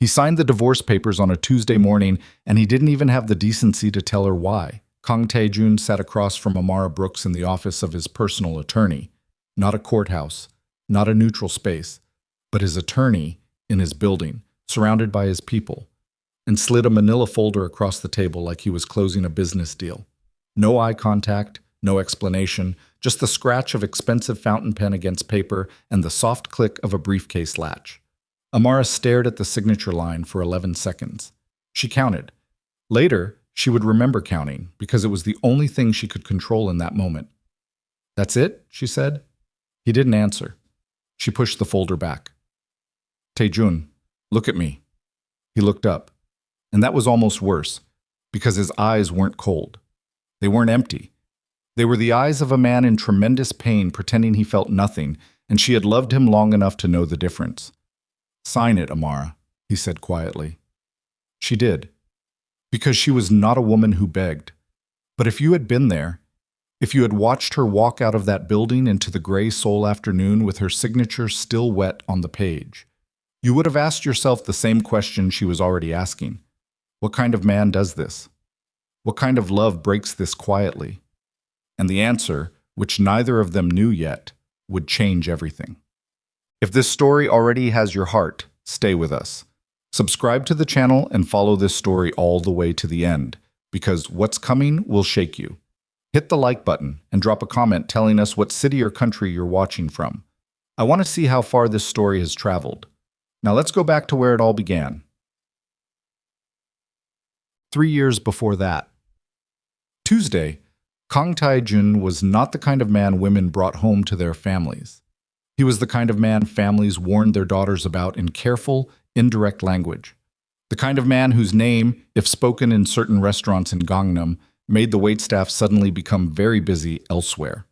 He signed the divorce papers on a Tuesday morning, and he didn't even have the decency to tell her why. Kang Tae-jun sat across from Amara Brooks in the office of his personal attorney. Not a courthouse, not a neutral space, but his attorney in his building, surrounded by his people, and slid a manila folder across the table like he was closing a business deal. No eye contact, no explanation, just the scratch of expensive fountain pen against paper and the soft click of a briefcase latch. Amara stared at the signature line for 11 seconds. She counted. Later, she would remember counting because it was the only thing she could control in that moment. "That's it?" she said. He didn't answer. She pushed the folder back. "Tae-jun, look at me." He looked up, and that was almost worse because his eyes weren't cold. They weren't empty. They were the eyes of a man in tremendous pain pretending he felt nothing, and she had loved him long enough to know the difference. "Sign it, Amara," he said quietly. She did, because she was not a woman who begged. But if you had been there, if you had watched her walk out of that building into the gray Seoul afternoon with her signature still wet on the page, you would have asked yourself the same question she was already asking. What kind of man does this? What kind of love breaks this quietly? And the answer, which neither of them knew yet, would change everything. If this story already has your heart, stay with us. Subscribe to the channel and follow this story all the way to the end, because what's coming will shake you. Hit the like button and drop a comment telling us what city or country you're watching from. I want to see how far this story has traveled. Now let's go back to where it all began. 3 years before that. Tuesday, Kang Tae-jun was not the kind of man women brought home to their families. He was the kind of man families warned their daughters about in careful, indirect language. The kind of man whose name, if spoken in certain restaurants in Gangnam, made the waitstaff suddenly become very busy elsewhere.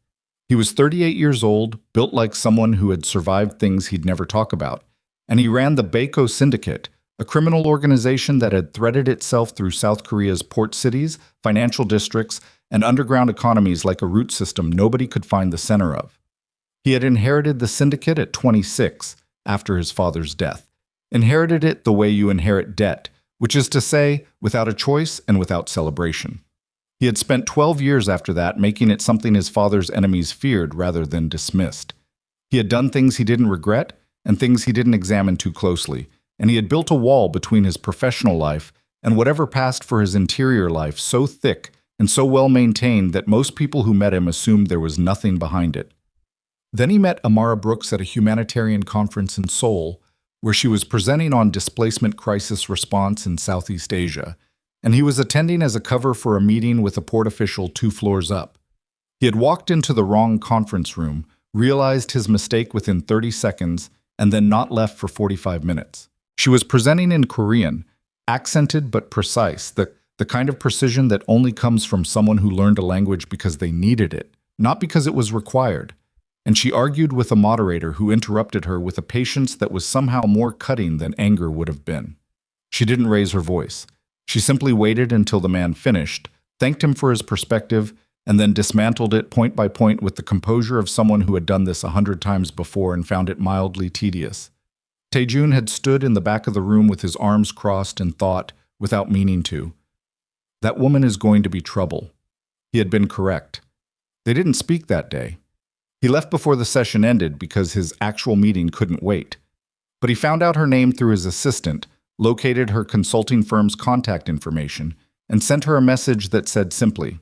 He was 38 years old, built like someone who had survived things he'd never talk about, and he ran the Baeko Syndicate, a criminal organization that had threaded itself through South Korea's port cities, financial districts, and underground economies like a root system nobody could find the center of. He had inherited the syndicate at 26, after his father's death. Inherited it the way you inherit debt, which is to say, without a choice and without celebration. He had spent 12 years after that making it something his father's enemies feared rather than dismissed. He had done things he didn't regret and things he didn't examine too closely, and he had built a wall between his professional life and whatever passed for his interior life so thick and so well maintained that most people who met him assumed there was nothing behind it. Then he met Amara Brooks at a humanitarian conference in Seoul, where she was presenting on displacement crisis response in Southeast Asia, and he was attending as a cover for a meeting with a port official 2 floors up. He had walked into the wrong conference room, realized his mistake within 30 seconds, and then not left for 45 minutes. She was presenting in Korean, accented but precise, the kind of precision that only comes from someone who learned a language because they needed it, not because it was required. And she argued with a moderator who interrupted her with a patience that was somehow more cutting than anger would have been. She didn't raise her voice. She simply waited until the man finished, thanked him for his perspective, and then dismantled it point by point with the composure of someone who had done this 100 times before and found it mildly tedious. Tae-jun had stood in the back of the room with his arms crossed and thought, without meaning to, "That woman is going to be trouble." He had been correct. They didn't speak that day. He left before the session ended because his actual meeting couldn't wait. But he found out her name through his assistant, located her consulting firm's contact information, and sent her a message that said simply,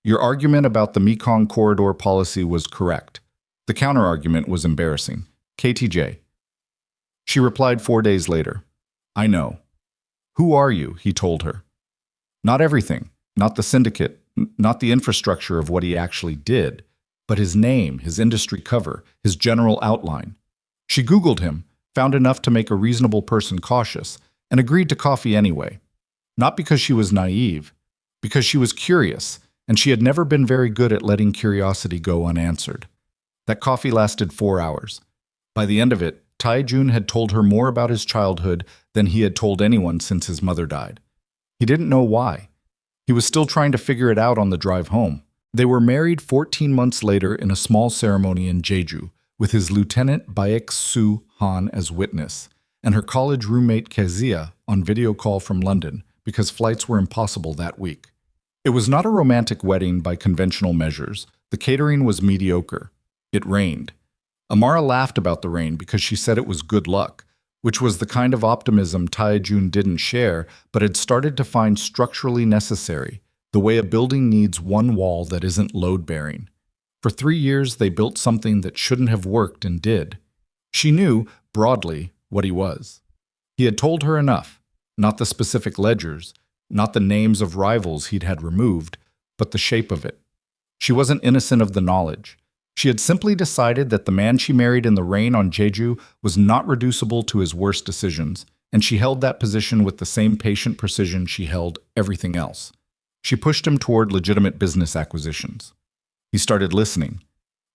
"Your argument about the Mekong corridor policy was correct. The counter-argument was embarrassing. KTJ." She replied 4 days later, "I know." "Who are you?" he told her. Not everything, not the syndicate, not the infrastructure of what he actually did, but his name, his industry cover, his general outline. She Googled him, found enough to make a reasonable person cautious, and agreed to coffee anyway. Not because she was naive, because she was curious, and she had never been very good at letting curiosity go unanswered. That coffee lasted 4 hours. By the end of it, Tae-jun had told her more about his childhood than he had told anyone since his mother died. He didn't know why. He was still trying to figure it out on the drive home. They were married 14 months later in a small ceremony in Jeju, with his lieutenant Baek Soo Han as witness. and her college roommate Kezia on video call from London because flights were impossible that week. It was not a romantic wedding by conventional measures. The catering was mediocre. It rained. Amara laughed about the rain because she said it was good luck, which was the kind of optimism Tae-jun didn't share but had started to find structurally necessary, the way a building needs one wall that isn't load-bearing. For 3 years, they built something that shouldn't have worked and did. She knew, broadly, what he was. He had told her enough, not the specific ledgers, not the names of rivals he'd had removed, but the shape of it. She wasn't innocent of the knowledge. She had simply decided that the man she married in the rain on Jeju was not reducible to his worst decisions, and she held that position with the same patient precision she held everything else. She pushed him toward legitimate business acquisitions. He started listening.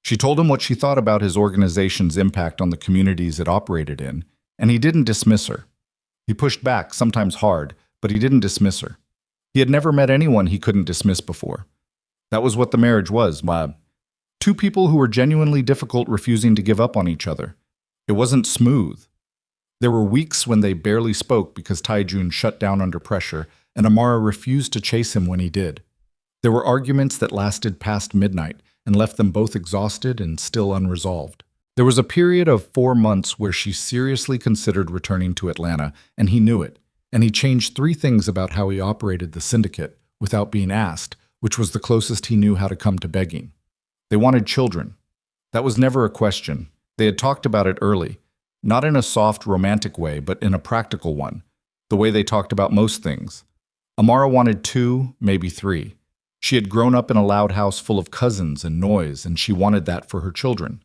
She told him what she thought about his organization's impact on the communities it operated in, and he didn't dismiss her. He pushed back, sometimes hard, but he didn't dismiss her. He had never met anyone he couldn't dismiss before. That was what the marriage was, two people who were genuinely difficult refusing to give up on each other. It wasn't smooth. There were weeks when they barely spoke because Tae-jun shut down under pressure, and Amara refused to chase him when he did. There were arguments that lasted past midnight and left them both exhausted and still unresolved. There was a period of 4 months where she seriously considered returning to Atlanta, and he knew it. And he changed 3 things about how he operated the syndicate without being asked, which was the closest he knew how to come to begging. They wanted children. That was never a question. They had talked about it early, not in a soft, romantic way, but in a practical one, the way they talked about most things. Amara wanted 2, maybe 3. She had grown up in a loud house full of cousins and noise, and she wanted that for her children.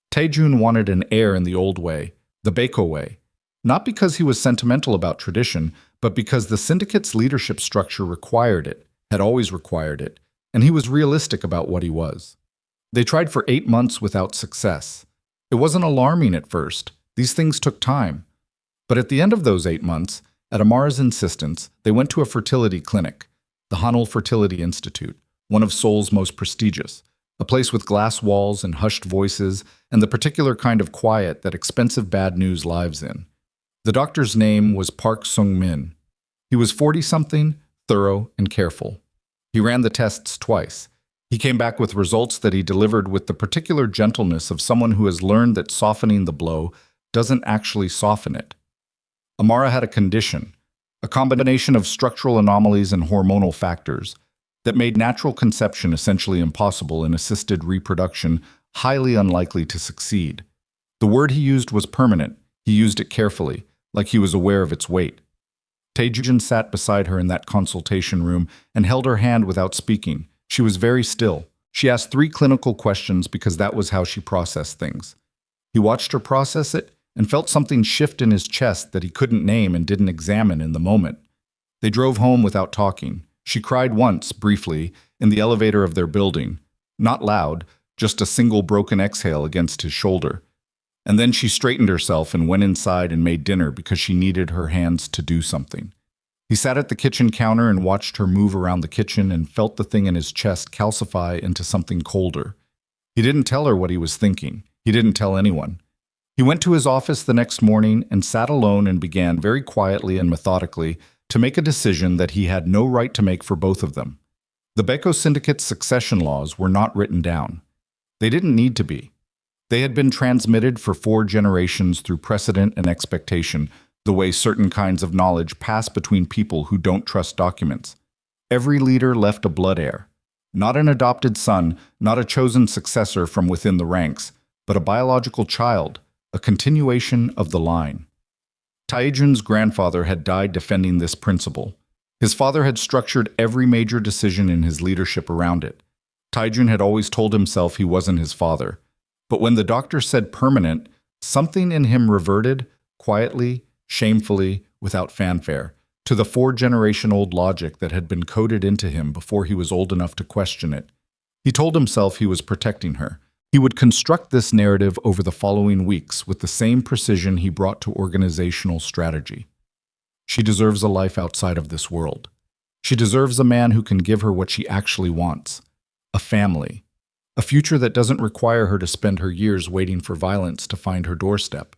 Tae-jun wanted an heir in the old way, the Baeko way, not because he was sentimental about tradition, but because the syndicate's leadership structure required it, had always required it, and he was realistic about what he was. They tried for 8 months without success. It wasn't alarming at first. These things took time. But at the end of those 8 months, at Amara's insistence, they went to a fertility clinic, the Hanul Fertility Institute, one of Seoul's most prestigious, a place with glass walls and hushed voices and the particular kind of quiet that expensive bad news lives in. The doctor's name was Park Sung-min. He was 40-something, thorough, and careful. He ran the tests twice. He came back with results that he delivered with the particular gentleness of someone who has learned that softening the blow doesn't actually soften it. Amara had a condition, a combination of structural anomalies and hormonal factors, that made natural conception essentially impossible and assisted reproduction highly unlikely to succeed. The word he used was permanent. He used it carefully, like he was aware of its weight. Tae-jun sat beside her in that consultation room and held her hand without speaking. She was very still. She asked 3 clinical questions because that was how she processed things. He watched her process it and felt something shift in his chest that he couldn't name and didn't examine in the moment. They drove home without talking. She cried once, briefly, in the elevator of their building. Not loud, just a single broken exhale against his shoulder. And then she straightened herself and went inside and made dinner because she needed her hands to do something. He sat at the kitchen counter and watched her move around the kitchen and felt the thing in his chest calcify into something colder. He didn't tell her what he was thinking. He didn't tell anyone. He went to his office the next morning and sat alone and began very quietly and methodically to make a decision that he had no right to make for both of them. The Baeko Syndicate's succession laws were not written down. They didn't need to be. They had been transmitted for 4 generations through precedent and expectation, the way certain kinds of knowledge pass between people who don't trust documents. Every leader left a blood heir. Not an adopted son, not a chosen successor from within the ranks, but a biological child, a continuation of the line. Tae-jun's grandfather had died defending this principle. His father had structured every major decision in his leadership around it. Tae-jun had always told himself he wasn't his father. But when the doctor said permanent, something in him reverted, quietly, shamefully, without fanfare, to the 4-generation-old logic that had been coded into him before he was old enough to question it. He told himself he was protecting her. He would construct this narrative over the following weeks with the same precision he brought to organizational strategy. She deserves a life outside of this world. She deserves a man who can give her what she actually wants. A family. A future that doesn't require her to spend her years waiting for violence to find her doorstep.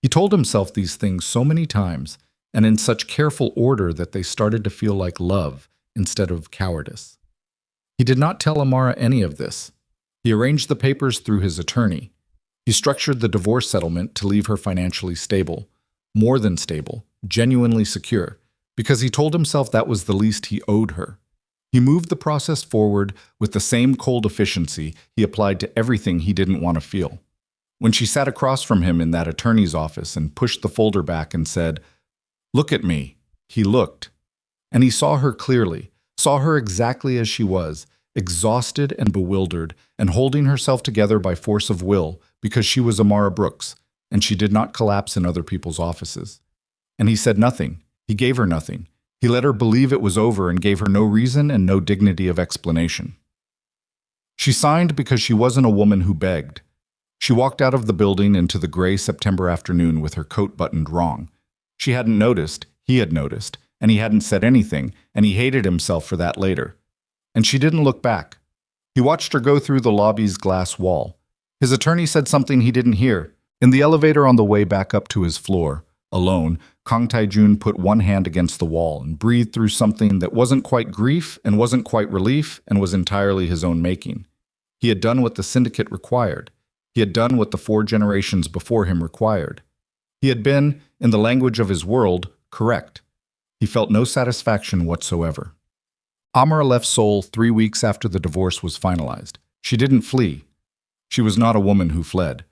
He told himself these things so many times and in such careful order that they started to feel like love instead of cowardice. He did not tell Amara any of this. He arranged the papers through his attorney. He structured the divorce settlement to leave her financially stable, more than stable, genuinely secure, because he told himself that was the least he owed her. He moved the process forward with the same cold efficiency he applied to everything he didn't want to feel. When she sat across from him in that attorney's office and pushed the folder back and said, "Look at me," he looked. And he saw her clearly, saw her exactly as she was, exhausted and bewildered, and holding herself together by force of will because she was Amara Brooks, and she did not collapse in other people's offices. And he said nothing. He gave her nothing. He let her believe it was over and gave her no reason and no dignity of explanation. She signed because she wasn't a woman who begged. She walked out of the building into the gray September afternoon with her coat buttoned wrong. She hadn't noticed, he had noticed, and he hadn't said anything, and he hated himself for that later. And she didn't look back. He watched her go through the lobby's glass wall. His attorney said something he didn't hear. In the elevator on the way back up to his floor, alone, Kang Tae-jun put one hand against the wall and breathed through something that wasn't quite grief and wasn't quite relief and was entirely his own making. He had done what the syndicate required. He had done what the 4 generations before him required. He had been, in the language of his world, correct. He felt no satisfaction whatsoever. Amara left Seoul 3 weeks after the divorce was finalized. She didn't flee. She was not a woman who fled.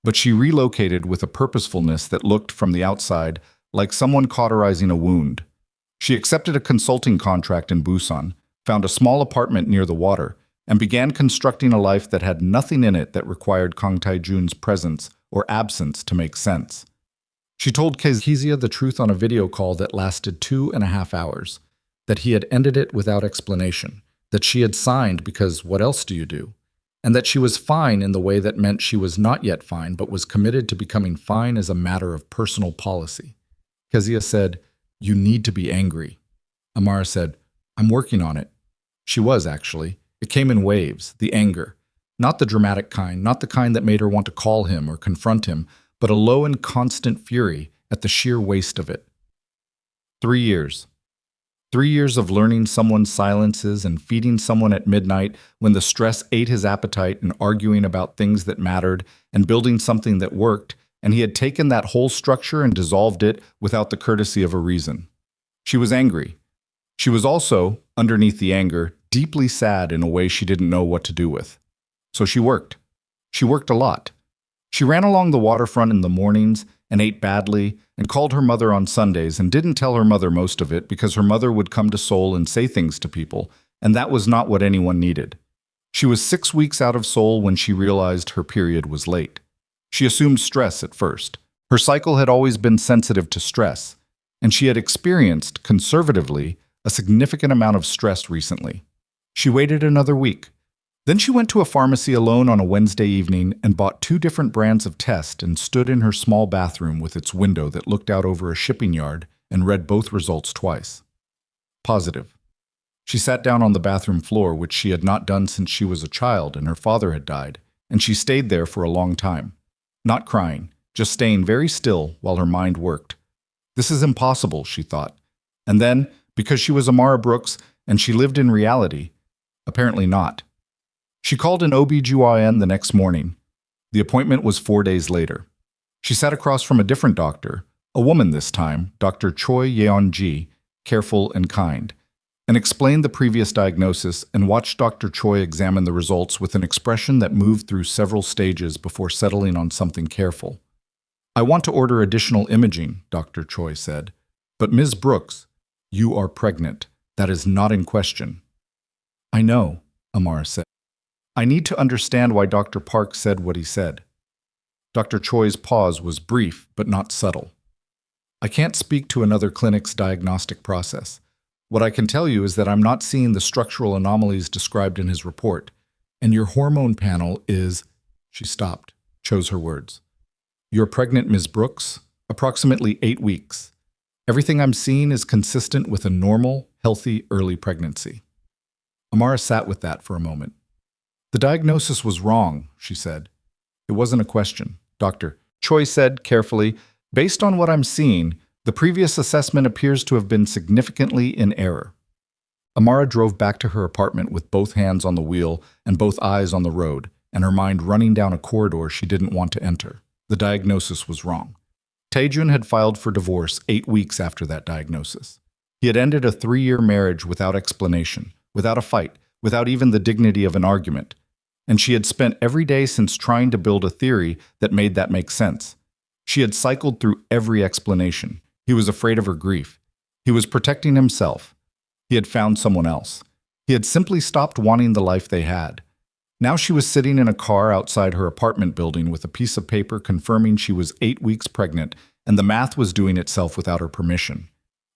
But she relocated with a purposefulness that looked, from the outside, like someone cauterizing a wound. She accepted a consulting contract in Busan, found a small apartment near the water, and began constructing a life that had nothing in it that required Kang Tae-jun's presence or absence to make sense. She told Kezia the truth on a video call that lasted 2.5 hours, that he had ended it without explanation, that she had signed because what else do you do? And that she was fine in the way that meant she was not yet fine but was committed to becoming fine as a matter of personal policy. Kezia said, "You need to be angry." Amara said, "I'm working on it." She was, actually. It came in waves, the anger. Not the dramatic kind, not the kind that made her want to call him or confront him, but a low and constant fury at the sheer waste of it. 3 years. 3 years of learning someone's silences and feeding someone at midnight when the stress ate his appetite and arguing about things that mattered and building something that worked, and he had taken that whole structure and dissolved it without the courtesy of a reason. She was angry. She was also, underneath the anger, deeply sad in a way she didn't know what to do with. So she worked. She worked a lot. She ran along the waterfront in the mornings and ate badly and called her mother on Sundays and didn't tell her mother most of it because her mother would come to Seoul and say things to people, and that was not what anyone needed. She was 6 weeks out of Seoul when she realized her period was late. She assumed stress at first. Her cycle had always been sensitive to stress, and she had experienced, conservatively, a significant amount of stress recently. She waited another week. Then she went to a pharmacy alone on a Wednesday evening and bought 2 different brands of test and stood in her small bathroom with its window that looked out over a shipping yard and read both results twice. Positive. She sat down on the bathroom floor, which she had not done since she was a child and her father had died, and she stayed there for a long time. Not crying, just staying very still while her mind worked. This is impossible, she thought. And then, because she was Amara Brooks and she lived in reality, apparently not. She called an OB-GYN the next morning. The appointment was 4 days later. She sat across from a different doctor, a woman this time, Dr. Choi Yeon-ji, careful and kind, and explained the previous diagnosis and watched Dr. Choi examine the results with an expression that moved through several stages before settling on something careful. "I want to order additional imaging," Dr. Choi said. "But Ms. Brooks, you are pregnant. That is not in question." "I know," Amara said. "I need to understand why Dr. Park said what he said." Dr. Choi's pause was brief but not subtle. "I can't speak to another clinic's diagnostic process. What I can tell you is that I'm not seeing the structural anomalies described in his report, and your hormone panel is—" She stopped, chose her words. "You're pregnant, Ms. Brooks, approximately 8 weeks. Everything I'm seeing is consistent with a normal, healthy, early pregnancy." Amara sat with that for a moment. "The diagnosis was wrong," she said. "It wasn't a question." Dr. Choi said carefully, Based on what I'm seeing, the previous assessment appears to have been significantly in error. Amara drove back to her apartment with both hands on the wheel and both eyes on the road, and her mind running down a corridor she didn't want to enter. The diagnosis was wrong. Taejun had filed for divorce 8 weeks after that diagnosis. He had ended a 3-year marriage without explanation, without a fight, without even the dignity of an argument. And she had spent every day since trying to build a theory that made that make sense. She had cycled through every explanation. He was afraid of her grief. He was protecting himself. He had found someone else. He had simply stopped wanting the life they had. Now she was sitting in a car outside her apartment building with a piece of paper confirming she was 8 weeks pregnant, and the math was doing itself without her permission.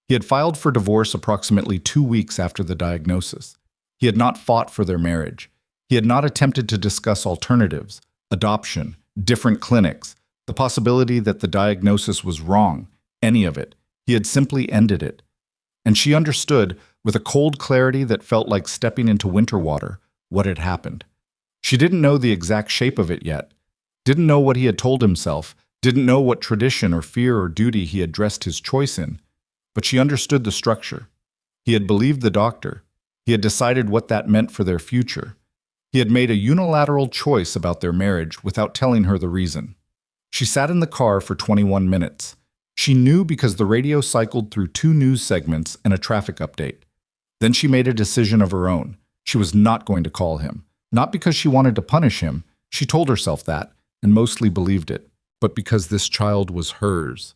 He had filed for divorce approximately 2 weeks after the diagnosis. He had not fought for their marriage. He had not attempted to discuss alternatives, adoption, different clinics, the possibility that the diagnosis was wrong, any of it. He had simply ended it. And she understood, with a cold clarity that felt like stepping into winter water, what had happened. She didn't know the exact shape of it yet, didn't know what he had told himself, didn't know what tradition or fear or duty he had dressed his choice in, but she understood the structure. He had believed the doctor. He had decided what that meant for their future. He had made a unilateral choice about their marriage without telling her the reason. She sat in the car for 21 minutes. She knew because the radio cycled through 2 news segments and a traffic update. Then she made a decision of her own. She was not going to call him. Not because she wanted to punish him, she told herself that, and mostly believed it, but because this child was hers.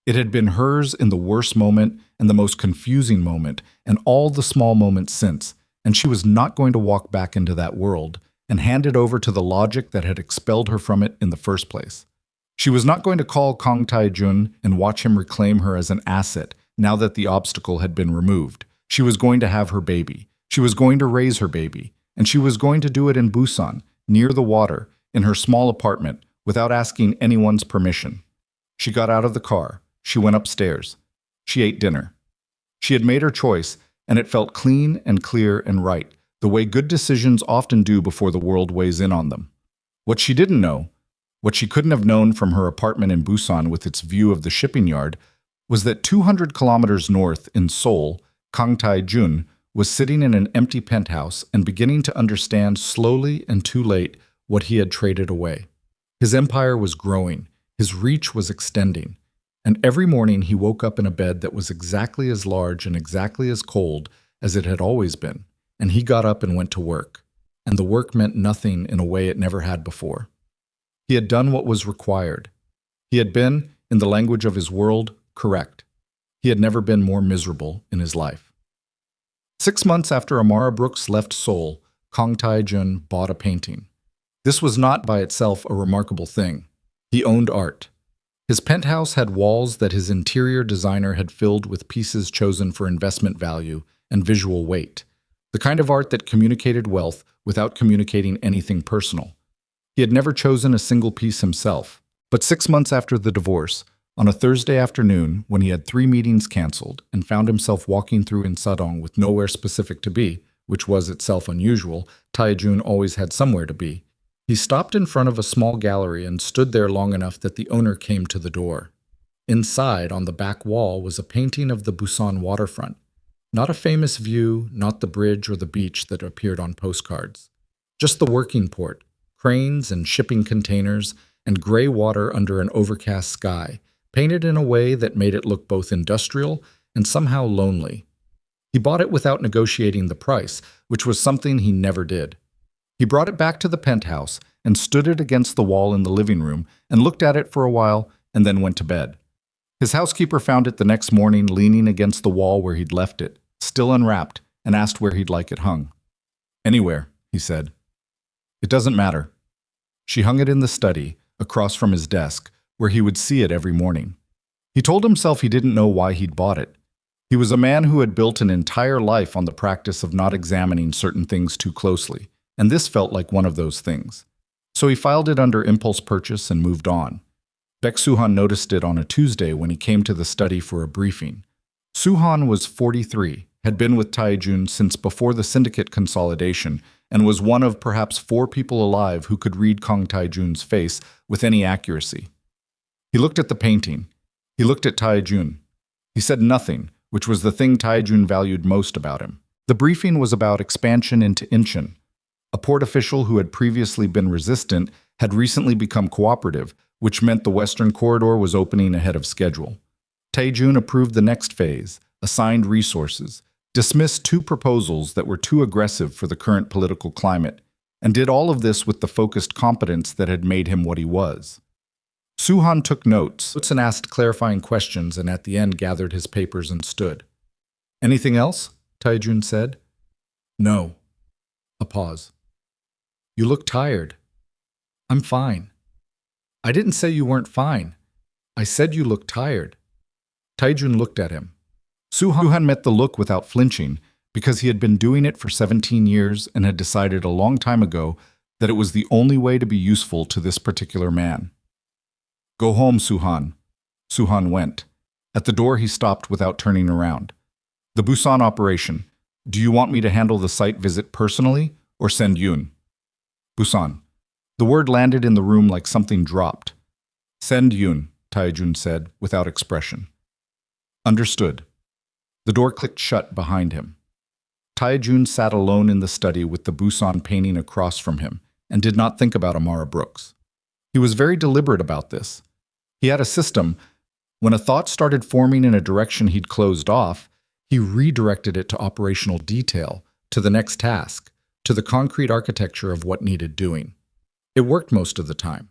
It had been hers in the worst moment and the most confusing moment and all the small moments since, and she was not going to walk back into that world and hand it over to the logic that had expelled her from it in the first place. She was not going to call Kang Tae-jun and watch him reclaim her as an asset now that the obstacle had been removed. She was going to have her baby. She was going to raise her baby. And she was going to do it in Busan, near the water, in her small apartment, without asking anyone's permission. She got out of the car. She went upstairs. She ate dinner. She had made her choice, and it felt clean and clear and right, the way good decisions often do before the world weighs in on them. What she didn't know, what she couldn't have known from her apartment in Busan with its view of the shipping yard, was that 200 kilometers north in Seoul, Kang Tae-jun was sitting in an empty penthouse and beginning to understand slowly and too late what he had traded away. His empire was growing, his reach was extending, and every morning he woke up in a bed that was exactly as large and exactly as cold as it had always been, and he got up and went to work, and the work meant nothing in a way it never had before. He had done what was required. He had been, in the language of his world, correct. He had never been more miserable in his life. 6 months after Amara Brooks left Seoul, Kang Tae-jun bought a painting. This was not by itself a remarkable thing. He owned art. His penthouse had walls that his interior designer had filled with pieces chosen for investment value and visual weight, the kind of art that communicated wealth without communicating anything personal. He had never chosen a single piece himself, but 6 months after the divorce, on a Thursday afternoon, when he had 3 meetings canceled and found himself walking through Insadong with nowhere specific to be, which was itself unusual, Tae-jun always had somewhere to be, he stopped in front of a small gallery and stood there long enough that the owner came to the door. Inside, on the back wall, was a painting of the Busan waterfront. Not a famous view, not the bridge or the beach that appeared on postcards. Just the working port, cranes and shipping containers, and gray water under an overcast sky, painted in a way that made it look both industrial and somehow lonely. He bought it without negotiating the price, which was something he never did. He brought it back to the penthouse and stood it against the wall in the living room and looked at it for a while and then went to bed. His housekeeper found it the next morning leaning against the wall where he'd left it, still unwrapped, and asked where he'd like it hung. "Anywhere," he said. "It doesn't matter." She hung it in the study, across from his desk, where he would see it every morning. He told himself he didn't know why he'd bought it. He was a man who had built an entire life on the practice of not examining certain things too closely, and this felt like one of those things. So he filed it under impulse purchase and moved on. Baek Suhan noticed it on a Tuesday when he came to the study for a briefing. Suhan was 43, had been with Tae-jun since before the syndicate consolidation, and was one of perhaps 4 people alive who could read Kang Tae-jun's face with any accuracy. He looked at the painting. He looked at Taijun. He said nothing, which was the thing Taijun valued most about him. The briefing was about expansion into Incheon. A port official who had previously been resistant had recently become cooperative, which meant the Western Corridor was opening ahead of schedule. Taijun approved the next phase, assigned resources, dismissed 2 proposals that were too aggressive for the current political climate, and did all of this with the focused competence that had made him what he was. Suhan took notes and asked clarifying questions, and at the end gathered his papers and stood. "Anything else?" Taijun said. "No." A pause. "You look tired." "I'm fine." "I didn't say you weren't fine. I said you look tired." Taijun looked at him. Suhan met the look without flinching, because he had been doing it for 17 years and had decided a long time ago that it was the only way to be useful to this particular man. "Go home, Suhan." Suhan went. At the door he stopped without turning around. "The Busan operation. Do you want me to handle the site visit personally or send Yoon?" "Busan." The word landed in the room like something dropped. "Send Yoon," Taijun said, without expression. "Understood." The door clicked shut behind him. Taijun sat alone in the study with the Busan painting across from him and did not think about Amara Brooks. He was very deliberate about this. He had a system. When a thought started forming in a direction he'd closed off, he redirected it to operational detail, to the next task, to the concrete architecture of what needed doing. It worked most of the time.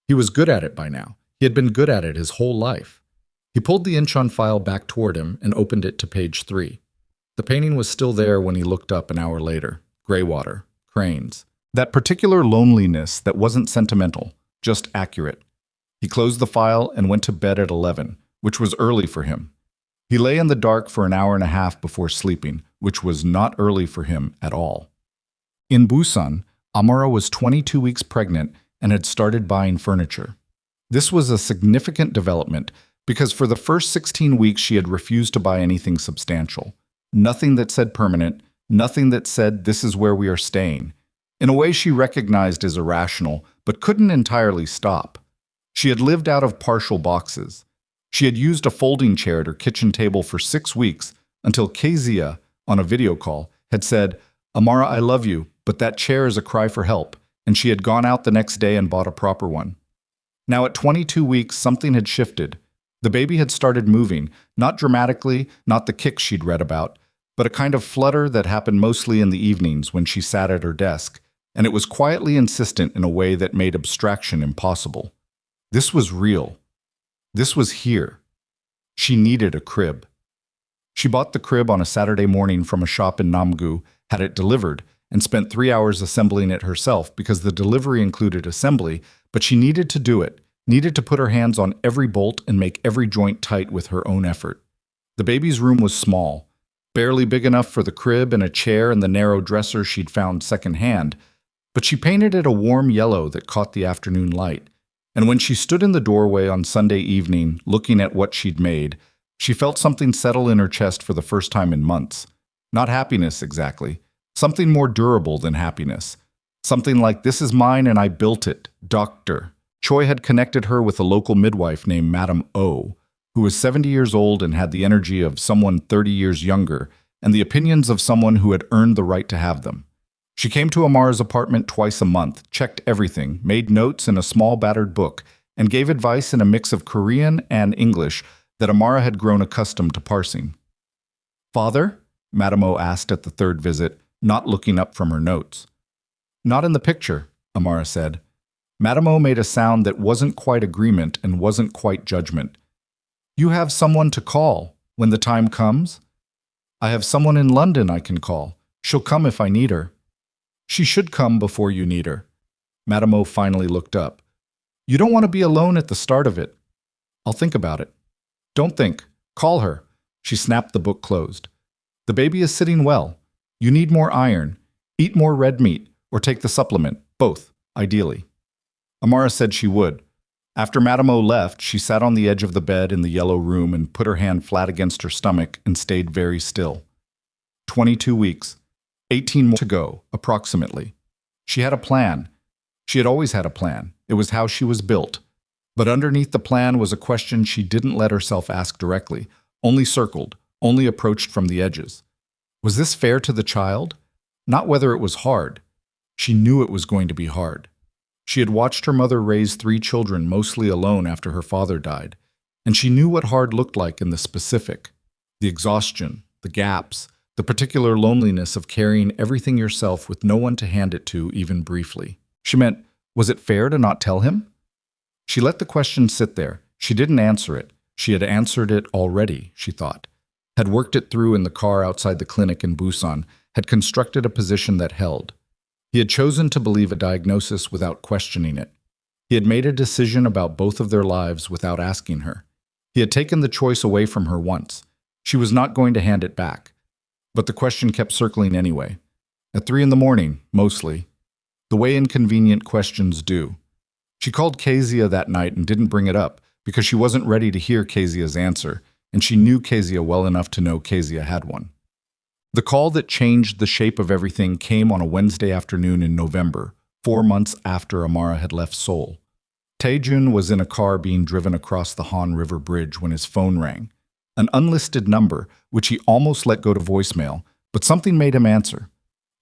He was good at it by now. He had been good at it his whole life. He pulled the Incheon file back toward him and opened it to page 3. The painting was still there when he looked up an hour later. Greywater, cranes. That particular loneliness that wasn't sentimental, just accurate. He closed the file and went to bed at 11, which was early for him. He lay in the dark for an hour and a half before sleeping, which was not early for him at all. In Busan, Amara was 22 weeks pregnant and had started buying furniture. This was a significant development because for the first 16 weeks she had refused to buy anything substantial. Nothing that said permanent, nothing that said this is where we are staying. In a way she recognized as irrational, but couldn't entirely stop. She had lived out of partial boxes. She had used a folding chair at her kitchen table for 6 weeks until Kezia, on a video call, had said, "Amara, I love you, but that chair is a cry for help," and she had gone out the next day and bought a proper one. Now at 22 weeks, something had shifted. The baby had started moving, not dramatically, not the kicks she'd read about, but a kind of flutter that happened mostly in the evenings when she sat at her desk, and it was quietly insistent in a way that made abstraction impossible. This was real. This was here. She needed a crib. She bought the crib on a Saturday morning from a shop in Namgu, had it delivered, and spent 3 hours assembling it herself because the delivery included assembly, but she needed to do it, needed to put her hands on every bolt and make every joint tight with her own effort. The baby's room was small, barely big enough for the crib and a chair and the narrow dresser she'd found secondhand, but she painted it a warm yellow that caught the afternoon light. And when she stood in the doorway on Sunday evening, looking at what she'd made, she felt something settle in her chest for the first time in months. Not happiness exactly, something more durable than happiness. Something like, "This is mine and I built it, Doctor." Choi had connected her with a local midwife named Madam O, who was 70 years old and had the energy of someone 30 years younger, and the opinions of someone who had earned the right to have them. She came to Amara's apartment twice a month, checked everything, made notes in a small battered book, and gave advice in a mix of Korean and English that Amara had grown accustomed to parsing. "Father?" Madame O asked at the third visit, not looking up from her notes. "Not in the picture," Amara said. Madame O made a sound that wasn't quite agreement and wasn't quite judgment. "You have someone to call when the time comes?" "I have someone in London I can call. She'll come if I need her." "She should come before you need her." Madame O finally looked up. "You don't want to be alone at the start of it." "I'll think about it." "Don't think. Call her." She snapped the book closed. "The baby is sitting well. You need more iron. Eat more red meat, or take the supplement, both, ideally." Amara said she would. After Madame O left, she sat on the edge of the bed in the yellow room and put her hand flat against her stomach and stayed very still. 22 weeks. 18 more to go, approximately. She had a plan. She had always had a plan. It was how she was built. But underneath the plan was a question she didn't let herself ask directly, only circled, only approached from the edges. Was this fair to the child? Not whether it was hard. She knew it was going to be hard. She had watched her mother raise 3 children mostly alone after her father died, and she knew what hard looked like in the specific. The exhaustion, the gaps, the particular loneliness of carrying everything yourself with no one to hand it to even briefly. She meant, was it fair to not tell him? She let the question sit there. She didn't answer it. She had answered it already, she thought. Had worked it through in the car outside the clinic in Busan, had constructed a position that held. He had chosen to believe a diagnosis without questioning it. He had made a decision about both of their lives without asking her. He had taken the choice away from her once. She was not going to hand it back. But the question kept circling anyway. At 3 a.m, mostly. The way inconvenient questions do. She called Kezia that night and didn't bring it up because she wasn't ready to hear Kezia's answer, and she knew Kezia well enough to know Kezia had one. The call that changed the shape of everything came on a Wednesday afternoon in November, 4 months after Amara had left Seoul. Taejun was in a car being driven across the Han River Bridge when his phone rang. An unlisted number, which he almost let go to voicemail, but something made him answer.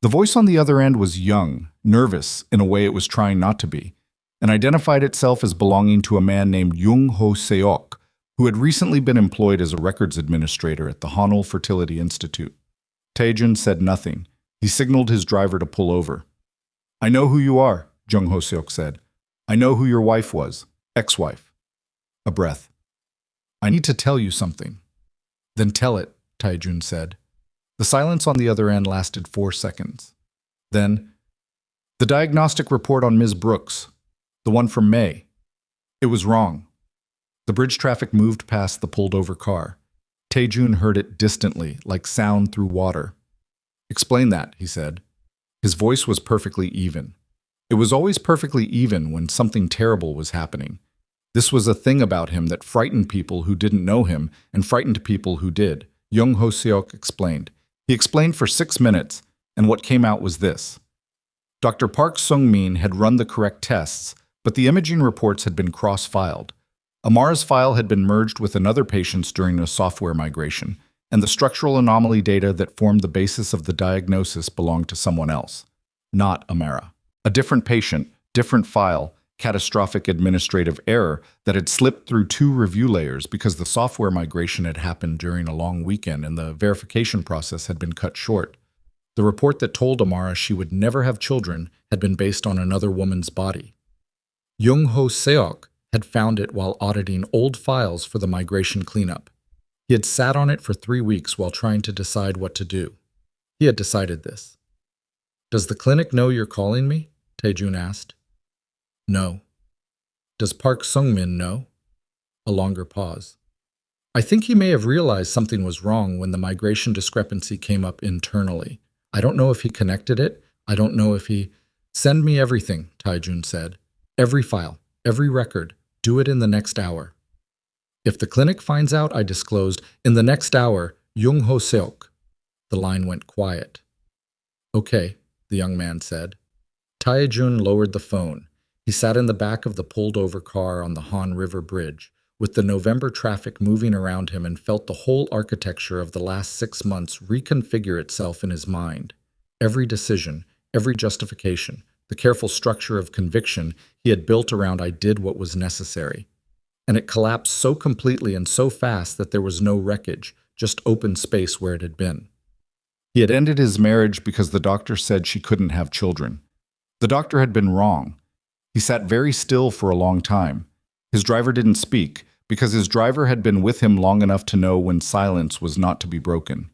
The voice on the other end was young, nervous in a way it was trying not to be, and identified itself as belonging to a man named Jung Ho Seok, who had recently been employed as a records administrator at the Hanul Fertility Institute. Taejun said nothing. He signaled his driver to pull over. "I know who you are," Jung Ho Seok said. "I know who your wife was, ex-wife." A breath. "I need to tell you something." "Then tell it," Taejun said. The silence on the other end lasted 4 seconds. Then, "The diagnostic report on Ms. Brooks, the one from May. It was wrong." The bridge traffic moved past the pulled-over car. Taejun heard it distantly, like sound through water. "Explain that," he said. His voice was perfectly even. It was always perfectly even when something terrible was happening. This was a thing about him that frightened people who didn't know him and frightened people who did. Jung Ho Seok explained. He explained for 6 minutes, and what came out was this. Dr. Park Sung-min had run the correct tests, but the imaging reports had been cross-filed. Amara's file had been merged with another patient's during a software migration, and the structural anomaly data that formed the basis of the diagnosis belonged to someone else, not Amara. A different patient, different file, catastrophic administrative error that had slipped through 2 review layers because the software migration had happened during a long weekend and the verification process had been cut short. The report that told Amara she would never have children had been based on another woman's body. Jung Ho Seok had found it while auditing old files for the migration cleanup. He had sat on it for 3 weeks while trying to decide what to do. He had decided this. "Does the clinic know you're calling me?" Taejun asked. "No." "Does Park Sung-min know?" A longer pause. "I think he may have realized something was wrong when the migration discrepancy came up internally. I don't know if he connected it. I don't know if he—" "Send me everything," Taejun said. "Every file, every record. Do it in the next hour." "If the clinic finds out," I disclosed, "in the next hour, Jung Ho Seok." The line went quiet. "Okay," the young man said. Taejun lowered the phone. He sat in the back of the pulled-over car on the Han River Bridge, with the November traffic moving around him, and felt the whole architecture of the last 6 months reconfigure itself in his mind. Every decision, every justification, the careful structure of conviction he had built around "I did what was necessary." And it collapsed so completely and so fast that there was no wreckage, just open space where it had been. He had ended his marriage because the doctor said she couldn't have children. The doctor had been wrong. He sat very still for a long time. His driver didn't speak, because his driver had been with him long enough to know when silence was not to be broken.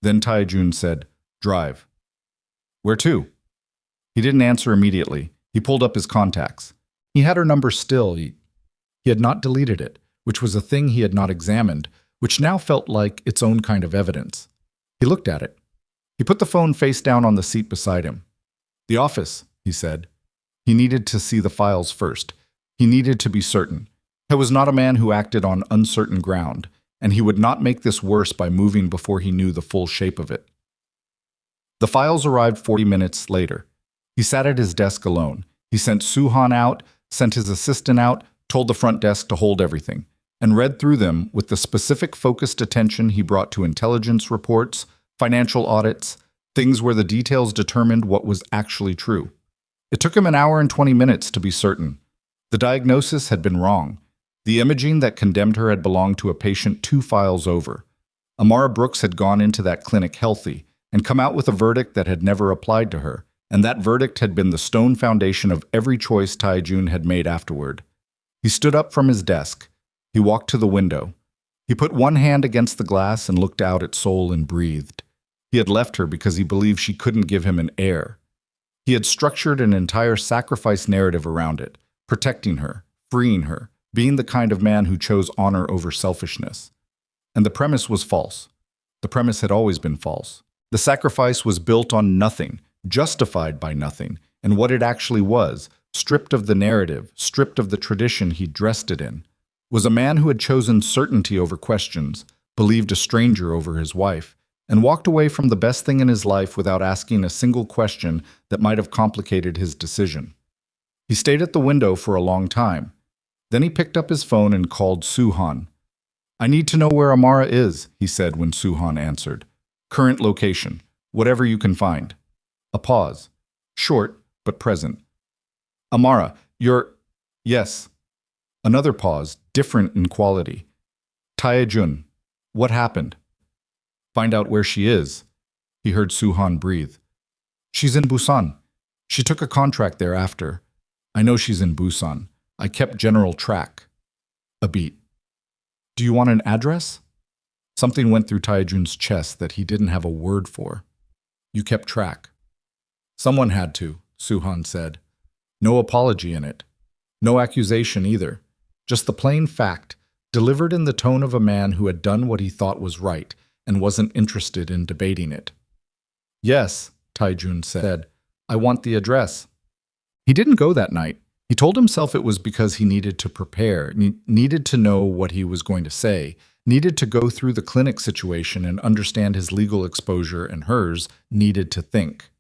Then Taejun said, "Drive." "Where to?" He didn't answer immediately. He pulled up his contacts. He had her number still. He had not deleted it, which was a thing he had not examined, which now felt like its own kind of evidence. He looked at it. He put the phone face down on the seat beside him. "The office," he said. He needed to see the files first. He needed to be certain. He was not a man who acted on uncertain ground, and he would not make this worse by moving before he knew the full shape of it. The files arrived 40 minutes later. He sat at his desk alone. He sent Suhan out, sent his assistant out, told the front desk to hold everything, and read through them with the specific focused attention he brought to intelligence reports, financial audits, things where the details determined what was actually true. It took him an hour and 20 minutes to be certain. The diagnosis had been wrong. The imaging that condemned her had belonged to a patient 2 files over. Amara Brooks had gone into that clinic healthy and come out with a verdict that had never applied to her, and that verdict had been the stone foundation of every choice Tae-jun had made afterward. He stood up from his desk. He walked to the window. He put one hand against the glass and looked out at Seoul and breathed. He had left her because he believed she couldn't give him an heir. He had structured an entire sacrifice narrative around it, protecting her, freeing her, being the kind of man who chose honor over selfishness. And the premise was false. The premise had always been false. The sacrifice was built on nothing, justified by nothing, and what it actually was, stripped of the narrative, stripped of the tradition he dressed it in, was a man who had chosen certainty over questions, believed a stranger over his wife, and walked away from the best thing in his life without asking a single question that might have complicated his decision. He stayed at the window for a long time. Then he picked up his phone and called Soo-han. "I need to know where Amara is," he said when Soo-han answered. "Current location, whatever you can find." A pause. Short, but present. "Amara, you're—" "Yes." Another pause, different in quality. "Tae-jun, what happened?" "Find out where she is." He heard Soo-han breathe. "She's in Busan. She took a contract there after. I know she's in Busan. I kept general track." A beat. "Do you want an address?" Something went through Tae-jun's chest that he didn't have a word for. "You kept track." "Someone had to," Soo-han said. No apology in it. No accusation either. Just the plain fact, delivered in the tone of a man who had done what he thought was right and wasn't interested in debating it. "Yes," Tae-jun said. "I want the address." He didn't go that night. He told himself it was because he needed to prepare, needed to know what he was going to say, needed to go through the clinic situation and understand his legal exposure and hers, needed to think.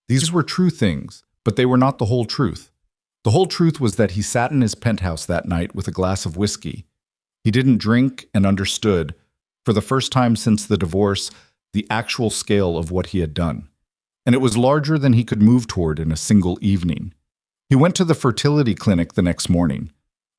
These were true things, but they were not the whole truth. The whole truth was that he sat in his penthouse that night with a glass of whiskey. He didn't drink and understood, for the first time since the divorce, the actual scale of what he had done. And it was larger than he could move toward in a single evening. He went to the fertility clinic the next morning,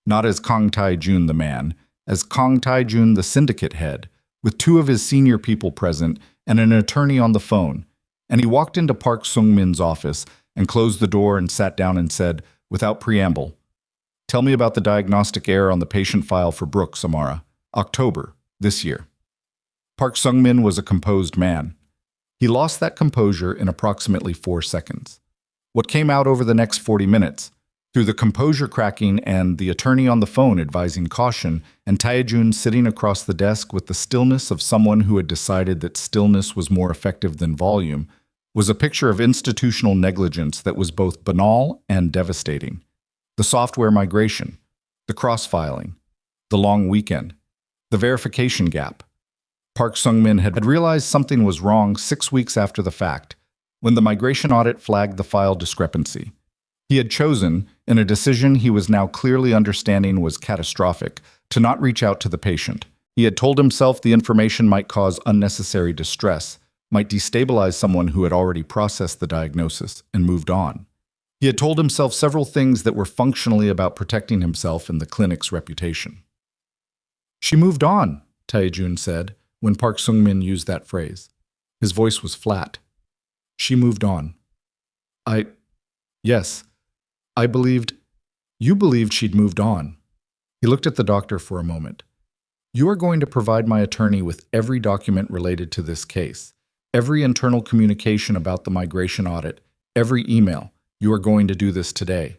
not as Kang Tae-jun the man, as Kang Tae-jun the syndicate head, with 2 of his senior people present and an attorney on the phone, and he walked into Park Sung-min's office and closed the door and sat down and said, without preamble, "Tell me about the diagnostic error on the patient file for Brooks, Amara. October, this year." Park Sung-min was a composed man. He lost that composure in approximately 4 seconds. What came out over the next 40 minutes, through the composure cracking and the attorney on the phone advising caution, and Tae-jun sitting across the desk with the stillness of someone who had decided that stillness was more effective than volume, was a picture of institutional negligence that was both banal and devastating. The software migration, the cross-filing, the long weekend, the verification gap. Park Sung-min had realized something was wrong 6 weeks after the fact, when the migration audit flagged the file discrepancy. He had chosen, in a decision he was now clearly understanding was catastrophic, to not reach out to the patient. He had told himself the information might cause unnecessary distress, might destabilize someone who had already processed the diagnosis and moved on. He had told himself several things that were functionally about protecting himself and the clinic's reputation. "She moved on," Tae-jun said, when Park Sung-min used that phrase. His voice was flat. "She moved on." Yes, I believed, you believed she'd moved on." He looked at the doctor for a moment. "You are going to provide my attorney with every document related to this case, every internal communication about the migration audit, every email. You are going to do this today."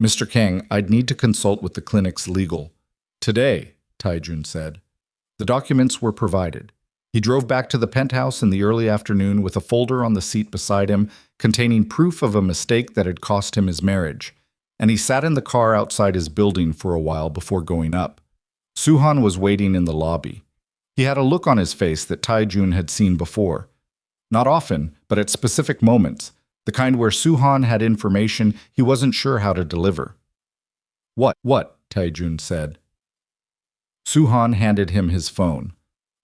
"Mr. Kang, I'd need to consult with the clinic's legal." "Today," Tae-jun said. The documents were provided. He drove back to the penthouse in the early afternoon with a folder on the seat beside him containing proof of a mistake that had cost him his marriage, and he sat in the car outside his building for a while before going up. Soo-han was waiting in the lobby. He had a look on his face that Tae-jun had seen before. Not often, but at specific moments, the kind where Soo-han had information he wasn't sure how to deliver. What? Taejun said. Suhan handed him his phone.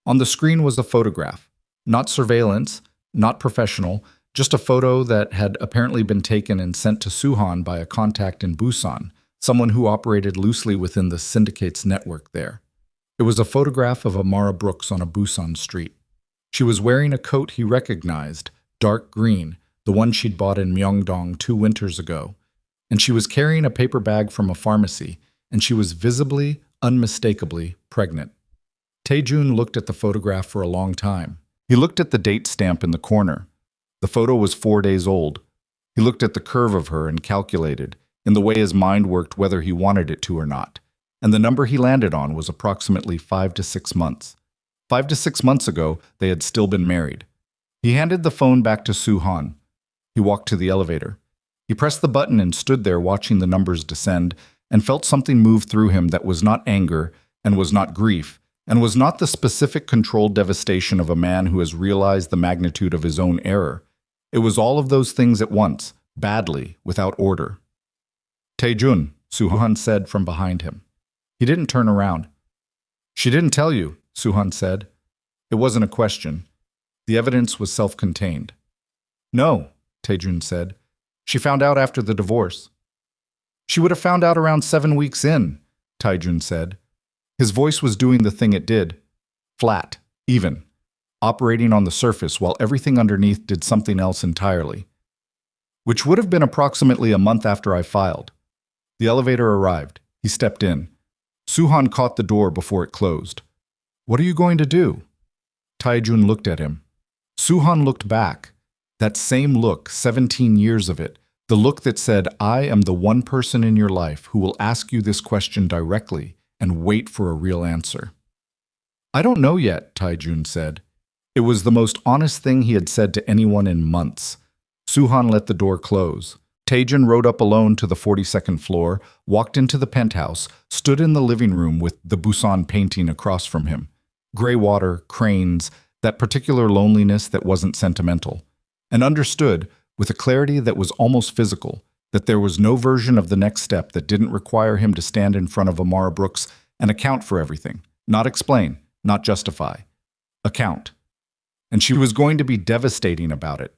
On the screen was a photograph. Not surveillance, not professional, just a photo that had apparently been taken and sent to Suhan by a contact in Busan, someone who operated loosely within the syndicate's network there. It was a photograph of Amara Brooks on a Busan street. She was wearing a coat he recognized, dark green, the one she'd bought in Myeongdong 2 winters ago. And she was carrying a paper bag from a pharmacy, and she was visibly, unmistakably pregnant. Taejun looked at the photograph for a long time. He looked at the date stamp in the corner. The photo was 4 days old. He looked at the curve of her and calculated, in the way his mind worked, whether he wanted it to or not. And the number he landed on was approximately 5 to 6 months. 5 to 6 months ago, they had still been married. He handed the phone back to Suhan. He walked to the elevator. He pressed the button and stood there watching the numbers descend, and felt something move through him that was not anger, and was not grief, and was not the specific controlled devastation of a man who has realized the magnitude of his own error. It was all of those things at once, badly, without order. Taejun, Suhan said from behind him. He didn't turn around. She didn't tell you, Suhan said. It wasn't a question. The evidence was self-contained. No, Taejun said. She found out after the divorce. She would have found out around 7 weeks in, Taejun said. His voice was doing the thing it did. Flat, even, operating on the surface while everything underneath did something else entirely. Which would have been approximately a month after I filed. The elevator arrived. He stepped in. Suhan caught the door before it closed. What are you going to do? Taejun looked at him. Suhan looked back. That same look, 17 years of it, the look that said, I am the one person in your life who will ask you this question directly and wait for a real answer. I don't know yet, Taejun said. It was the most honest thing he had said to anyone in months. Suhan let the door close. Taejun rode up alone to the 42nd floor, walked into the penthouse, stood in the living room with the Busan painting across from him. Gray water, cranes, that particular loneliness that wasn't sentimental. And understood, with a clarity that was almost physical, that there was no version of the next step that didn't require him to stand in front of Amara Brooks and account for everything. Not explain, not justify. Account. And she was going to be devastating about it.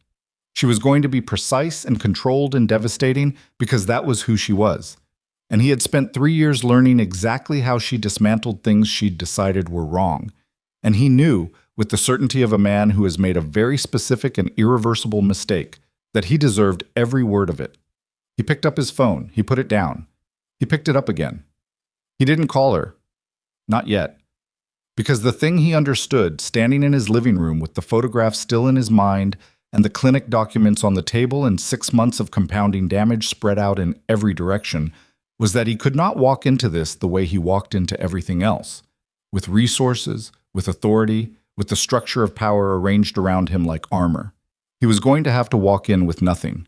She was going to be precise and controlled and devastating because that was who she was. And he had spent 3 years learning exactly how she dismantled things she'd decided were wrong. And he knew, with the certainty of a man who has made a very specific and irreversible mistake, that he deserved every word of it. He picked up his phone. He put it down. He picked it up again. He didn't call her. Not yet. Because the thing he understood, standing in his living room with the photograph still in his mind and the clinic documents on the table and 6 months of compounding damage spread out in every direction, was that he could not walk into this the way he walked into everything else, with resources, with authority, with the structure of power arranged around him like armor. He was going to have to walk in with nothing.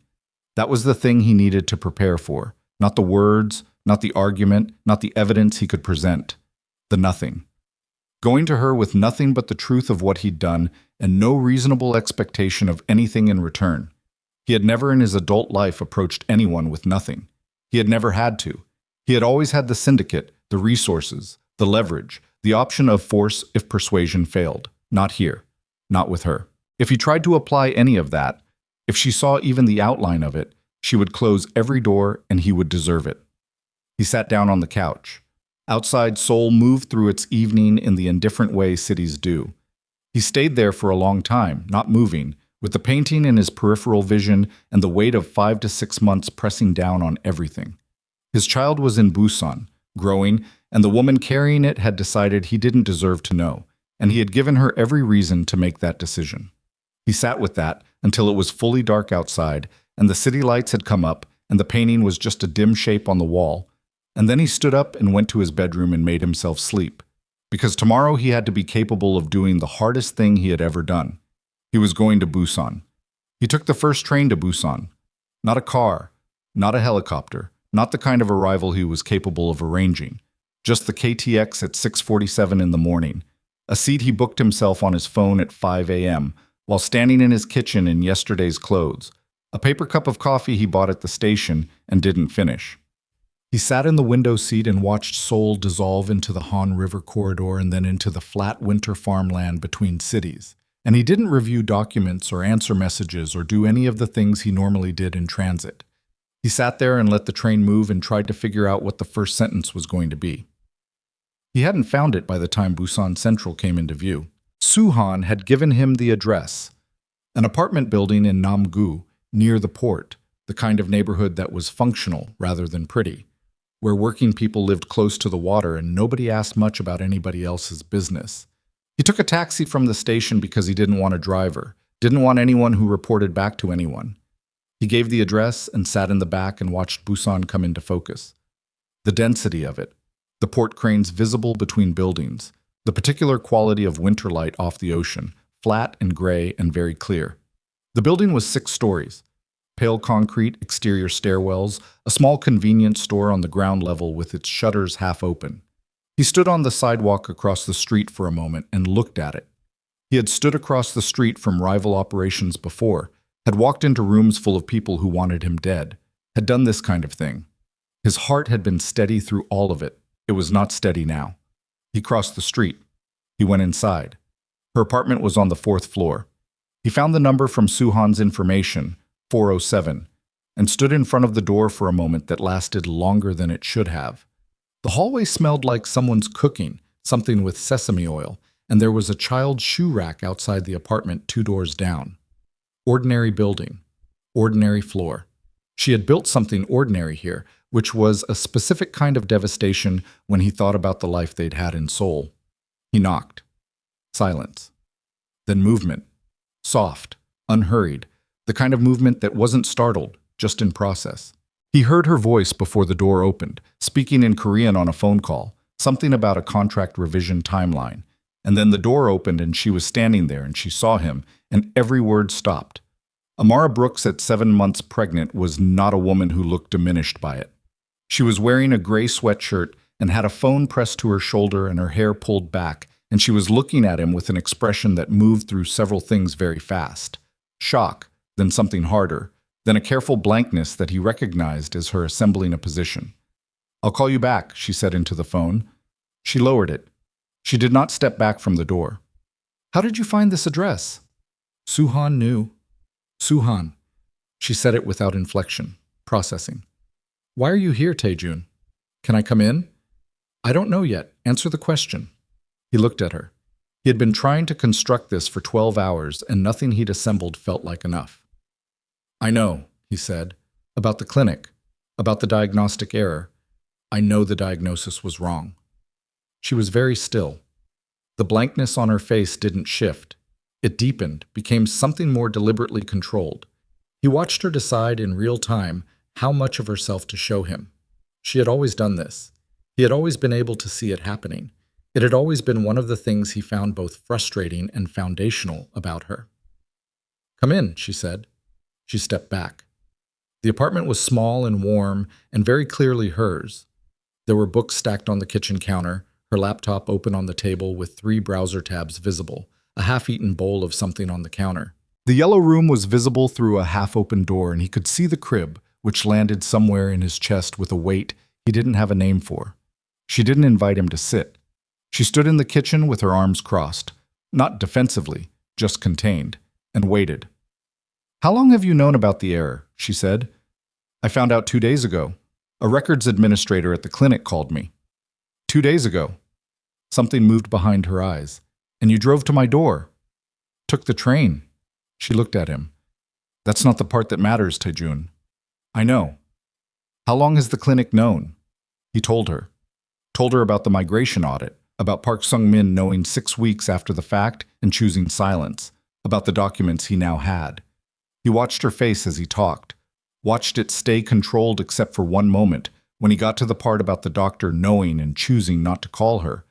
That was the thing he needed to prepare for, not the words, not the argument, not the evidence he could present. The nothing. Going to her with nothing but the truth of what he'd done and no reasonable expectation of anything in return. He had never in his adult life approached anyone with nothing. He had never had to. He had always had the syndicate, the resources, the leverage, the option of force if persuasion failed. Not here. Not with her. If he tried to apply any of that, if she saw even the outline of it, she would close every door and he would deserve it. He sat down on the couch. Outside, Seoul moved through its evening in the indifferent way cities do. He stayed there for a long time, not moving, with the painting in his peripheral vision and the weight of 5 to 6 months pressing down on everything. His child was in Busan, growing, and the woman carrying it had decided he didn't deserve to know, and he had given her every reason to make that decision. He sat with that until it was fully dark outside, and the city lights had come up, and the painting was just a dim shape on the wall. And then he stood up and went to his bedroom and made himself sleep. Because tomorrow he had to be capable of doing the hardest thing he had ever done. He was going to Busan. He took the first train to Busan. Not a car, not a helicopter, not the kind of arrival he was capable of arranging. Just the KTX at 6:47 in the morning. A seat he booked himself on his phone at 5 a.m., while standing in his kitchen in yesterday's clothes. A paper cup of coffee he bought at the station and didn't finish. He sat in the window seat and watched Seoul dissolve into the Han River corridor and then into the flat winter farmland between cities. And he didn't review documents or answer messages or do any of the things he normally did in transit. He sat there and let the train move and tried to figure out what the first sentence was going to be. He hadn't found it by the time Busan Central came into view. Suhan had given him the address, an apartment building in Namgu, near the port, the kind of neighborhood that was functional rather than pretty, where working people lived close to the water and nobody asked much about anybody else's business. He took a taxi from the station because he didn't want a driver, didn't want anyone who reported back to anyone. He gave the address and sat in the back and watched Busan come into focus. The density of it, the port cranes visible between buildings, the particular quality of winter light off the ocean, flat and gray and very clear. The building was 6 stories. Pale concrete, exterior stairwells, a small convenience store on the ground level with its shutters half open. He stood on the sidewalk across the street for a moment and looked at it. He had stood across the street from rival operations before, had walked into rooms full of people who wanted him dead, had done this kind of thing. His heart had been steady through all of it. It was not steady now. He crossed the street. He went inside. Her apartment was on the 4th floor. He found the number from Suhan's information, 407, and stood in front of the door for a moment that lasted longer than it should have. The hallway smelled like someone's cooking, something with sesame oil, and there was a child's shoe rack outside the apartment 2 doors down. Ordinary building. Ordinary floor. She had built something ordinary here, which was a specific kind of devastation when he thought about the life they'd had in Seoul. He knocked. Silence. Then movement. Soft, unhurried, the kind of movement that wasn't startled, just in process. He heard her voice before the door opened, speaking in Korean on a phone call, something about a contract revision timeline. And then the door opened and she was standing there and she saw him, and every word stopped. Amara Brooks at 7 months pregnant was not a woman who looked diminished by it. She was wearing a gray sweatshirt and had a phone pressed to her shoulder and her hair pulled back, and she was looking at him with an expression that moved through several things very fast. Shock, then something harder, then a careful blankness that he recognized as her assembling a position. "I'll call you back," she said into the phone. She lowered it. She did not step back from the door. "How did you find this address?" Suhan knew. "Suhan." She said it without inflection, processing. "Why are you here, Taejun? Can I come in?" "I don't know yet. Answer the question." He looked at her. He had been trying to construct this for 12 hours, and nothing he'd assembled felt like enough. "I know," he said, "about the clinic, about the diagnostic error. I know the diagnosis was wrong." She was very still. The blankness on her face didn't shift. It deepened, became something more deliberately controlled. He watched her decide in real time how much of herself to show him. She had always done this. He had always been able to see it happening. It had always been one of the things he found both frustrating and foundational about her. "Come in," she said. She stepped back. The apartment was small and warm and very clearly hers. There were books stacked on the kitchen counter, her laptop open on the table with 3 browser tabs visible, a half-eaten bowl of something on the counter. The yellow room was visible through a half-open door, and he could see the crib, which landed somewhere in his chest with a weight he didn't have a name for. She didn't invite him to sit. She stood in the kitchen with her arms crossed, not defensively, just contained, and waited. "How long have you known about the error?" she said. "I found out 2 days ago. A records administrator at the clinic called me." 2 days ago. Something moved behind her eyes. "And you drove to my door." "Took the train." She looked at him. "That's not the part that matters, Taejun." "I know." "How long has the clinic known?" He told her. Told her about the migration audit, about Park Sung-min knowing 6 weeks after the fact and choosing silence, about the documents he now had. He watched her face as he talked, watched it stay controlled except for one moment, when he got to the part about the doctor knowing and choosing not to call her.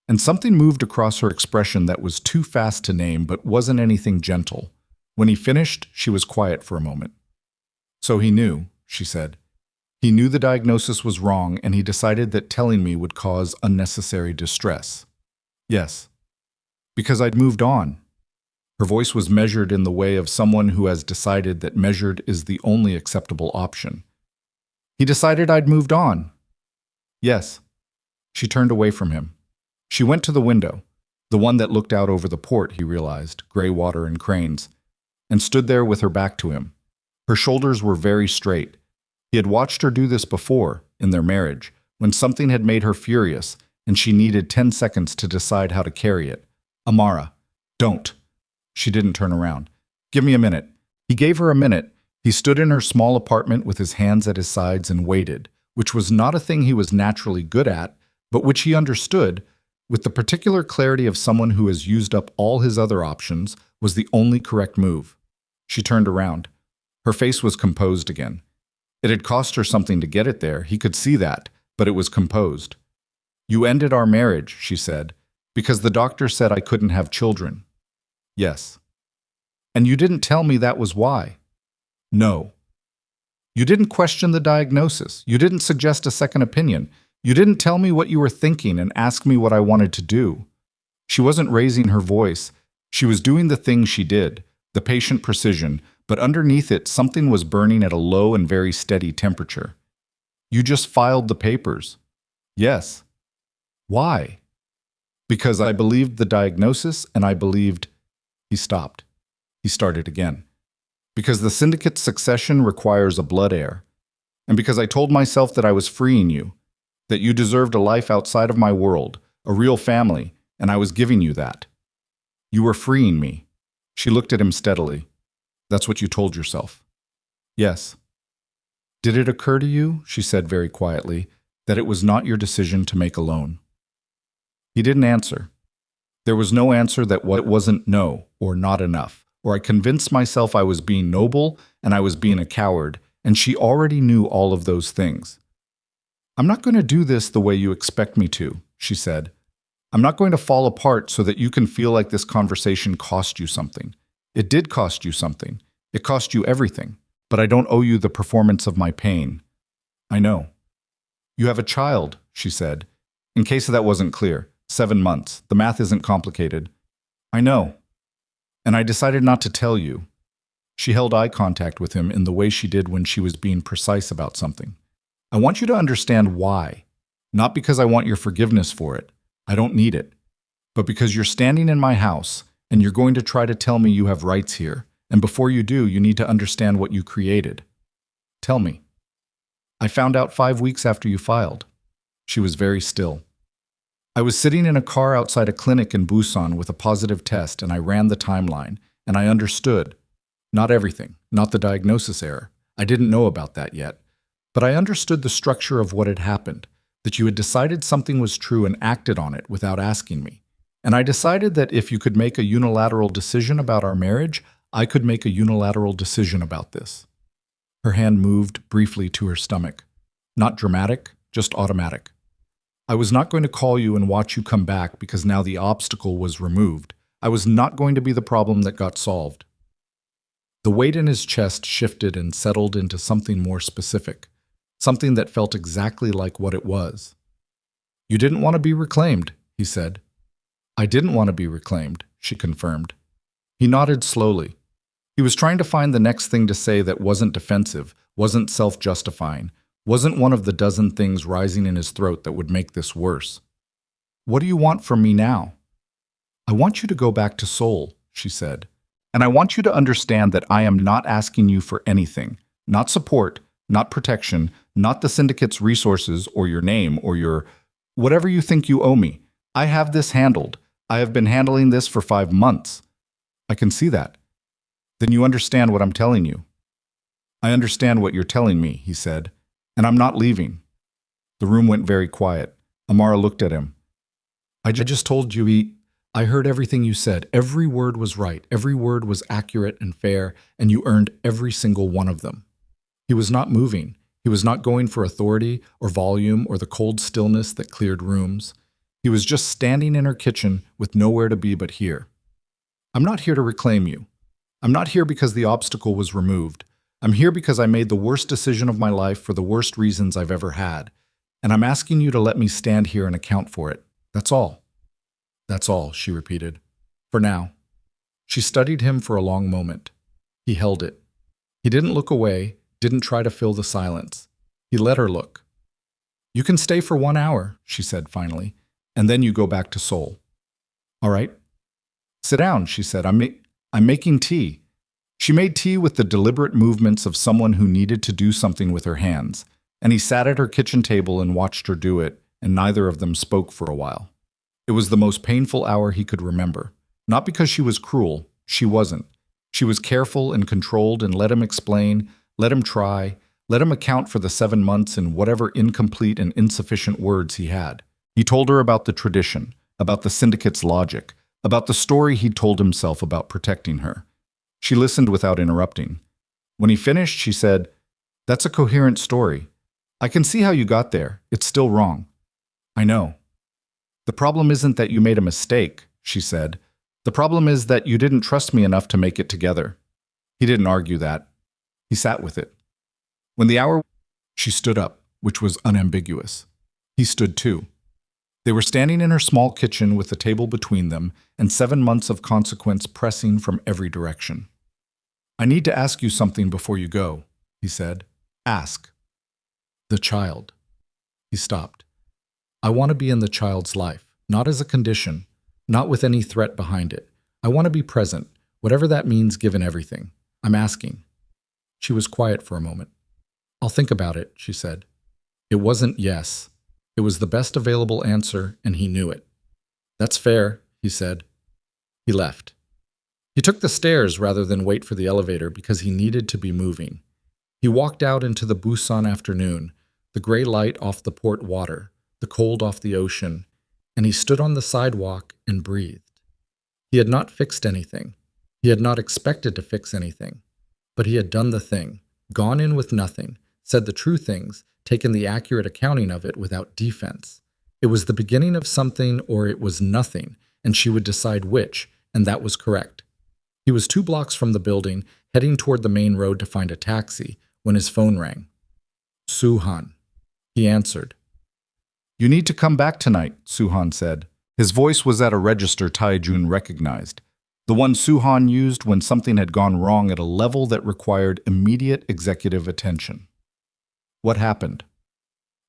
And something moved across her expression that was too fast to name but wasn't anything gentle. When he finished, she was quiet for a moment. "So he knew," she said. "He knew the diagnosis was wrong, and he decided that telling me would cause unnecessary distress." "Yes." "Because I'd moved on." Her voice was measured in the way of someone who has decided that measured is the only acceptable option. "He decided I'd moved on." Yes. She turned away from him. She went to the window, the one that looked out over the port, he realized, gray water and cranes, and stood there with her back to him. Her shoulders were very straight. He had watched her do this before, in their marriage, when something had made her furious, and she needed 10 seconds to decide how to carry it. Amara, don't. She didn't turn around. Give me a minute. He gave her a minute. He stood in her small apartment with his hands at his sides and waited, which was not a thing he was naturally good at, but which he understood, with the particular clarity of someone who has used up all his other options, was the only correct move. She turned around. Her face was composed again. It had cost her something to get it there, he could see that, but it was composed. You ended our marriage, she said, because the doctor said I couldn't have children. Yes. And you didn't tell me that was why. No. You didn't question the diagnosis. You didn't suggest a second opinion. You didn't tell me what you were thinking and ask me what I wanted to do. She wasn't raising her voice. She was doing the thing she did, the patient precision, but underneath it something was burning at a low and very steady temperature. You just filed the papers. Yes. Why? Because I believed the diagnosis and I believed... He stopped. He started again. Because the syndicate's succession requires a blood heir. And because I told myself that I was freeing you, that you deserved a life outside of my world, a real family, and I was giving you that. You were freeing me. She looked at him steadily. That's what you told yourself. Yes. Did it occur to you, she said very quietly, that it was not your decision to make alone? He didn't answer. There was no answer that what wasn't no or not enough, or I convinced myself I was being noble and I was being a coward, and she already knew all of those things. I'm not going to do this the way you expect me to, she said. I'm not going to fall apart so that you can feel like this conversation cost you something. It did cost you something. It cost you everything. But I don't owe you the performance of my pain. I know. You have a child, she said. In case that wasn't clear, 7 months. The math isn't complicated. I know. And I decided not to tell you. She held eye contact with him in the way she did when she was being precise about something. I want you to understand why. Not because I want your forgiveness for it. I don't need it. But because you're standing in my house, and you're going to try to tell me you have rights here, and before you do, you need to understand what you created. Tell me. I found out 5 weeks after you filed. She was very still. I was sitting in a car outside a clinic in Busan with a positive test, and I ran the timeline, and I understood. Not everything, not the diagnosis error. I didn't know about that yet. But I understood the structure of what had happened, that you had decided something was true and acted on it without asking me. And I decided that if you could make a unilateral decision about our marriage, I could make a unilateral decision about this. Her hand moved briefly to her stomach. Not dramatic, just automatic. I was not going to call you and watch you come back because now the obstacle was removed. I was not going to be the problem that got solved. The weight in his chest shifted and settled into something more specific, something that felt exactly like what it was. You didn't want to be reclaimed, he said. I didn't want to be reclaimed, she confirmed. He nodded slowly. He was trying to find the next thing to say that wasn't defensive, wasn't self-justifying, wasn't one of the dozen things rising in his throat that would make this worse. What do you want from me now? I want you to go back to Seoul, she said. And I want you to understand that I am not asking you for anything. Not support, not protection, not the syndicate's resources or your name or your... whatever you think you owe me. I have this handled. I have been handling this for 5 months. I can see that. Then you understand what I'm telling you. I understand what you're telling me, he said. And I'm not leaving. The room went very quiet. Amara looked at him. I just told you I heard everything you said. Every word was right. Every word was accurate and fair, and you earned every single one of them. He was not moving. He was not going for authority or volume or the cold stillness that cleared rooms. He was just standing in her kitchen with nowhere to be but here. I'm not here to reclaim you. I'm not here because the obstacle was removed. I'm here because I made the worst decision of my life for the worst reasons I've ever had. And I'm asking you to let me stand here and account for it. That's all. That's all, she repeated. For now. She studied him for a long moment. He held it. He didn't look away, didn't try to fill the silence. He let her look. You can stay for 1 hour, she said finally, and then you go back to Seoul. All right? Sit down, she said. I'm making tea. She made tea with the deliberate movements of someone who needed to do something with her hands, and he sat at her kitchen table and watched her do it, and neither of them spoke for a while. It was the most painful hour he could remember. Not because she was cruel, she wasn't. She was careful and controlled and let him explain, let him try, let him account for the 7 months in whatever incomplete and insufficient words he had. He told her about the tradition, about the syndicate's logic, about the story he'd told himself about protecting her. She listened without interrupting. When he finished, she said, "That's a coherent story. I can see how you got there. It's still wrong." "I know." "The problem isn't that you made a mistake," she said. "The problem is that you didn't trust me enough to make it together." He didn't argue that. He sat with it. When the hour, she stood up, which was unambiguous. He stood too. They were standing in her small kitchen with the table between them and 7 months of consequence pressing from every direction. "I need to ask you something before you go," he said. "Ask." "The child." He stopped. "I want to be in the child's life, not as a condition, not with any threat behind it. I want to be present, whatever that means given everything. I'm asking." She was quiet for a moment. "I'll think about it," she said. It wasn't yes. It was the best available answer, and he knew it. "That's fair," he said. He left. He took the stairs rather than wait for the elevator because he needed to be moving. He walked out into the Busan afternoon, the gray light off the port water, the cold off the ocean, and he stood on the sidewalk and breathed. He had not fixed anything. He had not expected to fix anything. But he had done the thing, gone in with nothing, said the true things, taken the accurate accounting of it without defense. It was the beginning of something or it was nothing, and she would decide which, and that was correct. He was 2 blocks from the building, heading toward the main road to find a taxi, when his phone rang. "Suhan." He answered. "You need to come back tonight," Suhan said. His voice was at a register Tae-jun recognized, the one Suhan used when something had gone wrong at a level that required immediate executive attention. "What happened?"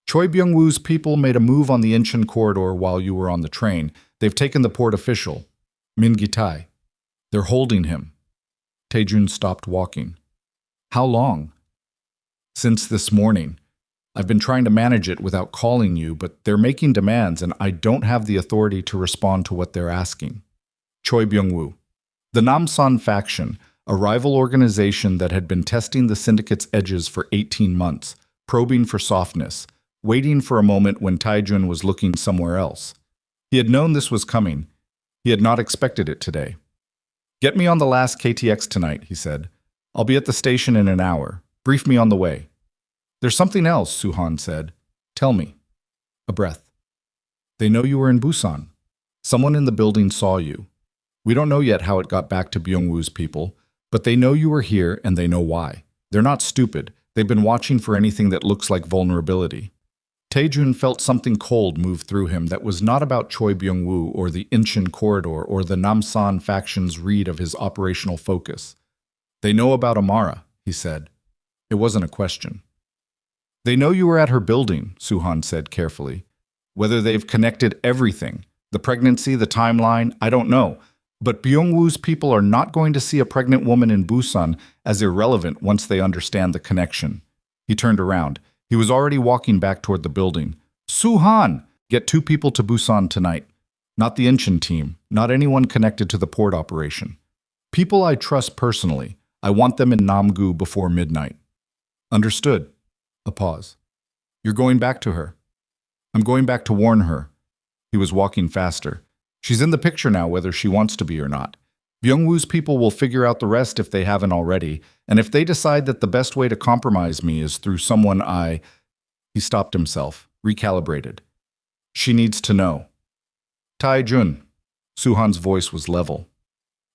"Choi Byung-woo's people made a move on the Incheon corridor while you were on the train. They've taken the port official, Min Gi-tae. They're holding him." Tae-jun stopped walking. "How long?" "Since this morning. I've been trying to manage it without calling you, but they're making demands and I don't have the authority to respond to what they're asking." Choi Byung-woo. The Namsan faction, a rival organization that had been testing the syndicate's edges for 18 months, probing for softness, waiting for a moment when Tae-jun was looking somewhere else. He had known this was coming. He had not expected it today. "Get me on the last KTX tonight," he said. "I'll be at the station in an hour. Brief me on the way." "There's something else," Suhan said. "Tell me." A breath. "They know you were in Busan. Someone in the building saw you. We don't know yet how it got back to Byung-woo's people, but they know you were here and they know why. They're not stupid. They've been watching for anything that looks like vulnerability." Tae-jun felt something cold move through him that was not about Choi Byung-woo or the Incheon corridor or the Namsan faction's read of his operational focus. "They know about Amara," he said. It wasn't a question. "They know you were at her building," Suhan said carefully. "Whether they've connected everything, the pregnancy, the timeline, I don't know. But Byung-woo's people are not going to see a pregnant woman in Busan as irrelevant once they understand the connection." He turned around. He was already walking back toward the building. "Suhan! Get 2 people to Busan tonight. Not the Incheon team, not anyone connected to the port operation. People I trust personally. I want them in Namgu before midnight." "Understood." A pause. "You're going back to her." "I'm going back to warn her." He was walking faster. "She's in the picture now whether she wants to be or not. Byung-woo's people will figure out the rest if they haven't already, and if they decide that the best way to compromise me is through someone He stopped himself, recalibrated. "She needs to know." "Tae-jun." Suhan's voice was level.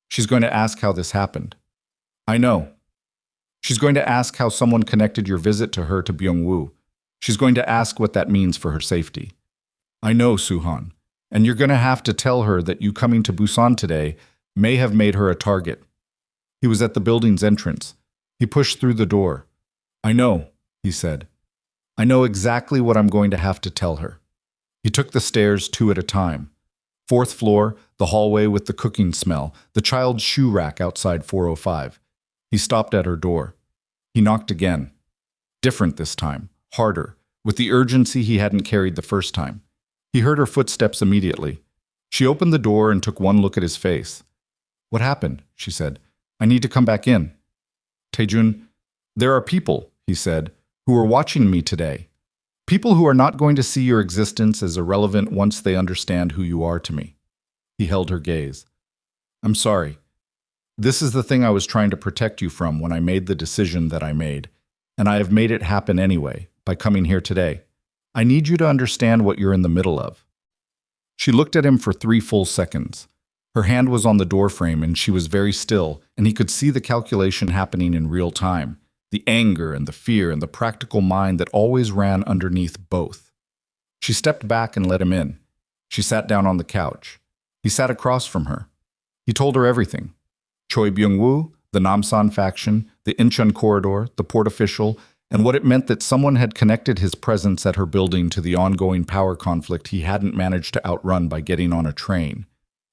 "She's going to ask how this happened." "I know." "She's going to ask how someone connected your visit to her to Byung-woo. She's going to ask what that means for her safety." "I know, Suhan. And you're going to have to tell her that you coming to Busan today may have made her a target." He was at the building's entrance. He pushed through the door. "I know," he said. I know exactly what I'm going to have to tell her. He took the stairs two at a time. Fourth floor, the hallway with the cooking smell, the child's shoe rack outside 405. He stopped at her door. He knocked again. Different this time, harder, with the urgency he hadn't carried the first time. He heard her footsteps immediately. She opened the door and took one look at his face. "What happened?" she said. "I need to come back in." "Taejun, there are people," he said, "who are watching me today. People who are not going to see your existence as irrelevant once they understand who you are to me." He held her gaze. "I'm sorry. This is the thing I was trying to protect you from when I made the decision that I made, and I have made it happen anyway, by coming here today. I need you to understand what you're in the middle of." She looked at him for 3 full seconds. Her hand was on the doorframe and she was very still, and he could see the calculation happening in real time, the anger and the fear and the practical mind that always ran underneath both. She stepped back and let him in. She sat down on the couch. He sat across from her. He told her everything. Choi Byung-woo, the Namsan faction, the Incheon corridor, the port official, and what it meant that someone had connected his presence at her building to the ongoing power conflict he hadn't managed to outrun by getting on a train.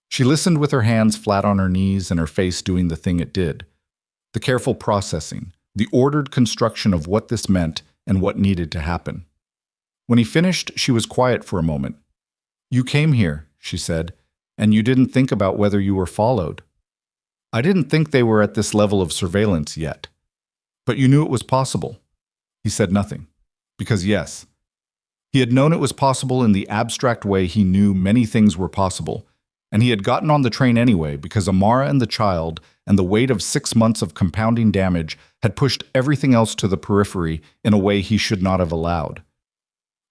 She listened with her hands flat on her knees and her face doing the thing it did. The careful processing, the ordered construction of what this meant and what needed to happen. When he finished, she was quiet for a moment. "You came here," she said, "and you didn't think about whether you were followed. I didn't think they were at this level of surveillance yet. But you knew it was possible." He said nothing. Because yes, he had known it was possible in the abstract way he knew many things were possible, and he had gotten on the train anyway because Amara and the child and the weight of 6 months of compounding damage had pushed everything else to the periphery in a way he should not have allowed.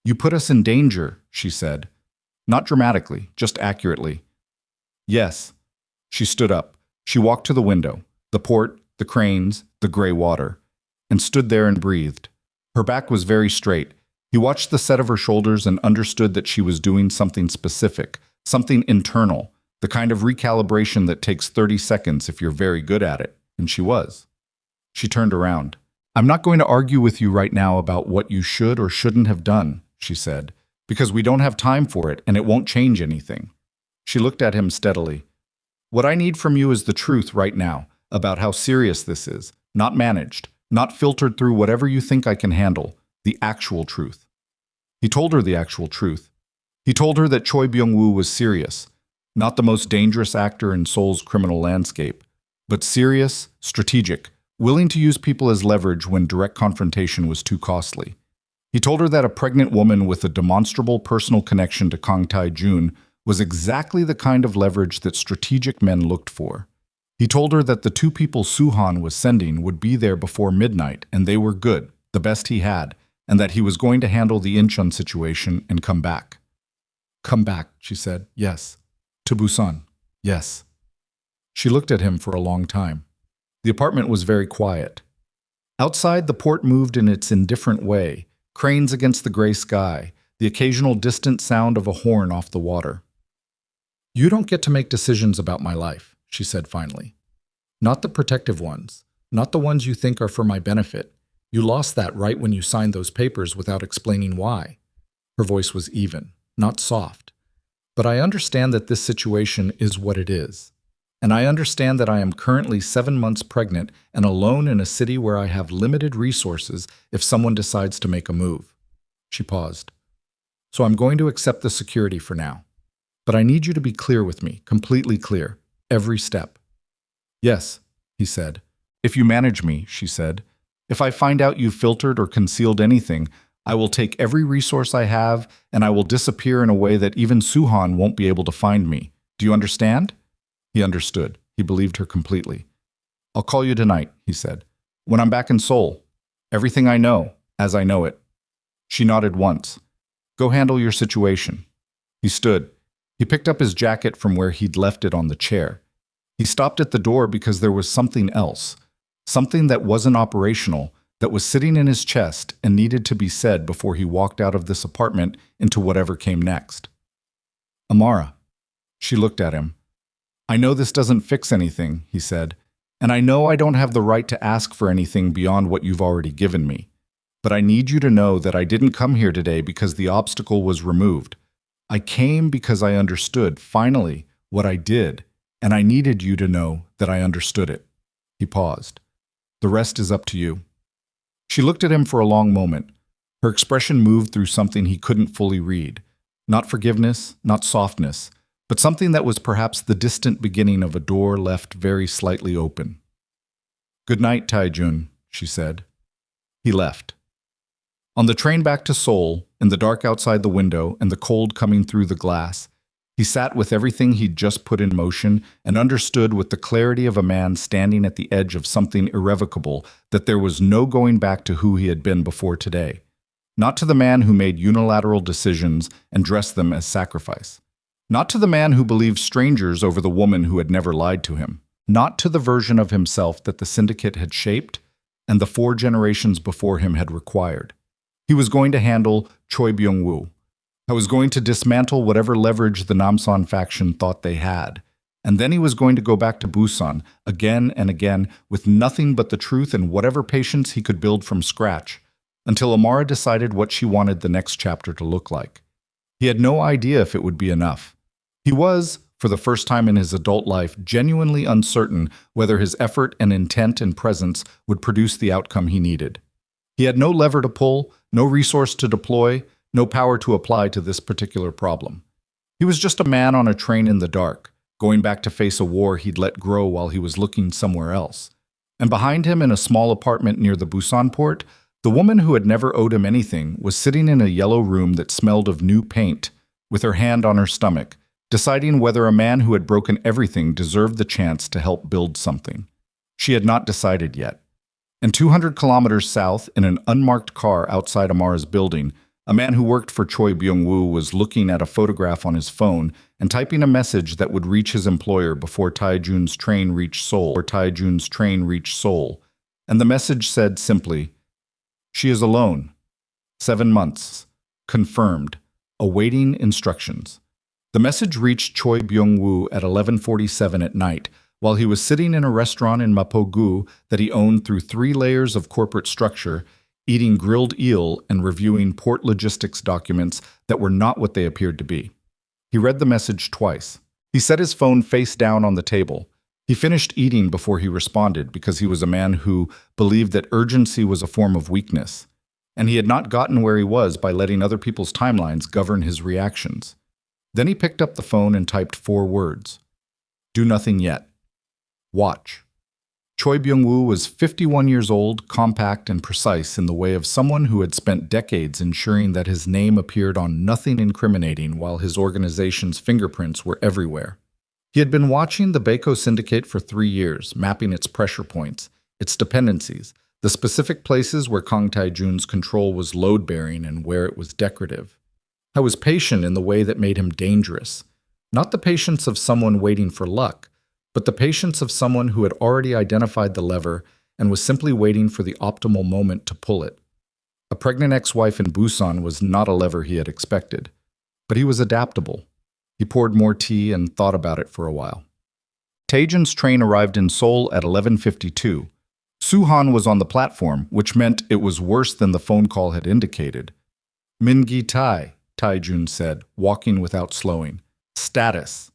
"You put us in danger," she said. Not dramatically, just accurately. "Yes." She stood up. She walked to the window, the port, the cranes, the gray water, and stood there and breathed. Her back was very straight. He watched the set of her shoulders and understood that she was doing something specific, something internal, the kind of recalibration that takes 30 seconds if you're very good at it, and she was. She turned around. "I'm not going to argue with you right now about what you should or shouldn't have done," she said, "because we don't have time for it and it won't change anything." She looked at him steadily. "What I need from you is the truth right now about how serious this is, not managed, not filtered through whatever you think I can handle, the actual truth." He told her the actual truth. He told her that Choi Byung-woo was serious, not the most dangerous actor in Seoul's criminal landscape, but serious, strategic, willing to use people as leverage when direct confrontation was too costly. He told her that a pregnant woman with a demonstrable personal connection to Kang Tae-jun was exactly the kind of leverage that strategic men looked for. He told her that the 2 people Suhan was sending would be there before midnight, and they were good, the best he had, and that he was going to handle the Incheon situation and come back. "Come back," she said. "Yes." "To Busan." "Yes." She looked at him for a long time. The apartment was very quiet. Outside, the port moved in its indifferent way, cranes against the gray sky, the occasional distant sound of a horn off the water. "You don't get to make decisions about my life," she said finally. "Not the protective ones, not the ones you think are for my benefit. You lost that right when you signed those papers without explaining why." Her voice was even, not soft. "But I understand that this situation is what it is. And I understand that I am currently 7 months pregnant and alone in a city where I have limited resources if someone decides to make a move." She paused. "So I'm going to accept the security for now. But I need you to be clear with me, completely clear, every step." "Yes," he said. "If you manage me," she said. "If I find out you filtered or concealed anything, I will take every resource I have and I will disappear in a way that even Suhan won't be able to find me. Do you understand?" He understood. He believed her completely. "I'll call you tonight," he said. "When I'm back in Seoul. Everything I know, as I know it." She nodded once. "Go handle your situation." He stood. He picked up his jacket from where he'd left it on the chair. He stopped at the door because there was something else, something that wasn't operational, that was sitting in his chest and needed to be said before he walked out of this apartment into whatever came next. "Amara." She looked at him. "I know this doesn't fix anything," he said, "and I know I don't have the right to ask for anything beyond what you've already given me. But I need you to know that I didn't come here today because the obstacle was removed. I came because I understood, finally, what I did, and I needed you to know that I understood it." He paused. "The rest is up to you." She looked at him for a long moment. Her expression moved through something he couldn't fully read. Not forgiveness, not softness, but something that was perhaps the distant beginning of a door left very slightly open. "Good night, Taijun," she said. He left. On the train back to Seoul, in the dark outside the window and the cold coming through the glass, he sat with everything he'd just put in motion and understood with the clarity of a man standing at the edge of something irrevocable that there was no going back to who he had been before today. Not to the man who made unilateral decisions and dressed them as sacrifice. Not to the man who believed strangers over the woman who had never lied to him. Not to the version of himself that the syndicate had shaped and the 4 generations before him had required. He was going to handle Choi Byung-woo. I was going to dismantle whatever leverage the Namsan faction thought they had. And then he was going to go back to Busan again and again with nothing but the truth and whatever patience he could build from scratch, until Amara decided what she wanted the next chapter to look like. He had no idea if it would be enough. He was, for the first time in his adult life, genuinely uncertain whether his effort and intent and presence would produce the outcome he needed. He had no lever to pull, no resource to deploy, no power to apply to this particular problem. He was just a man on a train in the dark, going back to face a war he'd let grow while he was looking somewhere else. And behind him, in a small apartment near the Busan port, the woman who had never owed him anything was sitting in a yellow room that smelled of new paint, with her hand on her stomach, deciding whether a man who had broken everything deserved the chance to help build something. She had not decided yet. And 200 kilometers south, in an unmarked car outside Amara's building, a man who worked for Choi Byung-woo was looking at a photograph on his phone and typing a message that would reach his employer before Taijun's train reached Seoul. And the message said simply, "She is alone. 7 months. Confirmed. Awaiting instructions." The message reached Choi Byung-woo at 11:47 at night, while he was sitting in a restaurant in Mapo-gu that he owned through 3 layers of corporate structure, eating grilled eel and reviewing port logistics documents that were not what they appeared to be. He read the message twice. He set his phone face down on the table. He finished eating before he responded because he was a man who believed that urgency was a form of weakness, and he had not gotten where he was by letting other people's timelines govern his reactions. Then he picked up the phone and typed 4 words. "Do nothing yet. Watch." Choi Byung-woo was 51 years old, compact and precise in the way of someone who had spent decades ensuring that his name appeared on nothing incriminating while his organization's fingerprints were everywhere. He had been watching the Baeko Syndicate for 3 years, mapping its pressure points, its dependencies, the specific places where Kang Taijun's control was load-bearing and where it was decorative. I was patient in the way that made him dangerous, not the patience of someone waiting for luck, but the patience of someone who had already identified the lever and was simply waiting for the optimal moment to pull it. A pregnant ex-wife in Busan was not a lever he had expected, but he was adaptable. He poured more tea and thought about it for a while. Taejun's train arrived in Seoul at 11:52. Suhan was on the platform, which meant it was worse than the phone call had indicated. "Min-gi Tai," Taejun said, walking without slowing. "Status."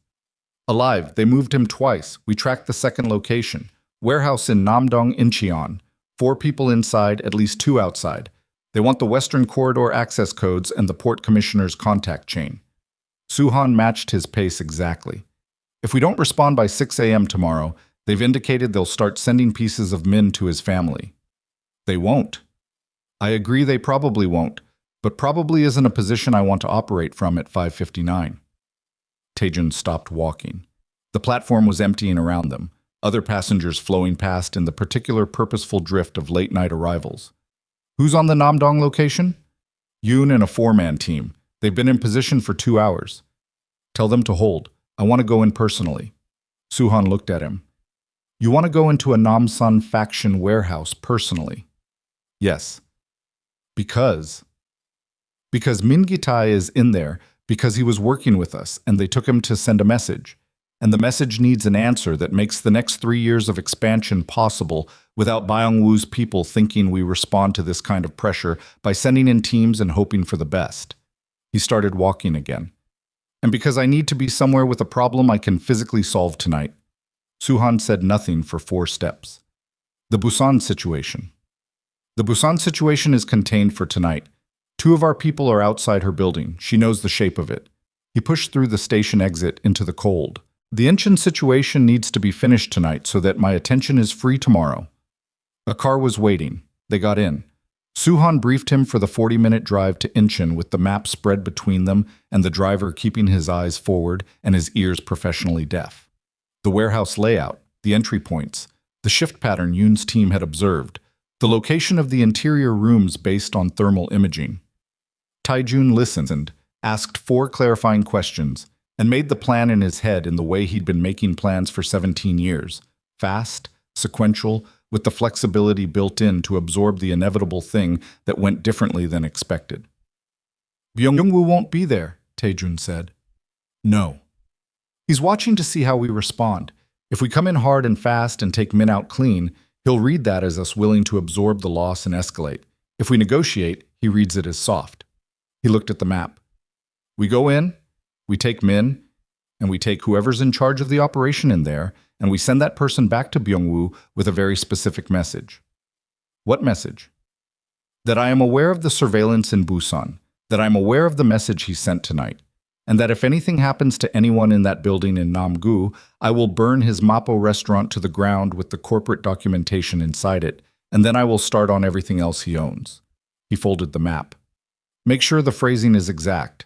"Alive. They moved him twice. We tracked the second location. Warehouse in Namdong, Incheon. 4 people inside, at least 2 outside. They want the Western Corridor access codes and the port commissioner's contact chain." Suhan matched his pace exactly. "If we don't respond by 6 a.m. tomorrow, they've indicated they'll start sending pieces of Min to his family." "They won't." "I agree they probably won't, but probably isn't a position I want to operate from at 5:59. Taejun stopped walking. The platform was emptying around them, other passengers flowing past in the particular purposeful drift of late-night arrivals. "Who's on the Namdong location?" "Yoon and a 4-man team. They've been in position for 2 hours. "Tell them to hold. I want to go in personally." Suhan looked at him. "You want to go into a Namsan faction warehouse personally?" "Yes." Because Min-gi Tai is in there because he was working with us and they took him to send a message. and the message needs an answer that makes the next 3 years of expansion possible without Byung-woo's people thinking we respond to this kind of pressure by sending in teams and hoping for the best. He started walking again. And because I need to be somewhere with a problem I can physically solve tonight. Suhan said nothing for 4 steps. The Busan situation. The Busan situation is contained for tonight. 2 of our people are outside her building. She knows the shape of it. He pushed through the station exit into the cold. The Incheon situation needs to be finished tonight so that my attention is free tomorrow. A car was waiting. They got in. Suhan briefed him for the 40-minute drive to Incheon with the map spread between them and the driver keeping his eyes forward and his ears professionally deaf. The warehouse layout, the entry points, the shift pattern Yoon's team had observed, the location of the interior rooms based on thermal imaging. Taejun listened, asked 4 clarifying questions, and made the plan in his head in the way he'd been making plans for 17 years, fast, sequential, with the flexibility built in to absorb the inevitable thing that went differently than expected. Byung-woo won't be there, Taejun said. No. He's watching to see how we respond. If we come in hard and fast and take Min out clean, he'll read that as us willing to absorb the loss and escalate. If we negotiate, he reads it as soft. He looked at the map. We go in, we take Min, and we take whoever's in charge of the operation in there, and we send that person back to Byung-woo with a very specific message. What message? That I am aware of the surveillance in Busan, that I am aware of the message he sent tonight, and that if anything happens to anyone in that building in Namgu, I will burn his Mapo restaurant to the ground with the corporate documentation inside it, and then I will start on everything else he owns. He folded the map. Make sure the phrasing is exact.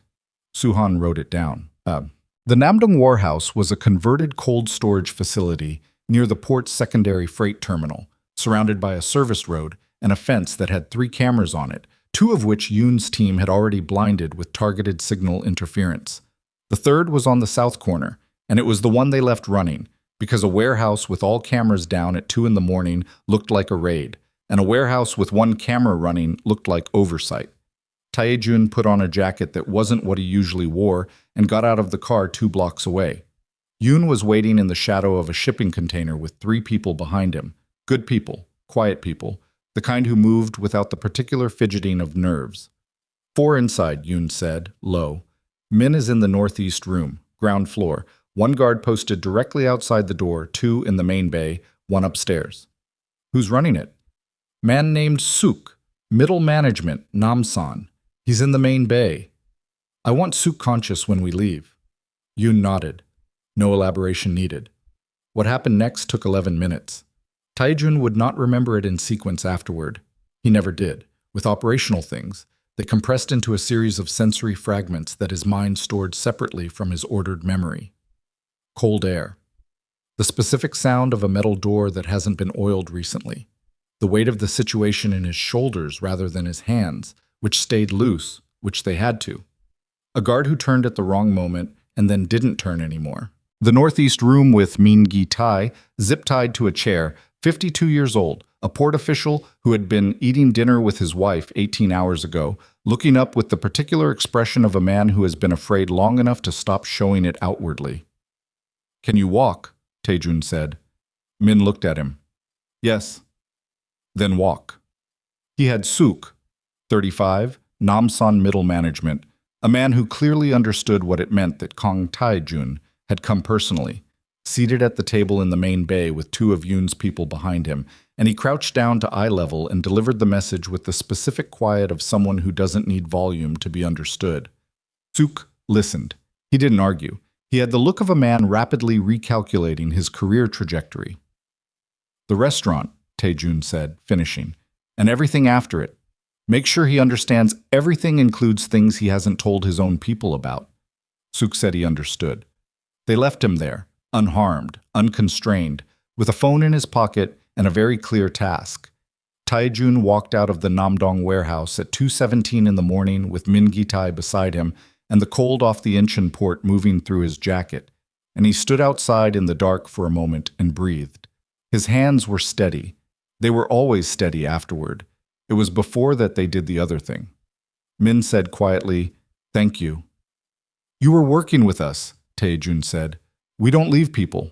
Suhan wrote it down. The Namdong warehouse was a converted cold storage facility near the port's secondary freight terminal, surrounded by a service road and a fence that had 3 cameras on it, 2 of which Yoon's team had already blinded with targeted signal interference. The third was on the south corner, and it was the one they left running, because a warehouse with all cameras down at 2 in the morning looked like a raid, and a warehouse with 1 camera running looked like oversight. Taejun put on a jacket that wasn't what he usually wore and got out of the car 2 blocks away. Yoon was waiting in the shadow of a shipping container with 3 people behind him. Good people, quiet people, the kind who moved without the particular fidgeting of nerves. 4 inside, Yoon said, low. Min is in the northeast room, ground floor. 1 guard posted directly outside the door, 2 in the main bay, 1 upstairs. Who's running it? Man named Suk, middle management, Namsan. He's in the main bay. I want Suk conscious when we leave. Yoon nodded. No elaboration needed. What happened next took 11 minutes. Taejun would not remember it in sequence afterward. He never did. With operational things, they compressed into a series of sensory fragments that his mind stored separately from his ordered memory. Cold air. The specific sound of a metal door that hasn't been oiled recently. The weight of the situation in his shoulders rather than his hands, which stayed loose, which they had to. A guard who turned at the wrong moment and then didn't turn anymore. The northeast room with Min Gi-tae, zip-tied to a chair, 52 years old, a port official who had been eating dinner with his wife 18 hours ago, looking up with the particular expression of a man who has been afraid long enough to stop showing it outwardly. Can you walk? Taejun said. Min looked at him. Yes. Then walk. He had Suk, 35, Namsan middle management, a man who clearly understood what it meant that Kang Taejun had come personally, seated at the table in the main bay with 2 of Yoon's people behind him, and he crouched down to eye level and delivered the message with the specific quiet of someone who doesn't need volume to be understood. Suk listened. He didn't argue. He had the look of a man rapidly recalculating his career trajectory. The restaurant, Taejun said, finishing, and everything after it. Make sure he understands everything includes things he hasn't told his own people about. Suk said he understood. They left him there, unharmed, unconstrained, with a phone in his pocket and a very clear task. Taejun walked out of the Namdong warehouse at 2:17 in the morning with Min Gi-tae beside him and the cold off the Incheon port moving through his jacket, and he stood outside in the dark for a moment and breathed. His hands were steady. They were always steady afterward. It was before that they did the other thing. Min said quietly, "Thank you." "You were working with us," Taejun said. We don't leave people.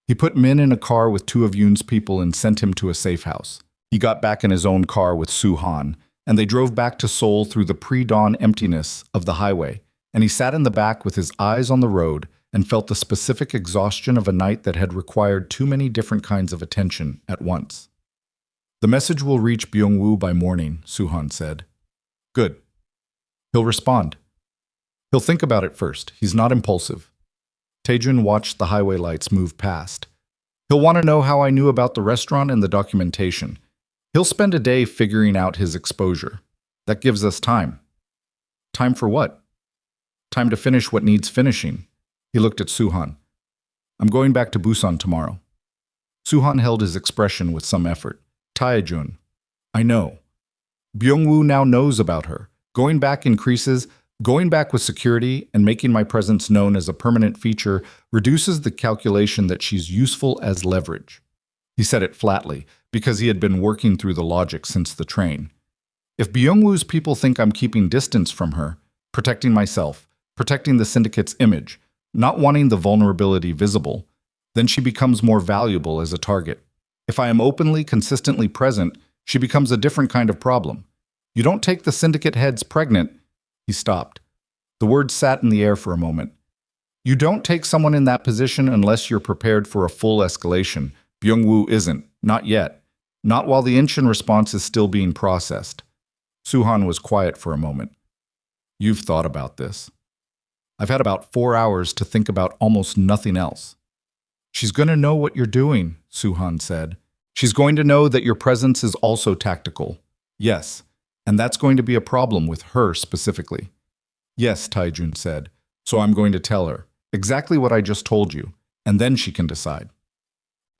He put Min in a car with two of Yoon's people and sent him to a safe house. He got back in his own car with Soo-han, and they drove back to Seoul through the pre-dawn emptiness of the highway, and he sat in the back with his eyes on the road and felt the specific exhaustion of a night that had required too many different kinds of attention at once. The message will reach Byung-woo by morning, Soo-han said. Good. He'll respond. He'll think about it first. He's not impulsive. Taejun watched the highway lights move past. He'll want to know how I knew about the restaurant and the documentation. He'll spend a day figuring out his exposure. That gives us time. Time for what? Time to finish what needs finishing. He looked at Soo-han. I'm going back to Busan tomorrow. Soo-han held his expression with some effort. Taejun. I know. Byung-woo now knows about her. Going back increases. Going back with security and making my presence known as a permanent feature reduces the calculation that she's useful as leverage. He said it flatly, because he had been working through the logic since the train. If Byung-woo's people think I'm keeping distance from her, protecting myself, protecting the syndicate's image, not wanting the vulnerability visible, then she becomes more valuable as a target. If I am openly, consistently present, she becomes a different kind of problem. You don't take the syndicate heads pregnant. He stopped. The words sat in the air for a moment. You don't take someone in that position unless you're prepared for a full escalation. Byung-woo isn't. Not yet. Not while the Incheon response is still being processed. Soo-han was quiet for a moment. You've thought about this. I've had about 4 hours to think about almost nothing else. She's going to know what you're doing, Soo-han said. She's going to know that your presence is also tactical. Yes. And that's going to be a problem with her specifically. Yes, Taejun said. So I'm going to tell her exactly what I just told you, and then she can decide.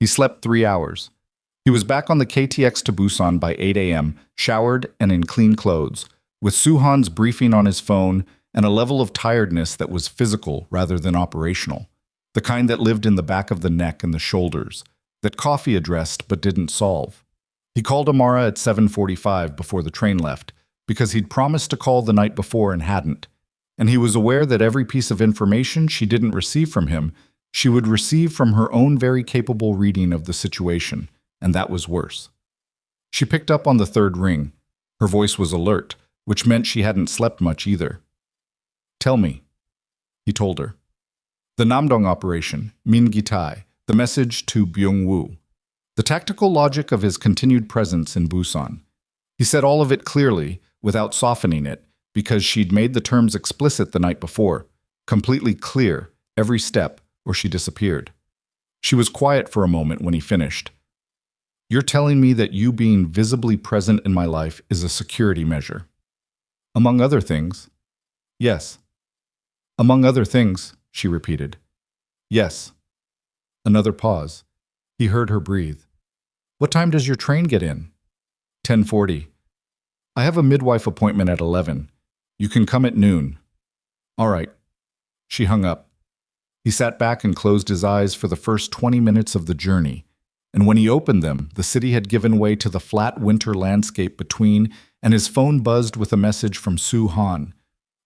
He slept 3 hours. He was back on the KTX to Busan by 8 a.m., showered and in clean clothes, with Soo-han's briefing on his phone and a level of tiredness that was physical rather than operational, the kind that lived in the back of the neck and the shoulders, that coffee addressed but didn't solve. He called Amara at 7:45 before the train left, because he'd promised to call the night before and hadn't, and he was aware that every piece of information she didn't receive from him, she would receive from her own very capable reading of the situation, and that was worse. She picked up on the third ring. Her voice was alert, which meant she hadn't slept much either. Tell me, he told her. The Namdong operation, Min Gitai, the message to Byung-woo. The tactical logic of his continued presence in Busan. He said all of it clearly, without softening it, because she'd made the terms explicit the night before, completely clear, every step, or she disappeared. She was quiet for a moment when he finished. You're telling me that you being visibly present in my life is a security measure. Among other things. Yes. Among other things, she repeated. Yes. Another pause. He heard her breathe. What time does your train get in? 10:40. I have a midwife appointment at 11. You can come at noon. All right. She hung up. He sat back and closed his eyes for the first 20 minutes of the journey, and when he opened them, the city had given way to the flat winter landscape between, and his phone buzzed with a message from Soo-han.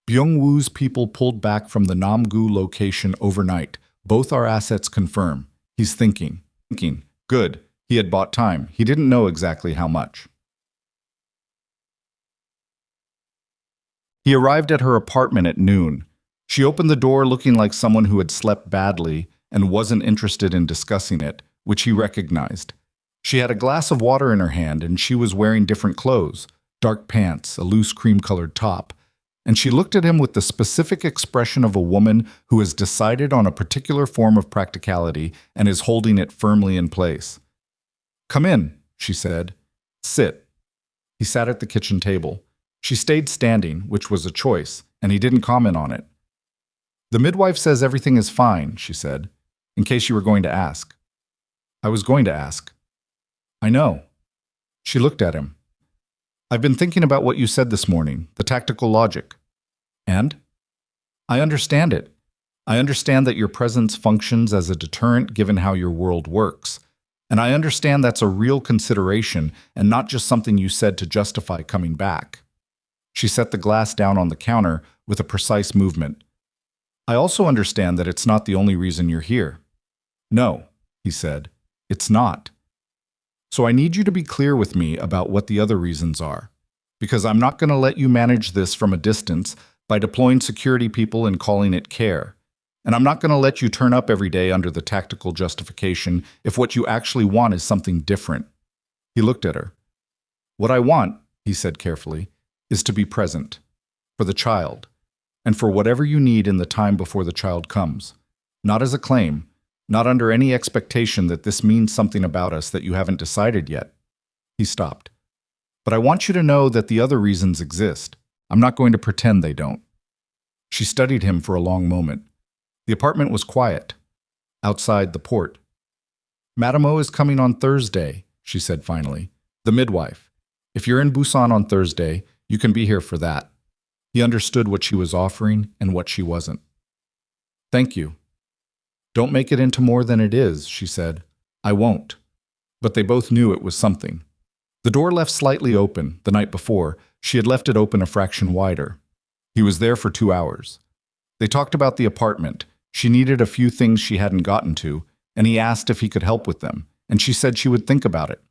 Byung-woo's people pulled back from the Namgu location overnight. Both our assets confirm. He's thinking. Good. He had bought time. He didn't know exactly how much. He arrived at her apartment at noon. She opened the door looking like someone who had slept badly and wasn't interested in discussing it, which he recognized. She had a glass of water in her hand and she was wearing different clothes, dark pants, a loose cream-colored top, and she looked at him with the specific expression of a woman who has decided on a particular form of practicality and is holding it firmly in place. Come in, she said. Sit. He sat at the kitchen table. She stayed standing, which was a choice, and he didn't comment on it. The midwife says everything is fine, she said, in case you were going to ask. I was going to ask. I know. She looked at him. I've been thinking about what you said this morning, the tactical logic. And? I understand it. I understand that your presence functions as a deterrent given how your world works. And I understand that's a real consideration and not just something you said to justify coming back. She set the glass down on the counter with a precise movement. I also understand that it's not the only reason you're here. No, he said, it's not. So I need you to be clear with me about what the other reasons are, because I'm not going to let you manage this from a distance by deploying security people and calling it care. And I'm not going to let you turn up every day under the tactical justification if what you actually want is something different. He looked at her. What I want, he said carefully, is to be present for the child and for whatever you need in the time before the child comes. Not as a claim, not under any expectation that this means something about us that you haven't decided yet. He stopped. But I want you to know that the other reasons exist. I'm not going to pretend they don't. She studied him for a long moment. The apartment was quiet. Outside the port. Madame O is coming on Thursday, she said finally. The midwife. If you're in Busan on Thursday, you can be here for that. He understood what she was offering and what she wasn't. Thank you. Don't make it into more than it is, she said. I won't. But they both knew it was something. The door left slightly open. The night before, she had left it open a fraction wider. He was there for 2 hours. They talked about the apartment. She needed a few things she hadn't gotten to, and he asked if he could help with them, and she said she would think about it.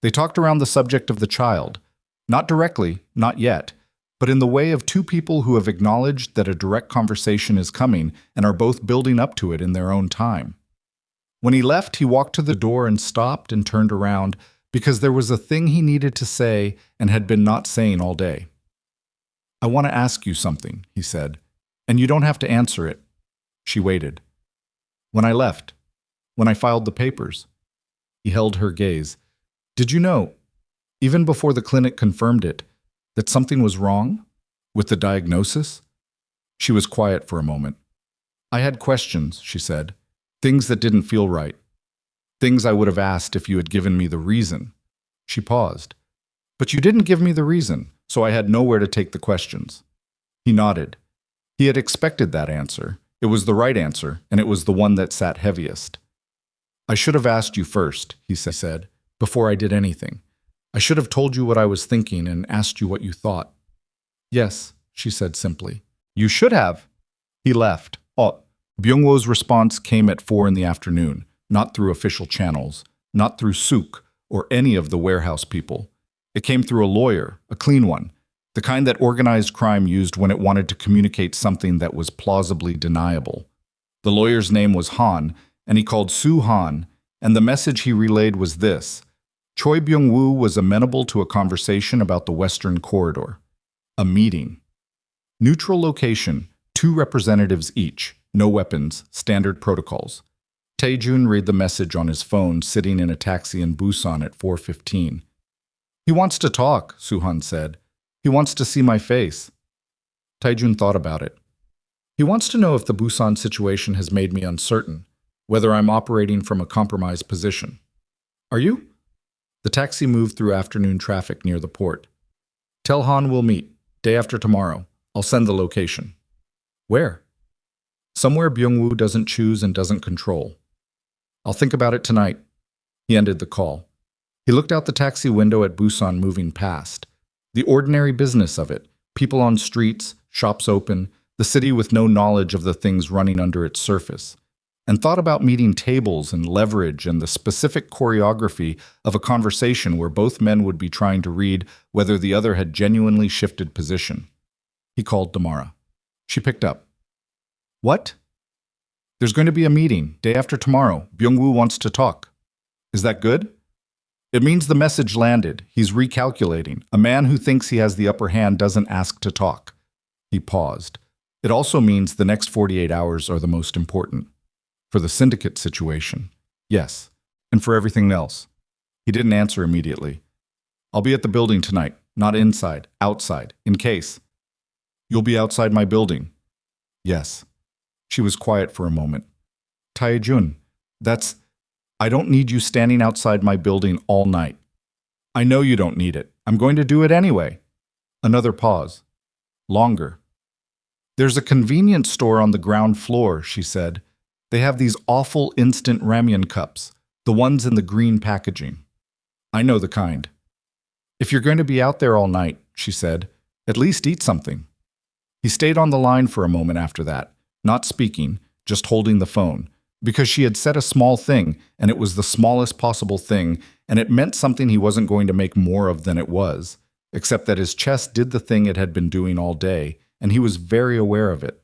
They talked around the subject of the child. Not directly, not yet, but in the way of two people who have acknowledged that a direct conversation is coming and are both building up to it in their own time. When he left, he walked to the door and stopped and turned around because there was a thing he needed to say and had been not saying all day. I want to ask you something, he said, and you don't have to answer it. She waited. When I left, when I filed the papers. He held her gaze. Did you know, even before the clinic confirmed it, that something was wrong with the diagnosis? She was quiet for a moment. I had questions, she said, things that didn't feel right, things I would have asked if you had given me the reason. She paused. But you didn't give me the reason, so I had nowhere to take the questions. He nodded. He had expected that answer. It was the right answer, and it was the one that sat heaviest. I should have asked you first, he said, before I did anything. I should have told you what I was thinking and asked you what you thought. Yes, she said simply. You should have. He left. Oh, Byung-wo's response came at 4 in the afternoon, not through official channels, not through Sook or any of the warehouse people. It came through a lawyer, a clean one, the kind that organized crime used when it wanted to communicate something that was plausibly deniable. The lawyer's name was Han, and he called Soo Han, and the message he relayed was this. Choi Byung-woo was amenable to a conversation about the Western Corridor. A meeting. Neutral location, 2 representatives each, no weapons, standard protocols. Tae-jun read the message on his phone sitting in a taxi in Busan at 4:15. He wants to talk, Soo-han said. He wants to see my face. Tae-jun thought about it. He wants to know if the Busan situation has made me uncertain, whether I'm operating from a compromised position. Are you? The taxi moved through afternoon traffic near the port. Tell Han we'll meet, day after tomorrow. I'll send the location. Where? Somewhere Byung-woo doesn't choose and doesn't control. I'll think about it tonight. He ended the call. He looked out the taxi window at Busan moving past. The ordinary business of it, people on streets, shops open, the city with no knowledge of the things running under its surface, and thought about meeting tables and leverage and the specific choreography of a conversation where both men would be trying to read whether the other had genuinely shifted position. He called Damara. She picked up. What? There's going to be a meeting, day after tomorrow. Byung-woo wants to talk. Is that good? It means the message landed. He's recalculating. A man who thinks he has the upper hand doesn't ask to talk. He paused. It also means the next 48 hours are the most important. For the syndicate situation, yes. And for everything else. He didn't answer immediately. I'll be at the building tonight, not inside, outside, in case. You'll be outside my building. Yes. She was quiet for a moment. Tae-jun, I don't need you standing outside my building all night. I know you don't need it. I'm going to do it anyway. Another pause. Longer. There's a convenience store on the ground floor, she said. They have these awful instant ramen cups, the ones in the green packaging. I know the kind. If you're going to be out there all night, she said, at least eat something. He stayed on the line for a moment after that, not speaking, just holding the phone, because she had said a small thing, and it was the smallest possible thing, and it meant something he wasn't going to make more of than it was, except that his chest did the thing it had been doing all day, and he was very aware of it.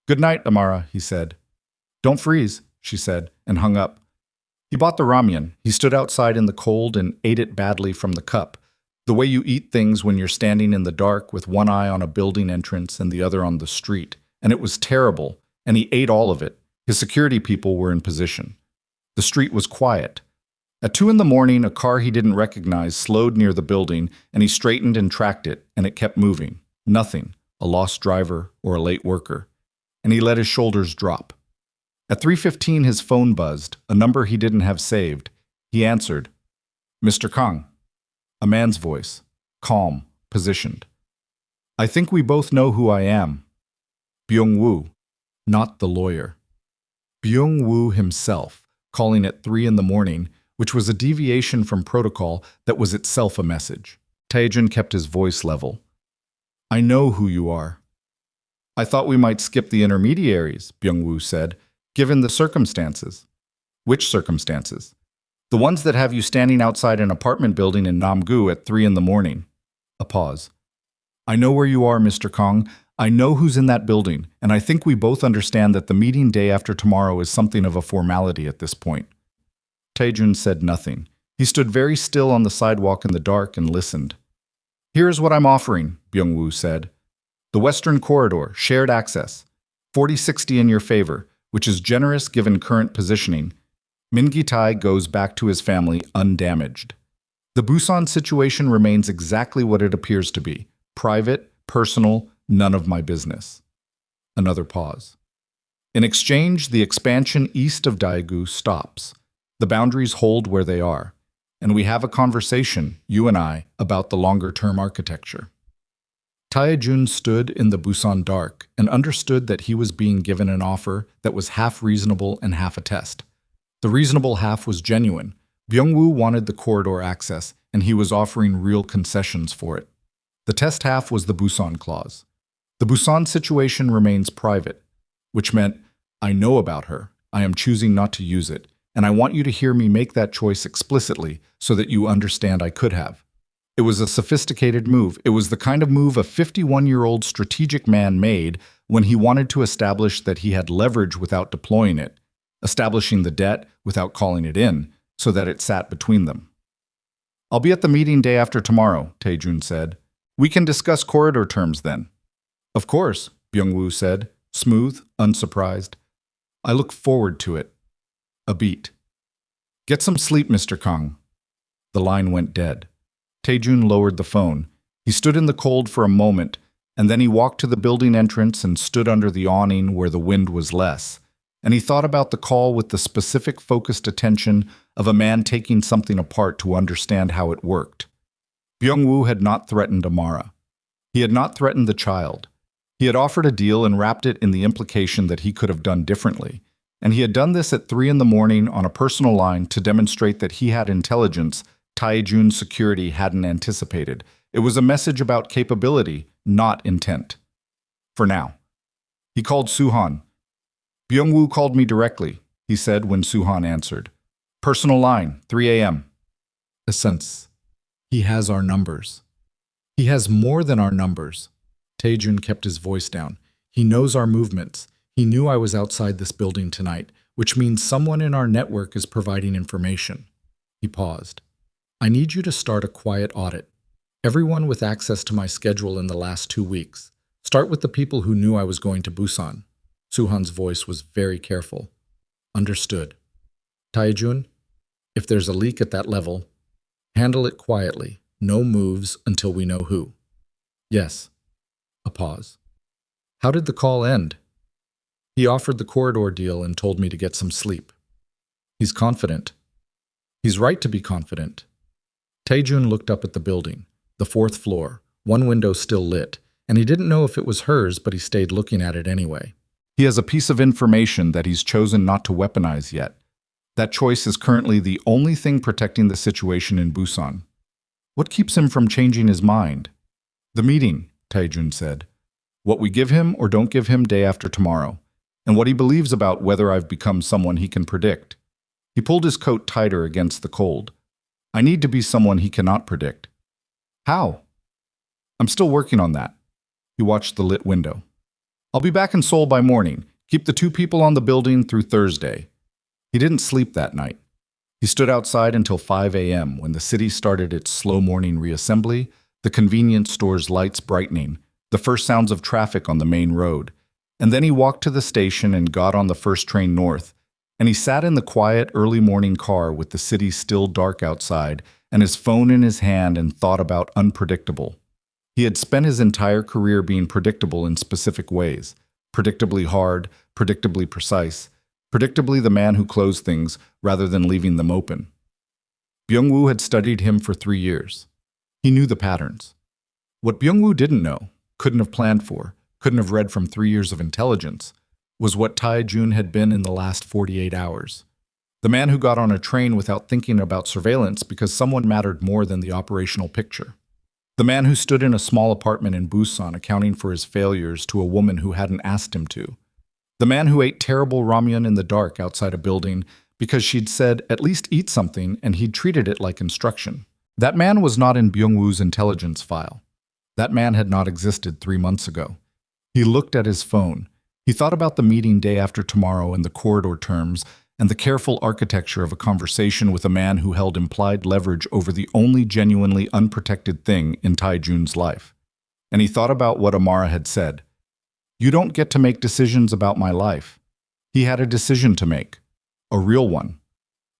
"Good night, Amara," he said. "Don't freeze," she said, and hung up. He bought the ramen. He stood outside in the cold and ate it badly from the cup, the way you eat things when you're standing in the dark with one eye on a building entrance and the other on the street. And it was terrible, and he ate all of it. His security people were in position. The street was quiet. At 2 in the morning, a car he didn't recognize slowed near the building, and he straightened and tracked it, and it kept moving. Nothing, a lost driver or a late worker. And he let his shoulders drop. At 3:15, his phone buzzed, a number he didn't have saved. He answered. "Mr. Kang." A man's voice, calm, positioned. "I think we both know who I am." Byung-woo, not the lawyer. Byung-woo himself, calling at 3 in the morning, which was a deviation from protocol that was itself a message. Taejun kept his voice level. "I know who you are." "I thought we might skip the intermediaries," Byung-woo said, "given the circumstances." "Which circumstances?" "The ones that have you standing outside an apartment building in Namgu at 3 in the morning." A pause. "I know where you are, Mr. Kang. I know who's in that building, and I think we both understand that the meeting day after tomorrow is something of a formality at this point." Taejun said nothing. He stood very still on the sidewalk in the dark and listened. "Here's what I'm offering," Byung-woo said. "The Western Corridor, shared access. 40-60 in your favor, which is generous given current positioning. Min Gi-tae goes back to his family undamaged. The Busan situation remains exactly what it appears to be. Private, personal, none of my business." Another pause. "In exchange, the expansion east of Daegu stops. The boundaries hold where they are. And we have a conversation, you and I, about the longer-term architecture." Taejun stood in the Busan dark and understood that he was being given an offer that was half reasonable and half a test. The reasonable half was genuine. Byung-woo wanted the corridor access, and he was offering real concessions for it. The test half was the Busan clause. The Busan situation remains private, which meant, I know about her, I am choosing not to use it, and I want you to hear me make that choice explicitly so that you understand I could have. It was a sophisticated move. It was the kind of move a 51-year-old strategic man made when he wanted to establish that he had leverage without deploying it, establishing the debt without calling it in, so that it sat between them. "I'll be at the meeting day after tomorrow," Taejun said. "We can discuss corridor terms then." "Of course," Byung-woo said, smooth, unsurprised. "I look forward to it." A beat. "Get some sleep, Mr. Kang." The line went dead. Taejun lowered the phone. He stood in the cold for a moment, and then he walked to the building entrance and stood under the awning where the wind was less. And he thought about the call with the specific focused attention of a man taking something apart to understand how it worked. Byung-woo had not threatened Amara. He had not threatened the child. He had offered a deal and wrapped it in the implication that he could have done differently. And he had done this at 3 in the morning on a personal line to demonstrate that he had intelligence Taejun's security hadn't anticipated. It was a message about capability, not intent. For now. He called Suhan. "Byung-woo called me directly," he said when Suhan answered. "Personal line, 3 a.m. A sense. He has our numbers. He has more than our numbers. Taejun kept his voice down. He knows our movements. He knew I was outside this building tonight, which means someone in our network is providing information. He paused. "I need you to start a quiet audit. Everyone with access to my schedule in the last 2 weeks. Start with the people who knew I was going to Busan." Suhan's voice was very careful. "Understood. Taejun, if there's a leak at that level, handle it quietly. No moves until we know who." "Yes." A pause. "How did the call end?" "He offered the corridor deal and told me to get some sleep." "He's confident." "He's right to be confident." Taejun looked up at the building, the 4th floor, one window still lit, and he didn't know if it was hers, but he stayed looking at it anyway. He has a piece of information that he's chosen not to weaponize yet. That choice is currently the only thing protecting the situation in Busan. What keeps him from changing his mind? "The meeting," Taejun said. "What we give him or don't give him day after tomorrow. and what he believes about whether I've become someone he can predict. He pulled his coat tighter against the cold. I need to be someone he cannot predict. How? I'm still working on that. He watched the lit window. I'll be back in Seoul by morning. Keep the two people on the building through Thursday. He didn't sleep that night. He stood outside until 5 a.m. when the city started its slow morning reassembly, the convenience store's lights brightening, the first sounds of traffic on the main road. And then he walked to the station and got on the first train north, and he sat in the quiet early morning car with the city still dark outside and his phone in his hand and thought about unpredictable. He had spent his entire career being predictable in specific ways, predictably hard, predictably precise, predictably the man who closed things rather than leaving them open. Byung-woo had studied him for 3 years. He knew the patterns. What Byung-woo didn't know, couldn't have planned for, couldn't have read from 3 years of intelligence, was what Tae-jun had been in the last 48 hours. The man who got on a train without thinking about surveillance because someone mattered more than the operational picture. The man who stood in a small apartment in Busan accounting for his failures to a woman who hadn't asked him to. The man who ate terrible ramyun in the dark outside a building because she'd said, at least eat something, and he'd treated it like instruction. That man was not in Byung-woo's intelligence file. That man had not existed 3 months ago. He looked at his phone. He thought about the meeting day after tomorrow and the corridor terms and the careful architecture of a conversation with a man who held implied leverage over the only genuinely unprotected thing in Tae-jun's life. And he thought about what Amara had said. You don't get to make decisions about my life. He had a decision to make. A real one.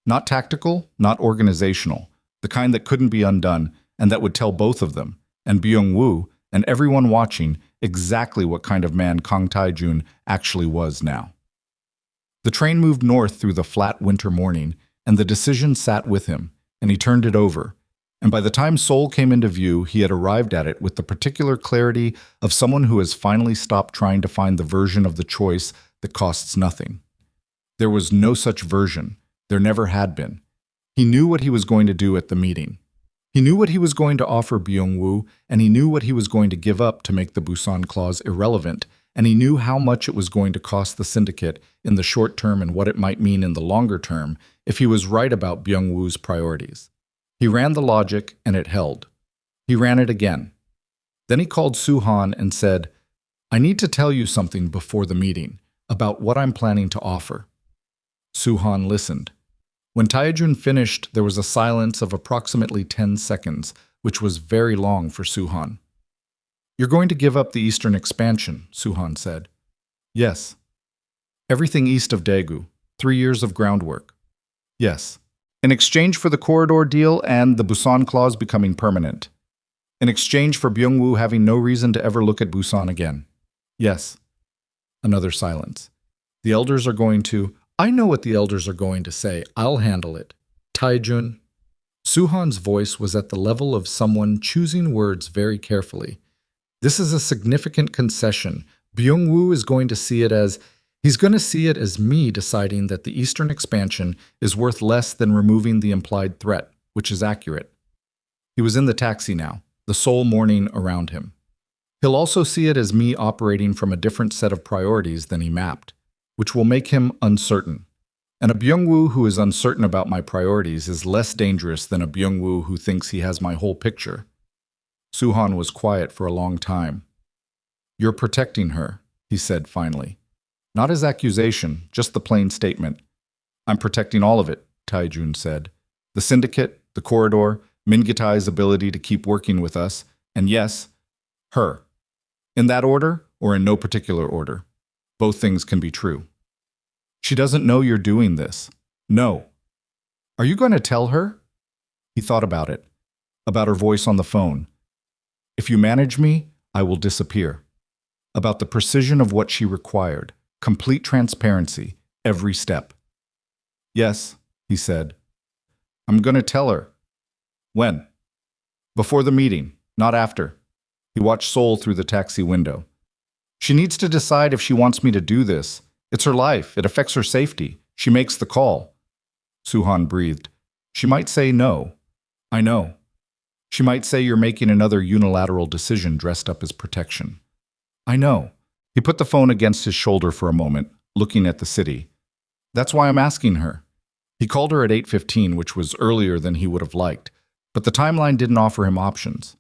Not tactical, not organizational. The kind that couldn't be undone and that would tell both of them, and Byung-woo, and everyone watching, exactly what kind of man Kang Tae-jun actually was now. The train moved north through the flat winter morning, and the decision sat with him, and he turned it over. And by the time Seoul came into view, he had arrived at it with the particular clarity of someone who has finally stopped trying to find the version of the choice that costs nothing. There was no such version. There never had been. He knew what he was going to do at the meeting. He knew what he was going to offer Byung-woo, and he knew what he was going to give up to make the Busan Clause irrelevant, and he knew how much it was going to cost the syndicate in the short term and what it might mean in the longer term if he was right about Byung-woo's priorities. He ran the logic, and it held. He ran it again. Then he called Soo-han and said, I need to tell you something before the meeting about what I'm planning to offer. Soo-han listened. When Tae-jun finished, there was a silence of approximately 10 seconds, which was very long for Soo-han. You're going to give up the eastern expansion, Soo-han said. Yes. Everything east of Daegu, 3 years of groundwork. Yes. In exchange for the corridor deal and the Busan Clause becoming permanent. In exchange for Byung-woo having no reason to ever look at Busan again. Yes. Another silence. The elders are going to... I know what the elders are going to say. I'll handle it. Tae-jun. Soo-han's voice was at the level of someone choosing words very carefully. This is a significant concession. Byung-woo is going to see it as... He's going to see it as me deciding that the eastern expansion is worth less than removing the implied threat, which is accurate. He was in the taxi now, the Seoul morning around him. He'll also see it as me operating from a different set of priorities than he mapped, which will make him uncertain. And a Byung-woo who is uncertain about my priorities is less dangerous than a Byung-woo who thinks he has my whole picture. Soo-han was quiet for a long time. You're protecting her, he said finally. Not his accusation, just the plain statement. I'm protecting all of it, Tae-jun said. The syndicate, the corridor, Min-gitai's ability to keep working with us, and yes, her. In that order, or in no particular order. Both things can be true. She doesn't know you're doing this. No. Are you going to tell her? He thought about it. About her voice on the phone. If you manage me, I will disappear. About the precision of what she required. Complete transparency, every step. Yes, he said. I'm going to tell her. When? Before the meeting, not after. He watched Seoul through the taxi window. She needs to decide if she wants me to do this. It's her life. It affects her safety. She makes the call. Soo-han breathed. She might say no. I know. She might say you're making another unilateral decision dressed up as protection. I know. He put the phone against his shoulder for a moment, looking at the city. That's why I'm asking her. He called her at 8:15, which was earlier than he would have liked, but the timeline didn't offer him options.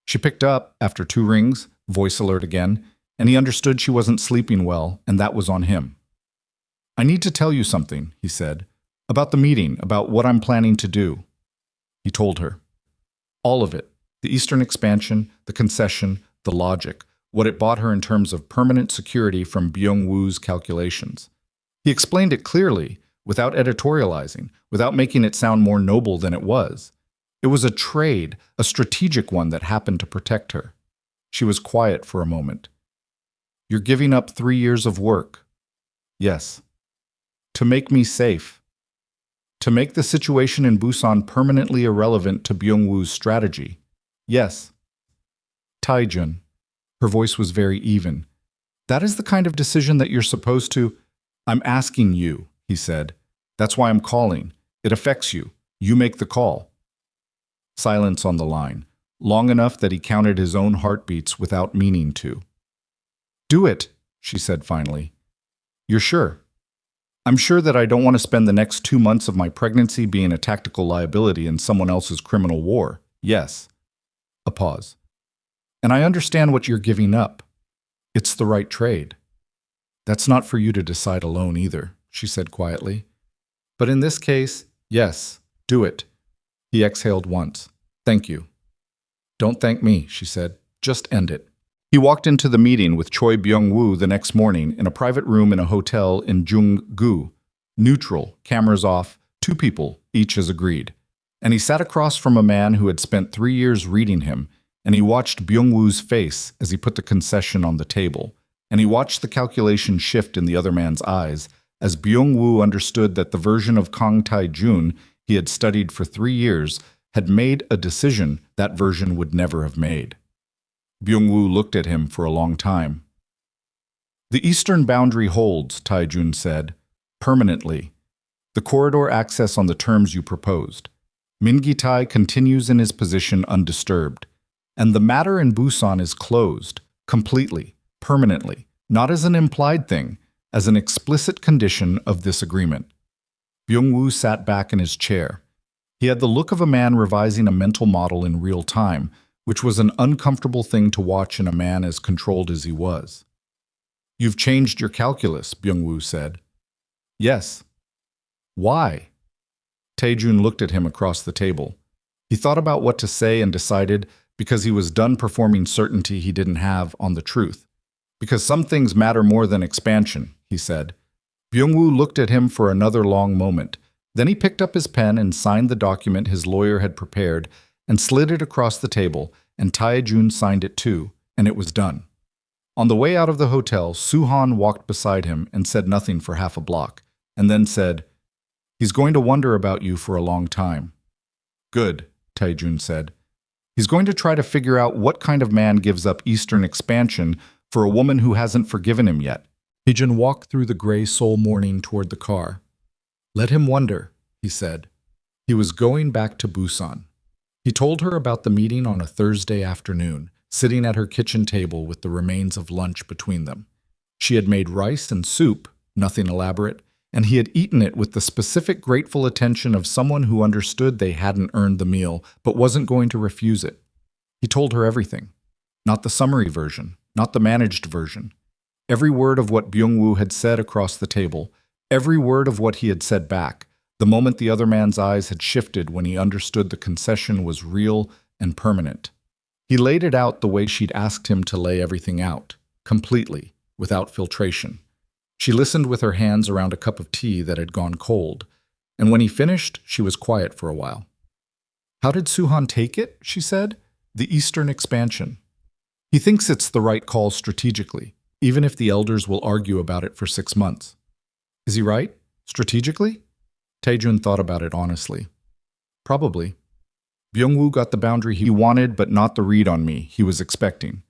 She picked up after 2 rings, voice alert again, and he understood she wasn't sleeping well, and that was on him. I need to tell you something, he said, about the meeting, about what I'm planning to do. He told her. All of it. The Eastern expansion, the concession, the logic, what it bought her in terms of permanent security from Byung-woo's calculations. He explained it clearly, without editorializing, without making it sound more noble than it was. It was a trade, a strategic one that happened to protect her. She was quiet for a moment. You're giving up 3 years of work. Yes. To make me safe. To make the situation in Busan permanently irrelevant to Byung-woo's strategy. Yes. Taejun. Her voice was very even. That is the kind of decision that you're supposed to... I'm asking you, he said. That's why I'm calling. It affects you. You make the call. Silence on the line, long enough that he counted his own heartbeats without meaning to. Do it, she said finally. You're sure? I'm sure that I don't want to spend the next 2 months of my pregnancy being a tactical liability in someone else's criminal war. Yes. A pause. And I understand what you're giving up. It's the right trade. That's not for you to decide alone either, she said quietly. But in this case, yes, do it. He exhaled once. Thank you. Don't thank me, she said. Just end it. He walked into the meeting with Choi Byung-woo the next morning in a private room in a hotel in Jung-gu. Neutral, cameras off, 2 people, each as agreed. And he sat across from a man who had spent 3 years reading him, and he watched Byung-woo's face as he put the concession on the table, and he watched the calculation shift in the other man's eyes as Byung-woo understood that the version of Kang Tae-jun he had studied for 3 years had made a decision that version would never have made. Byung-woo looked at him for a long time. The eastern boundary holds, Tae-jun said, permanently. The corridor access on the terms you proposed. Min Gi-tae continues in his position undisturbed. And the matter in Busan is closed, completely, permanently, not as an implied thing, as an explicit condition of this agreement. Byung-woo sat back in his chair. He had the look of a man revising a mental model in real time, which was an uncomfortable thing to watch in a man as controlled as he was. You've changed your calculus, Byung-woo said. Yes. Why? Tae-jun looked at him across the table. He thought about what to say and decided, because he was done performing certainty he didn't have on the truth. Because some things matter more than expansion, he said. Byung-woo looked at him for another long moment. Then he picked up his pen and signed the document his lawyer had prepared and slid it across the table, and Tae-jun signed it too, and it was done. On the way out of the hotel, Soo-han walked beside him and said nothing for half a block, and then said, He's going to wonder about you for a long time. Good, Tae-jun said. He's going to try to figure out what kind of man gives up Eastern expansion for a woman who hasn't forgiven him yet. Tae-jun walked through the gray Seoul morning toward the car. Let him wonder, he said. He was going back to Busan. He told her about the meeting on a Thursday afternoon, sitting at her kitchen table with the remains of lunch between them. She had made rice and soup, nothing elaborate, and he had eaten it with the specific grateful attention of someone who understood they hadn't earned the meal, but wasn't going to refuse it. He told her everything. Not the summary version, not the managed version. Every word of what Byung-woo had said across the table, every word of what he had said back, the moment the other man's eyes had shifted when he understood the concession was real and permanent. He laid it out the way she'd asked him to lay everything out, completely, without filtration. She listened with her hands around a cup of tea that had gone cold, and when he finished, she was quiet for a while. How did Soo-han take it, she said? The Eastern expansion. He thinks it's the right call strategically, even if the elders will argue about it for 6 months. Is he right? Strategically? Tae-jun thought about it honestly. Probably. Byung-woo got the boundary he wanted, but not the read on me he was expecting.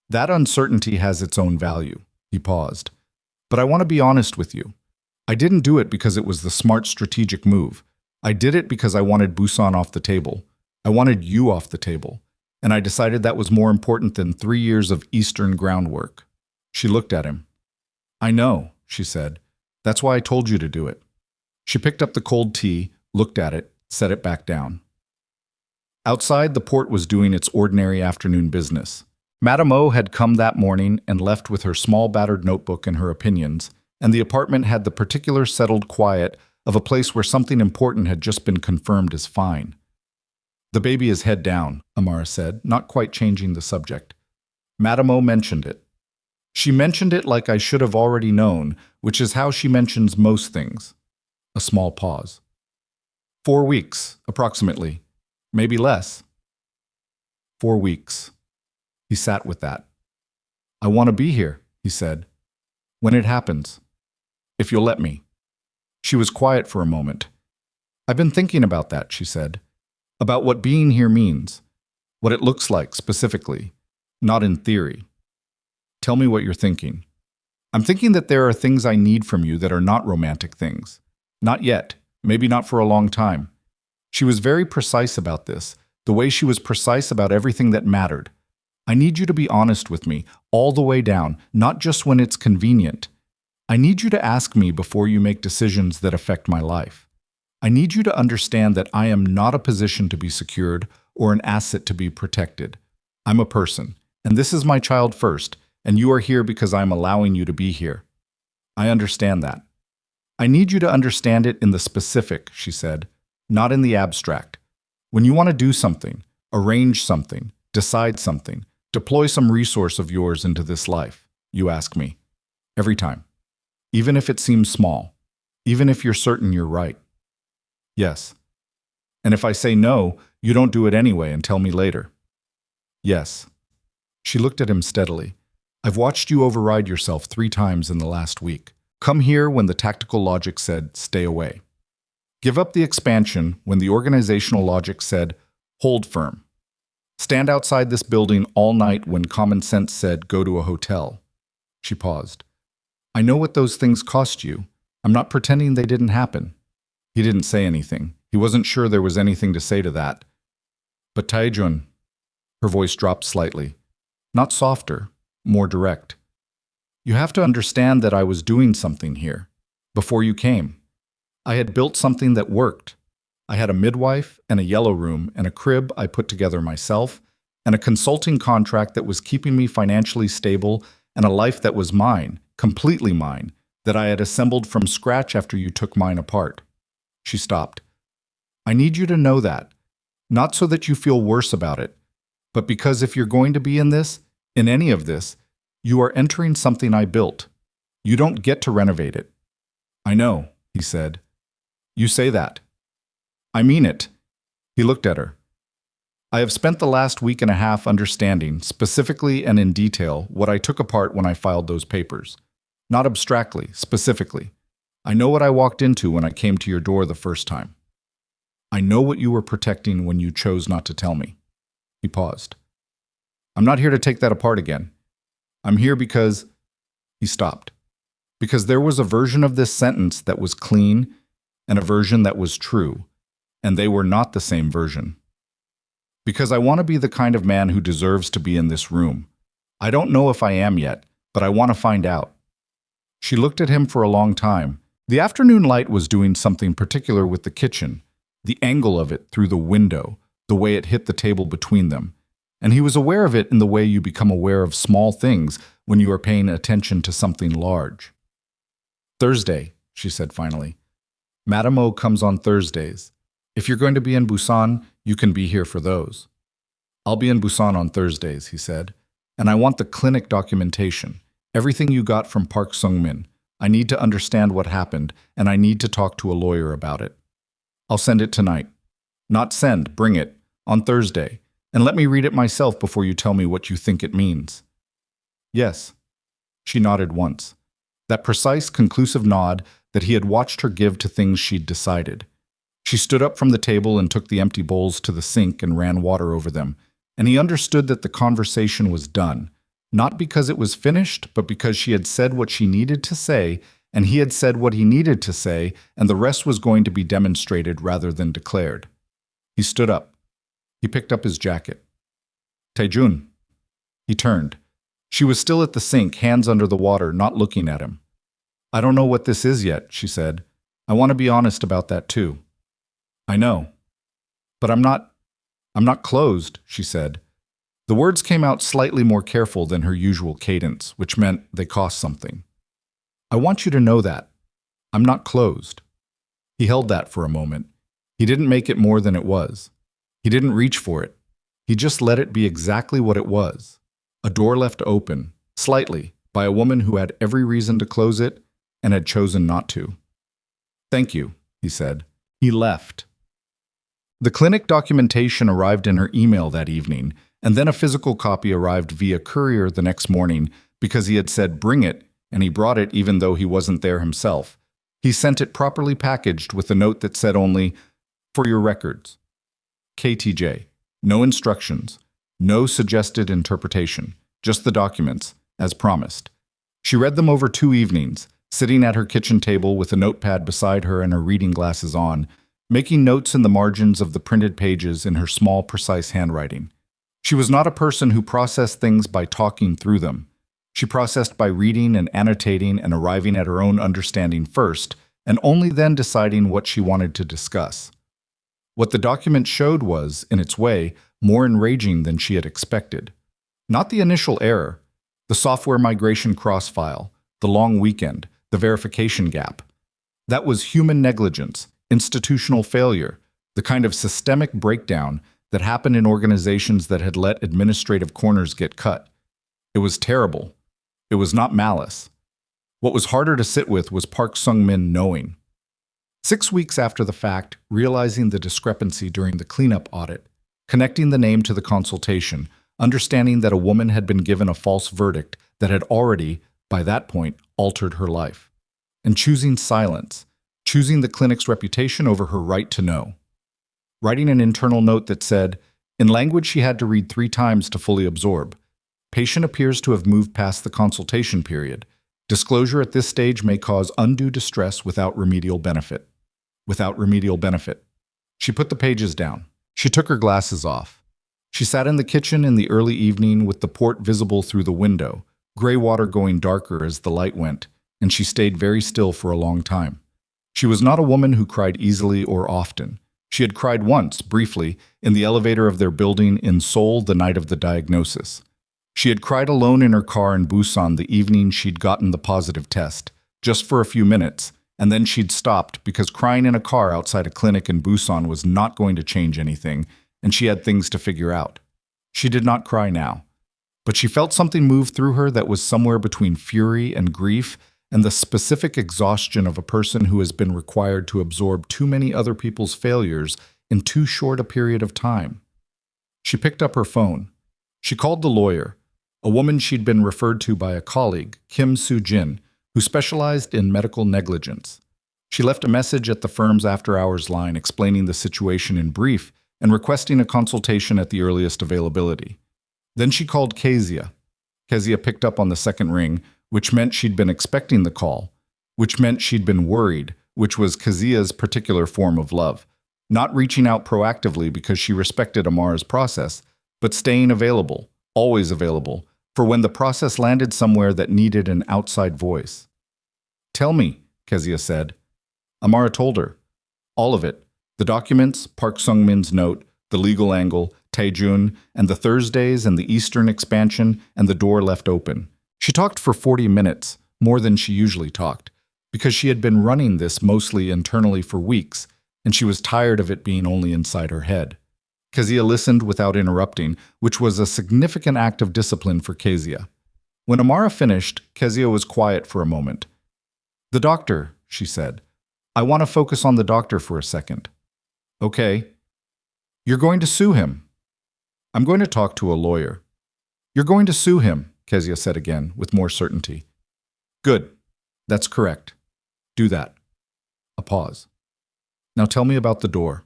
That uncertainty has its own value. He paused. But I want to be honest with you. I didn't do it because it was the smart strategic move. I did it because I wanted Busan off the table. I wanted you off the table. And I decided that was more important than 3 years of Eastern groundwork. She looked at him. I know, she said. That's why I told you to do it. She picked up the cold tea, looked at it, set it back down. Outside, the port was doing its ordinary afternoon business. Madame O had come that morning and left with her small battered notebook and her opinions, and the apartment had the particular settled quiet of a place where something important had just been confirmed as fine. The baby is head down, Amara said, not quite changing the subject. Madame O mentioned it. She mentioned it like I should have already known, which is how she mentions most things. A small pause. 4 weeks, approximately. Maybe less. 4 weeks. He sat with that. I want to be here, he said. When it happens. If you'll let me. She was quiet for a moment. I've been thinking about that, she said. About what being here means. What it looks like, specifically. Not in theory. Tell me what you're thinking. I'm thinking that there are things I need from you that are not romantic things. Not yet. Maybe not for a long time. She was very precise about this, the way she was precise about everything that mattered. I need you to be honest with me, all the way down, not just when it's convenient. I need you to ask me before you make decisions that affect my life. I need you to understand that I am not a position to be secured or an asset to be protected. I'm a person, and this is my child first, and you are here because I'm allowing you to be here. I understand that. I need you to understand it in the specific, she said, not in the abstract. When you want to do something, arrange something, decide something, deploy some resource of yours into this life, you ask me. Every time. Even if it seems small. Even if you're certain you're right. Yes. And if I say no, you don't do it anyway and tell me later. Yes. She looked at him steadily. I've watched you override yourself 3 times in the last week. Come here when the tactical logic said, stay away. Give up the expansion when the organizational logic said, hold firm. Stand outside this building all night when common sense said, go to a hotel. She paused. I know what those things cost you. I'm not pretending they didn't happen. He didn't say anything. He wasn't sure there was anything to say to that. But Taejun, her voice dropped slightly. Not softer, more direct. You have to understand that I was doing something here, before you came. I had built something that worked. I had a midwife and a yellow room and a crib I put together myself, and a consulting contract that was keeping me financially stable, and a life that was mine, completely mine, that I had assembled from scratch after you took mine apart. She stopped. I need you to know that, not so that you feel worse about it, but because if you're going to be in this, in any of this, you are entering something I built. You don't get to renovate it. I know, he said. You say that. I mean it. He looked at her. I have spent the last week and a half understanding, specifically and in detail, what I took apart when I filed those papers. Not abstractly, specifically. I know what I walked into when I came to your door the first time. I know what you were protecting when you chose not to tell me. He paused. I'm not here to take that apart again. I'm here because... He stopped. Because there was a version of this sentence that was clean and a version that was true, and they were not the same version. Because I want to be the kind of man who deserves to be in this room. I don't know if I am yet, but I want to find out. She looked at him for a long time. The afternoon light was doing something particular with the kitchen, the angle of it through the window, the way it hit the table between them. And he was aware of it in the way you become aware of small things when you are paying attention to something large. Thursday, she said finally. Madame O comes on Thursdays. If you're going to be in Busan, you can be here for those. I'll be in Busan on Thursdays, he said. And I want the clinic documentation. Everything you got from Park Sung-min. I need to understand what happened, and I need to talk to a lawyer about it. I'll send it tonight. Not send, bring it. On Thursday. And let me read it myself before you tell me what you think it means. Yes. She nodded once. That precise, conclusive nod that he had watched her give to things she'd decided. She stood up from the table and took the empty bowls to the sink and ran water over them, and he understood that the conversation was done, not because it was finished, but because she had said what she needed to say, and he had said what he needed to say, and the rest was going to be demonstrated rather than declared. He stood up. He picked up his jacket. Taejun. He turned. She was still at the sink, hands under the water, not looking at him. I don't know what this is yet, she said. I want to be honest about that too. I know. But I'm not closed, she said. The words came out slightly more careful than her usual cadence, which meant they cost something. I want you to know that. I'm not closed. He held that for a moment. He didn't make it more than it was. He didn't reach for it. He just let it be exactly what it was. A door left open, slightly, by a woman who had every reason to close it and had chosen not to. Thank you, he said. He left. The clinic documentation arrived in her email that evening, and then a physical copy arrived via courier the next morning because he had said bring it, and he brought it even though he wasn't there himself. He sent it properly packaged with a note that said only, "For your records. KTJ. No instructions. No suggested interpretation. Just the documents, as promised." She read them over 2 evenings, sitting at her kitchen table with a notepad beside her and her reading glasses on, making notes in the margins of the printed pages in her small, precise handwriting. She was not a person who processed things by talking through them. She processed by reading and annotating and arriving at her own understanding first, and only then deciding what she wanted to discuss. What the document showed was, in its way, more enraging than she had expected. Not the initial error, the software migration cross-file, the long weekend, the verification gap. That was human negligence, institutional failure, the kind of systemic breakdown that happened in organizations that had let administrative corners get cut. It was terrible. It was not malice. What was harder to sit with was Park Sung-min knowing. 6 weeks after the fact, realizing the discrepancy during the cleanup audit, connecting the name to the consultation, understanding that a woman had been given a false verdict that had already, by that point, altered her life, and choosing silence, choosing the clinic's reputation over her right to know. Writing an internal note that said, in language she had to read 3 times to fully absorb, patient appears to have moved past the consultation period. Disclosure at this stage may cause undue distress without remedial benefit. Without remedial benefit. She put the pages down. She took her glasses off. She sat in the kitchen in the early evening with the port visible through the window, gray water going darker as the light went, and she stayed very still for a long time. She was not a woman who cried easily or often. She had cried once, briefly, in the elevator of their building in Seoul the night of the diagnosis. She had cried alone in her car in Busan the evening she'd gotten the positive test, just for a few minutes, and then she'd stopped because crying in a car outside a clinic in Busan was not going to change anything, and she had things to figure out. She did not cry now, but she felt something move through her that was somewhere between fury and grief and the specific exhaustion of a person who has been required to absorb too many other people's failures in too short a period of time. She picked up her phone. She called the lawyer, a woman she'd been referred to by a colleague, Kim Soo-jin, who specialized in medical negligence. She left a message at the firm's after-hours line explaining the situation in brief and requesting a consultation at the earliest availability. Then she called Kezia. Kezia picked up on the second ring, which meant she'd been expecting the call, which meant she'd been worried, which was Kezia's particular form of love, not reaching out proactively because she respected Amara's process, but staying available, always available, for when the process landed somewhere that needed an outside voice. "Tell me," Kezia said. Amara told her. All of it. The documents, Park Sung-min's note, the legal angle, Taejun, and the Thursdays and the Eastern expansion, and the door left open. She talked for 40 minutes, more than she usually talked, because she had been running this mostly internally for weeks, and she was tired of it being only inside her head. Kezia listened without interrupting, which was a significant act of discipline for Kezia. When Amara finished, Kezia was quiet for a moment. "The doctor," she said. "I want to focus on the doctor for a second." "Okay." "You're going to sue him." "I'm going to talk to a lawyer." "You're going to sue him," Kezia said again, with more certainty. "Good. That's correct. Do that." A pause. "Now tell me about the door."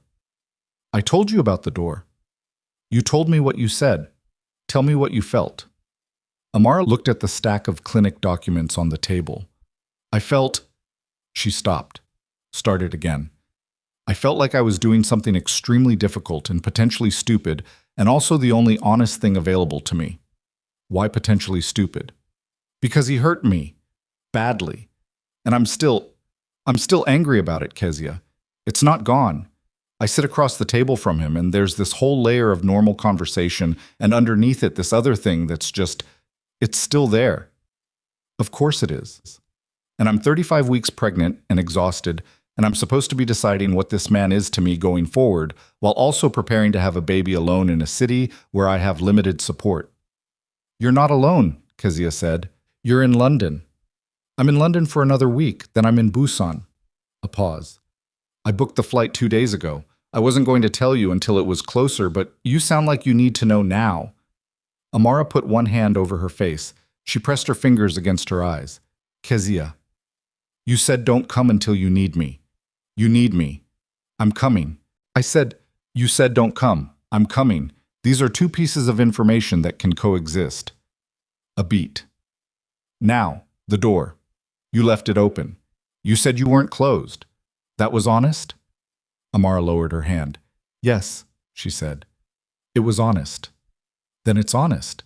"I told you about the door." "You told me what you said. Tell me what you felt." Amara looked at the stack of clinic documents on the table. "I felt—" She stopped. Started again. "I felt like I was doing something extremely difficult and potentially stupid, and also the only honest thing available to me." "Why potentially stupid?" "Because he hurt me. Badly. And I'm still angry about it, Kezia. It's not gone. I sit across the table from him, and there's this whole layer of normal conversation, and underneath it, this other thing that's just, it's still there. Of course it is. And I'm 35 weeks pregnant and exhausted, and I'm supposed to be deciding what this man is to me going forward, while also preparing to have a baby alone in a city where I have limited support. You're not alone, Kezia said. You're in London. I'm in London for another week, then I'm in Busan. A pause. I booked the flight 2 days ago. I wasn't going to tell you until it was closer, but you sound like you need to know now. Amara put one hand over her face. She pressed her fingers against her eyes. Kezia, you said don't come until you need me. You need me. I'm coming. You said don't come. I'm coming. These are two pieces of information that can coexist. A beat. Now, the door. You left it open. You said you weren't closed. That was honest? Amara lowered her hand. Yes, she said. It was honest. Then it's honest.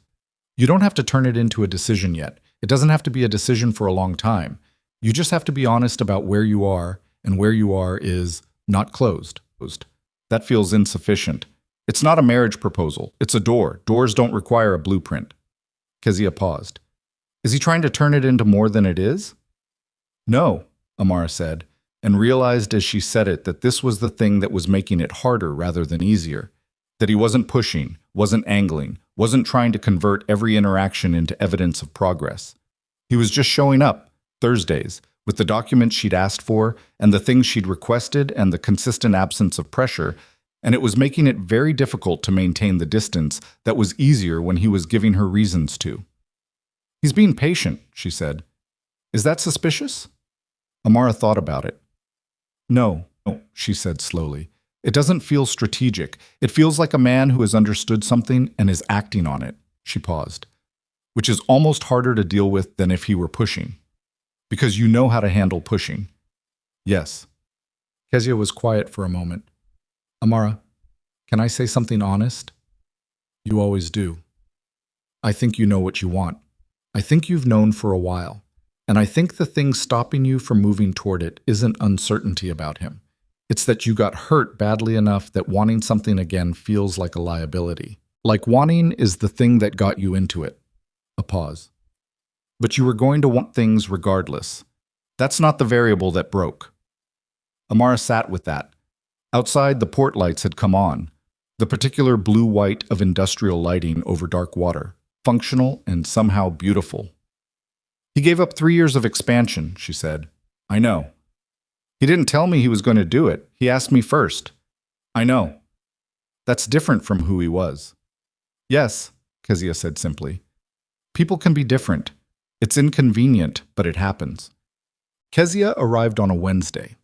You don't have to turn it into a decision yet. It doesn't have to be a decision for a long time. You just have to be honest about where you are, and where you are is not closed. That feels insufficient. It's not a marriage proposal. It's a door. Doors don't require a blueprint. Kezia paused. Is he trying to turn it into more than it is? No, Amara said, and realized as she said it that this was the thing that was making it harder rather than easier. That he wasn't pushing, wasn't angling, wasn't trying to convert every interaction into evidence of progress. He was just showing up, Thursdays, with the documents she'd asked for and the things she'd requested and the consistent absence of pressure, and it was making it very difficult to maintain the distance that was easier when he was giving her reasons to. He's being patient, she said. Is that suspicious? Amara thought about it. No, she said slowly. It doesn't feel strategic. It feels like a man who has understood something and is acting on it. She paused. Which is almost harder to deal with than if he were pushing. Because you know how to handle pushing. Yes. Kezia was quiet for a moment. Amara, can I say something honest? You always do. I think you know what you want. I think you've known for a while. And I think the thing stopping you from moving toward it isn't uncertainty about him. It's that you got hurt badly enough that wanting something again feels like a liability. Like wanting is the thing that got you into it. A pause. But you were going to want things regardless. That's not the variable that broke. Amara sat with that. Outside, the port lights had come on. The particular blue-white of industrial lighting over dark water. Functional and somehow beautiful. He gave up 3 years of expansion, she said. I know. He didn't tell me he was going to do it. He asked me first. I know. That's different from who he was. Yes, Kezia said simply. People can be different. It's inconvenient, but it happens. Kezia arrived on a Wednesday.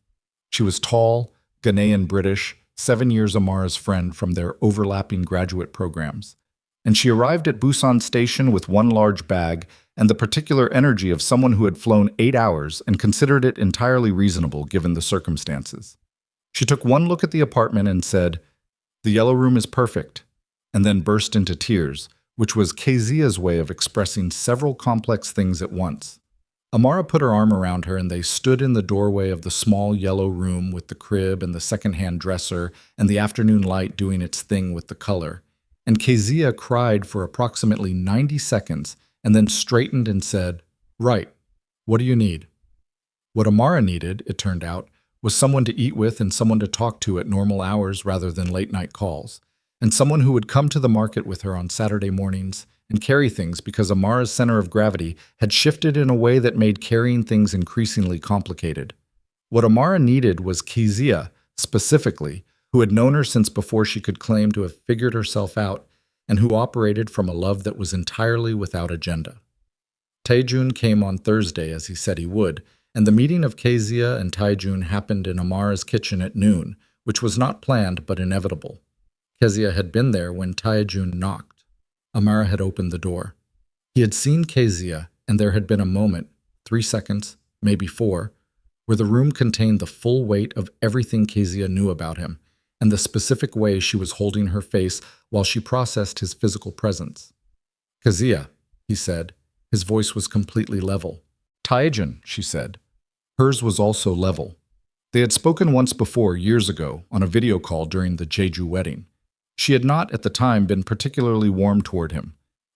She was tall, Ghanaian British, 7 years Amara's friend from their overlapping graduate programs. And she arrived at Busan Station with one large bag and the particular energy of someone who had flown 8 hours and considered it entirely reasonable given the circumstances. She took one look at the apartment and said, "The yellow room is perfect," and then burst into tears, which was Kezia's way of expressing several complex things at once. Amara put her arm around her and they stood in the doorway of the small yellow room with the crib and the second-hand dresser and the afternoon light doing its thing with the color. And Kezia cried for approximately 90 seconds and then straightened and said, "Right, what do you need?" What Amara needed, it turned out, was someone to eat with and someone to talk to at normal hours rather than late-night calls, and someone who would come to the market with her on Saturday mornings and carry things because Amara's center of gravity had shifted in a way that made carrying things increasingly complicated. What Amara needed was Kezia, specifically, who had known her since before she could claim to have figured herself out, and who operated from a love that was entirely without agenda. Taejun came on Thursday as he said he would, and the meeting of Kezia and Taejun happened in Amara's kitchen at noon, which was not planned but inevitable. Kezia had been there when Taejun knocked. Amara had opened the door. He had seen Kezia, and there had been a moment, 3 seconds, maybe 4, where the room contained the full weight of everything Kezia knew about him, and the specific way she was holding her face while she processed his physical presence. "Kezia," he said. His voice was completely level. "Taejun," she said. Hers was also level. They had spoken once before, years ago, on a video call during the Jeju wedding. She had not, at the time, been particularly warm toward him.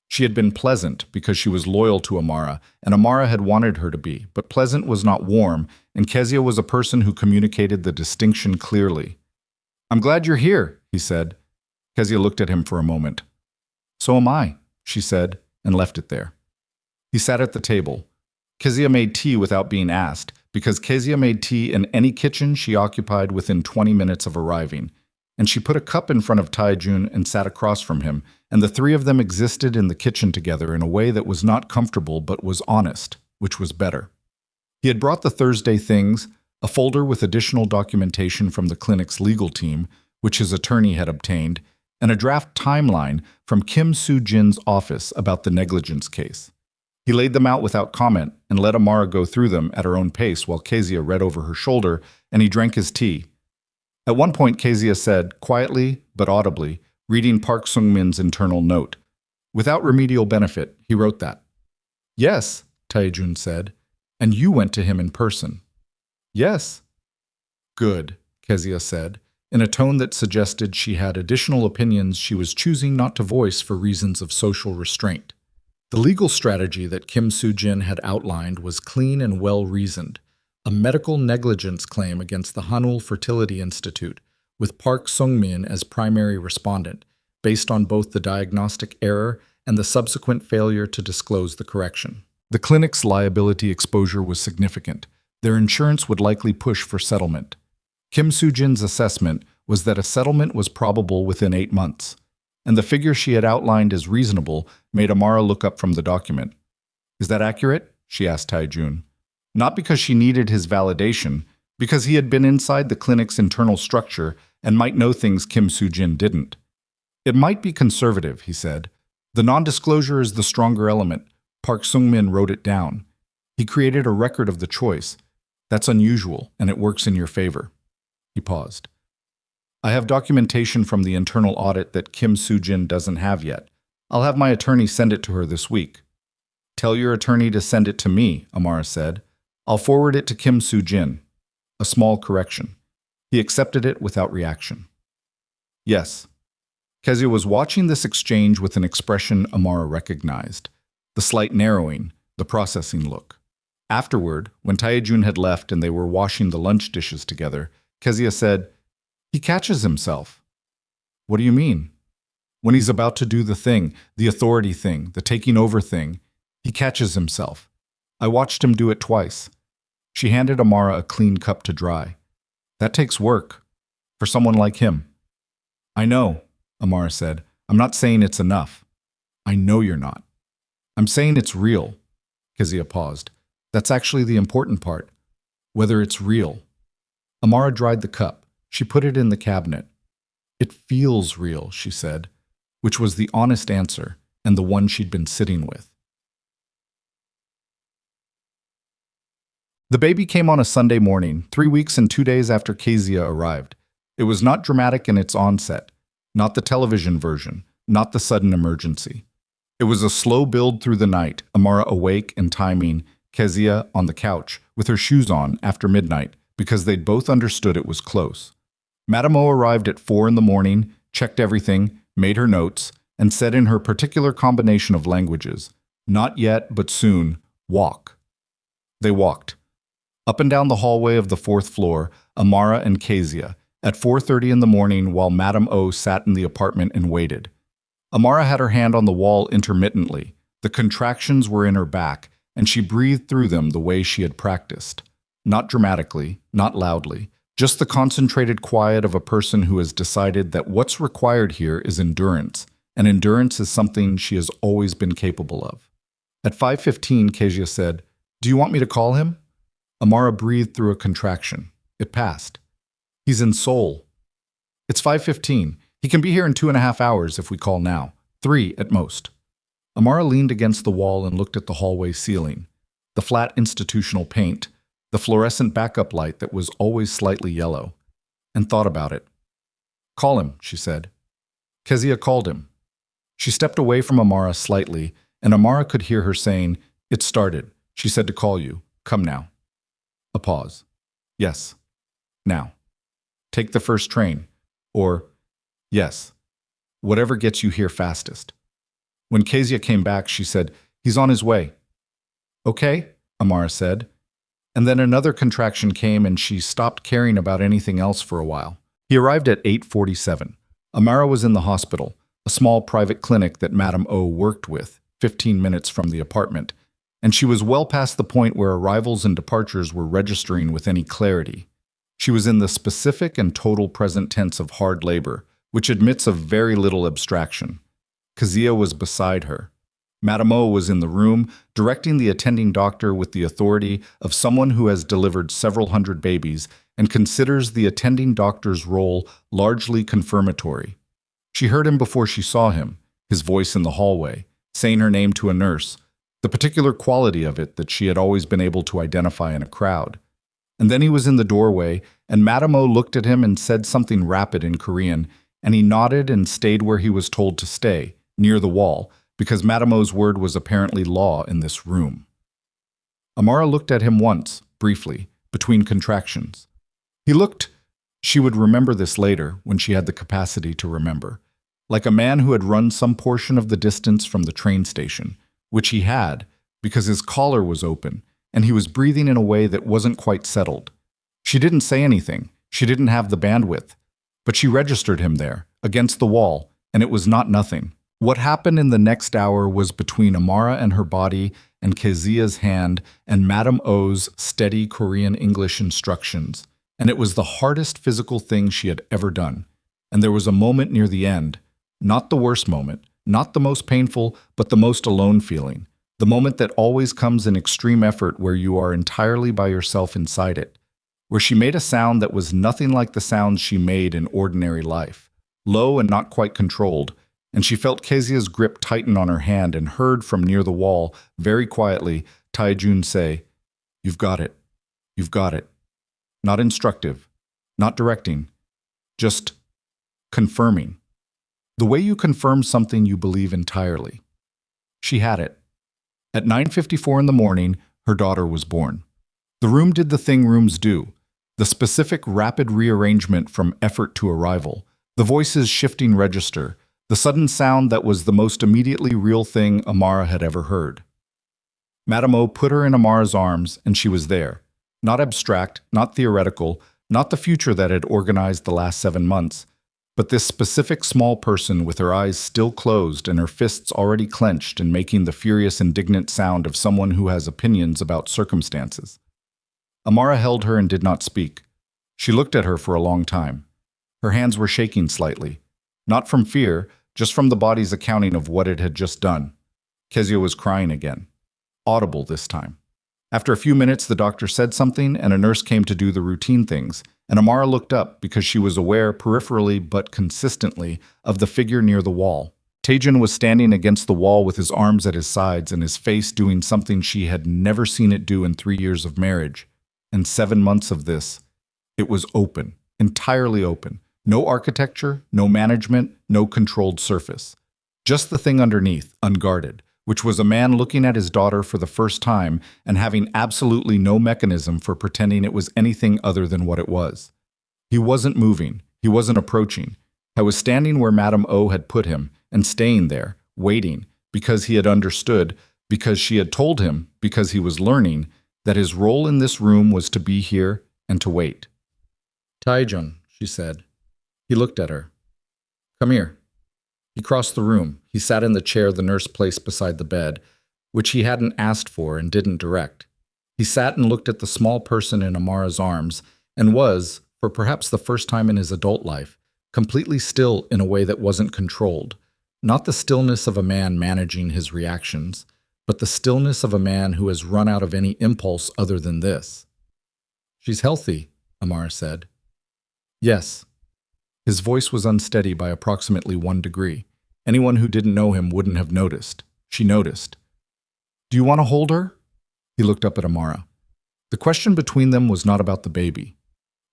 She had been pleasant because she was loyal to Amara, and Amara had wanted her to be, but pleasant was not warm, and Kezia was a person who communicated the distinction clearly. "I'm glad you're here," he said. Kezia looked at him for a moment. "So am I," she said, and left it there. He sat at the table. Kezia made tea without being asked, because Kezia made tea in any kitchen she occupied within 20 minutes of arriving, and she put a cup in front of Taejun and sat across from him, and the three of them existed in the kitchen together in a way that was not comfortable but was honest, which was better. He had brought the Thursday things, a folder with additional documentation from the clinic's legal team, which his attorney had obtained, and a draft timeline from Kim Soo-jin's office about the negligence case. He laid them out without comment and let Amara go through them at her own pace while Kezia read over her shoulder, and he drank his tea. At one point, Kezia said, quietly but audibly, reading Park Sung-min's internal note. Without remedial benefit, he wrote that. "Yes," Taejun said, "and you went to him in person." "Yes." "Good," Kezia said, in a tone that suggested she had additional opinions she was choosing not to voice for reasons of social restraint. The legal strategy that Kim Soo-jin had outlined was clean and well-reasoned, a medical negligence claim against the Hanul Fertility Institute, with Park Sung-min as primary respondent, based on both the diagnostic error and the subsequent failure to disclose the correction. The clinic's liability exposure was significant. Their insurance would likely push for settlement. Kim Soo-jin's assessment was that a settlement was probable within 8 months, and the figure she had outlined as reasonable made Amara look up from the document. "Is that accurate?" she asked Taejun. Not because she needed his validation, because he had been inside the clinic's internal structure and might know things Kim Soo-jin didn't. "It might be conservative," he said. "The non-disclosure is the stronger element. Park Sung-min wrote it down. He created a record of the choice. That's unusual, and it works in your favor." He paused. "I have documentation from the internal audit that Kim Soo-jin doesn't have yet. I'll have my attorney send it to her this week." "Tell your attorney to send it to me," Amara said. "I'll forward it to Kim Soo-jin." A small correction. He accepted it without reaction. "Yes." Kezia was watching this exchange with an expression Amara recognized. The slight narrowing, the processing look. Afterward, when Taejun had left and they were washing the lunch dishes together, Kezia said, "He catches himself." "What do you mean?" "When he's about to do the thing, the authority thing, the taking over thing, he catches himself. I watched him do it twice." She handed Amara a clean cup to dry. "That takes work. For someone like him." "I know," Amara said. "I'm not saying it's enough." "I know you're not." "I'm saying it's real." Kezia paused. "That's actually the important part. Whether it's real." Amara dried the cup. She put it in the cabinet. "It feels real," she said, which was the honest answer and the one she'd been sitting with. The baby came on a Sunday morning, 3 weeks and 2 days after Kezia arrived. It was not dramatic in its onset, not the television version, not the sudden emergency. It was a slow build through the night, Amara awake and timing, Kezia on the couch, with her shoes on after midnight, because they'd both understood it was close. Madame O arrived at 4 in the morning, checked everything, made her notes, and said in her particular combination of languages, "Not yet, but soon, walk." They walked. Up and down the hallway of the 4th floor, Amara and Kezia, at 4:30 in the morning while Madame O sat in the apartment and waited. Amara had her hand on the wall intermittently. The contractions were in her back, and she breathed through them the way she had practiced. Not dramatically, not loudly, just the concentrated quiet of a person who has decided that what's required here is endurance, and endurance is something she has always been capable of. At 5:15, Kezia said, "Do you want me to call him?" Amara breathed through a contraction. It passed. "He's in Seoul." "It's 5:15. He can be here in 2.5 hours if we call now. 3 at most." Amara leaned against the wall and looked at the hallway ceiling. The flat institutional paint, the fluorescent backup light that was always slightly yellow, and thought about it. "Call him," she said. Kezia called him. She stepped away from Amara slightly, and Amara could hear her saying, "It started. She said to call you. Come now." A pause. Yes. Now. Take the first train. Or, yes. Whatever gets you here fastest. When Kezia came back, she said, "He's on his way." "Okay," Amara said. And then another contraction came and she stopped caring about anything else for a while. He arrived at 8:47. Amara was in the hospital, a small private clinic that Madame O worked with, 15 minutes from the apartment, and she was well past the point where arrivals and departures were registering with any clarity. She was in the specific and total present tense of hard labor, which admits of very little abstraction. Kezia was beside her. Madame O was in the room, directing the attending doctor with the authority of someone who has delivered several hundred babies and considers the attending doctor's role largely confirmatory. She heard him before she saw him, his voice in the hallway, saying her name to a nurse, the particular quality of it that she had always been able to identify in a crowd. And then he was in the doorway, and Madame O looked at him and said something rapid in Korean, and he nodded and stayed where he was told to stay, near the wall, because Madame O's word was apparently law in this room. Amara looked at him once, briefly, between contractions. He looked, she would remember this later when she had the capacity to remember, like a man who had run some portion of the distance from the train station, which he had, because his collar was open, and he was breathing in a way that wasn't quite settled. She didn't say anything, she didn't have the bandwidth, but she registered him there, against the wall, and it was not nothing. What happened in the next hour was between Amara and her body and Kezia's hand and Madame O's steady Korean English instructions, and it was the hardest physical thing she had ever done. And there was a moment near the end, not the worst moment, not the most painful, but the most alone feeling, the moment that always comes in extreme effort where you are entirely by yourself inside it, where she made a sound that was nothing like the sounds she made in ordinary life, low and not quite controlled, and she felt Kezia's grip tighten on her hand and heard from near the wall, very quietly, Taejun say, "You've got it. You've got it." Not instructive, not directing, just confirming. The way you confirm something you believe entirely. She had it. At 9:54 in the morning, her daughter was born. The room did the thing rooms do, the specific rapid rearrangement from effort to arrival, the voices shifting register, the sudden sound that was the most immediately real thing Amara had ever heard. Madame O put her in Amara's arms, and she was there. Not abstract, not theoretical, not the future that had organized the last 7 months, but this specific small person with her eyes still closed and her fists already clenched and making the furious, indignant sound of someone who has opinions about circumstances. Amara held her and did not speak. She looked at her for a long time. Her hands were shaking slightly. Not from fear, just from the body's accounting of what it had just done. Kezia was crying again. Audible this time. After a few minutes, the doctor said something, and a nurse came to do the routine things, and Amara looked up because she was aware, peripherally but consistently, of the figure near the wall. Taejun was standing against the wall with his arms at his sides and his face doing something she had never seen it do in 3 years of marriage. And 7 months of this. It was open, entirely open. No architecture, no management, no controlled surface. Just the thing underneath, unguarded, which was a man looking at his daughter for the first time and having absolutely no mechanism for pretending it was anything other than what it was. He wasn't moving. He wasn't approaching. I was standing where Madame O had put him and staying there, waiting, because he had understood, because she had told him, because he was learning, that his role in this room was to be here and to wait. "Taejun," she said. He looked at her. "Come here." He crossed the room. He sat in the chair the nurse placed beside the bed, which he hadn't asked for and didn't direct. He sat and looked at the small person in Amara's arms and was, for perhaps the first time in his adult life, completely still in a way that wasn't controlled. Not the stillness of a man managing his reactions, but the stillness of a man who has run out of any impulse other than this. "She's healthy," Amara said. "Yes." His voice was unsteady by approximately 1 degree. Anyone who didn't know him wouldn't have noticed. She noticed. "Do you want to hold her?" He looked up at Amara. The question between them was not about the baby.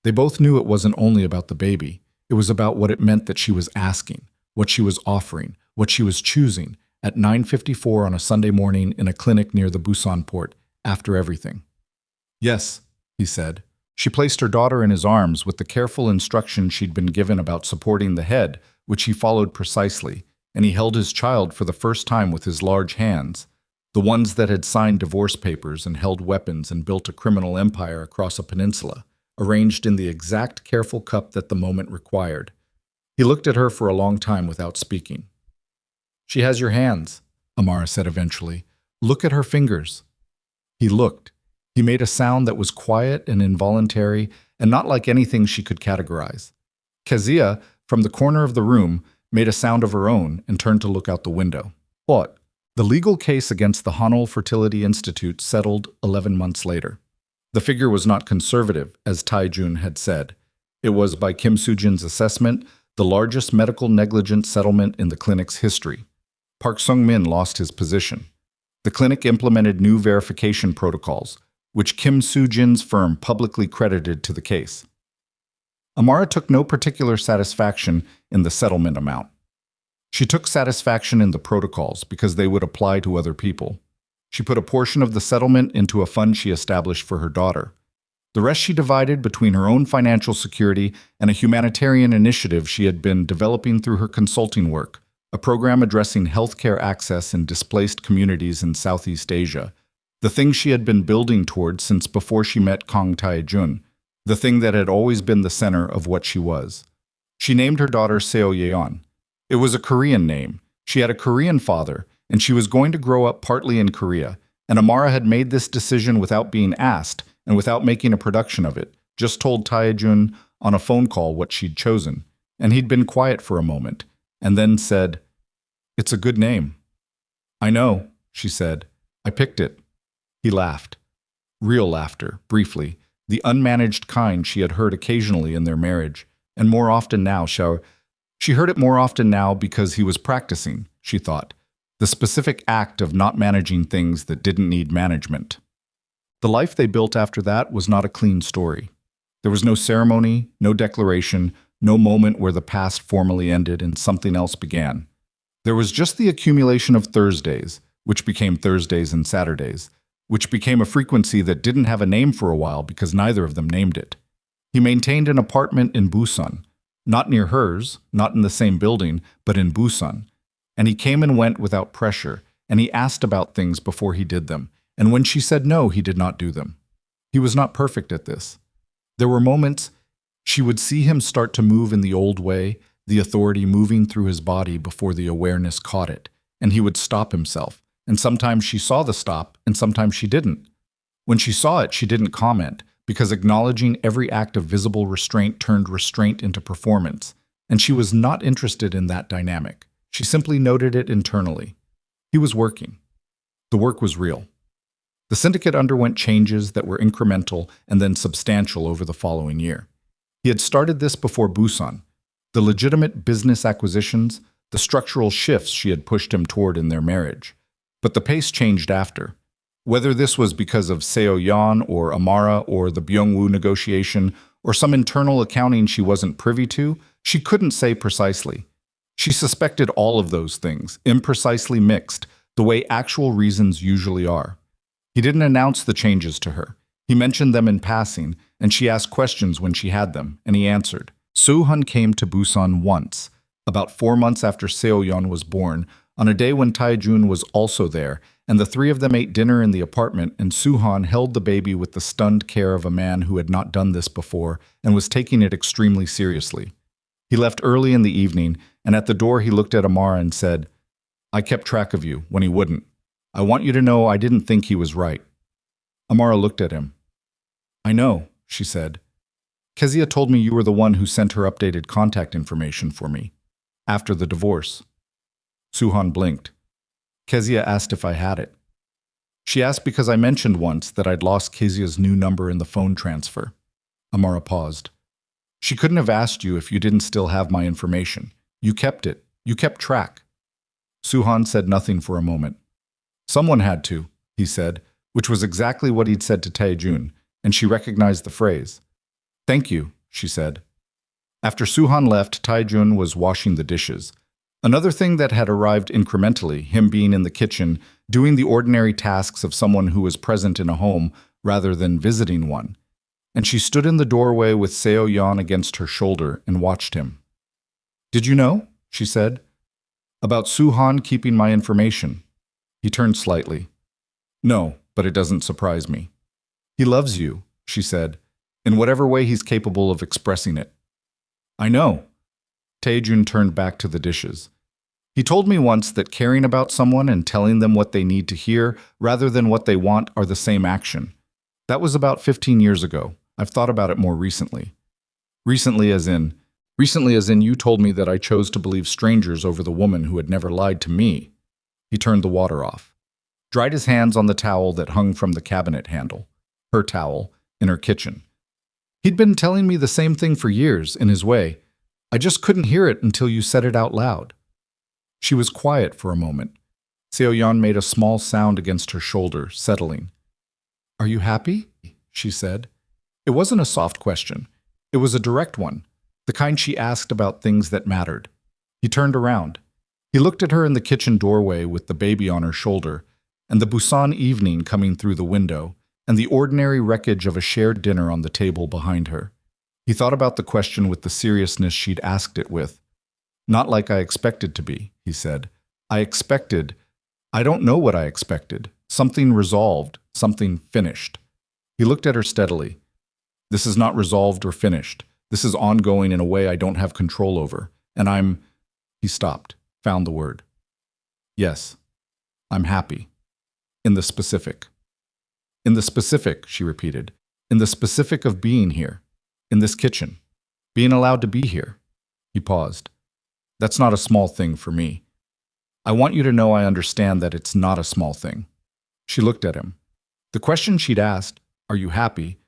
They both knew it wasn't only about the baby. It was about what it meant that she was asking, what she was offering, what she was choosing at 9:54 on a Sunday morning in a clinic near the Busan port, after everything. "Yes," he said. She placed her daughter in his arms with the careful instruction she'd been given about supporting the head, which he followed precisely, and he held his child for the first time with his large hands, the ones that had signed divorce papers and held weapons and built a criminal empire across a peninsula, arranged in the exact careful cup that the moment required. He looked at her for a long time without speaking. "She has your hands," Amara said eventually. "Look at her fingers." He looked. He made a sound that was quiet and involuntary and not like anything she could categorize. Kezia, from the corner of the room, made a sound of her own and turned to look out the window. What? The legal case against the Hanul Fertility Institute settled 11 months later. The figure was not conservative, as Tae-jun had said. It was, by Kim Soo-jin's assessment, the largest medical negligence settlement in the clinic's history. Park Sung-min lost his position. The clinic implemented new verification protocols, which Kim Soo-jin's firm publicly credited to the case. Amara took no particular satisfaction in the settlement amount. She took satisfaction in the protocols because they would apply to other people. She put a portion of the settlement into a fund she established for her daughter. The rest she divided between her own financial security and a humanitarian initiative she had been developing through her consulting work, a program addressing healthcare access in displaced communities in Southeast Asia, the thing she had been building towards since before she met Kang Tae-jun, the thing that had always been the center of what she was. She named her daughter Seo Yeon. It was a Korean name. She had a Korean father, and she was going to grow up partly in Korea, and Amara had made this decision without being asked and without making a production of it, just told Tae-jun on a phone call what she'd chosen, and he'd been quiet for a moment, and then said, "It's a good name." "I know," she said. "I picked it." He laughed. Real laughter, briefly, the unmanaged kind she had heard occasionally in their marriage, and more often now. She heard it more often now because he was practicing, she thought, the specific act of not managing things that didn't need management. The life they built after that was not a clean story. There was no ceremony, no declaration, no moment where the past formally ended and something else began. There was just the accumulation of Thursdays, which became Thursdays and Saturdays, which became a frequency that didn't have a name for a while because neither of them named it. He maintained an apartment in Busan, not near hers, not in the same building, but in Busan. And he came and went without pressure, and he asked about things before he did them, and when she said no, he did not do them. He was not perfect at this. There were moments she would see him start to move in the old way, the authority moving through his body before the awareness caught it, and he would stop himself, and sometimes she saw the stop, and sometimes she didn't. When she saw it, she didn't comment, because acknowledging every act of visible restraint turned restraint into performance, and she was not interested in that dynamic. She simply noted it internally. He was working. The work was real. The syndicate underwent changes that were incremental and then substantial over the following year. He had started this before Busan. The legitimate business acquisitions, the structural shifts she had pushed him toward in their marriage. But the pace changed after. Whether this was because of Seo Yeon or Amara or the Byung-woo negotiation or some internal accounting she wasn't privy to, she couldn't say precisely. She suspected all of those things, imprecisely mixed, the way actual reasons usually are. He didn't announce the changes to her. He mentioned them in passing, and she asked questions when she had them, and he answered. Soo-hun came to Busan once, about 4 months after Seo Yeon was born, on a day when Tae-jun was also there, and the three of them ate dinner in the apartment, and Soo-han held the baby with the stunned care of a man who had not done this before and was taking it extremely seriously. He left early in the evening, and at the door he looked at Amara and said, "I kept track of you," when he wouldn't. "I want you to know I didn't think he was right." Amara looked at him. "I know," she said. "Kezia told me you were the one who sent her updated contact information for me, after the divorce." Soo-han blinked. Kezia asked if I had it. She asked because I mentioned once that I'd lost Kezia's new number in the phone transfer. Amara paused. "She couldn't have asked you if you didn't still have my information. You kept it. You kept track." Soo-han said nothing for a moment. "Someone had to," he said, which was exactly what he'd said to Tae-jun, and she recognized the phrase. "Thank you," she said. After Soo-han left, Tae-jun was washing the dishes. Another thing that had arrived incrementally, him being in the kitchen, doing the ordinary tasks of someone who was present in a home rather than visiting one. and she stood in the doorway with Seo Yan against her shoulder and watched him. "Did you know?" she said. "About Suhan keeping my information." He turned slightly. "No, but it doesn't surprise me." "He loves you," she said, "in whatever way he's capable of expressing it." "I know." Taejun turned back to the dishes. "He told me once that caring about someone and telling them what they need to hear rather than what they want are the same action. That was about 15 years ago. I've thought about it more recently. Recently as in you told me that I chose to believe strangers over the woman who had never lied to me." He turned the water off, dried his hands on the towel that hung from the cabinet handle, her towel, in her kitchen. "He'd been telling me the same thing for years, in his way. I just couldn't hear it until you said it out loud." She was quiet for a moment. Seo Yan made a small sound against her shoulder, settling. "Are you happy?" she said. It wasn't a soft question. It was a direct one, the kind she asked about things that mattered. He turned around. He looked at her in the kitchen doorway with the baby on her shoulder, and the Busan evening coming through the window, and the ordinary wreckage of a shared dinner on the table behind her. He thought about the question with the seriousness she'd asked it with. "Not like I expected to be," he said. I don't know what I expected. Something resolved, something finished." He looked at her steadily. "This is not resolved or finished. This is ongoing in a way I don't have control over. And He stopped, found the word. "Yes, I'm happy. In the specific." "In the specific," she repeated. "In the specific of being here. In this kitchen. Being allowed to be here." He paused. "That's not a small thing for me. I want you to know I understand that it's not a small thing." She looked at him. The question she'd asked, "Are you happy?"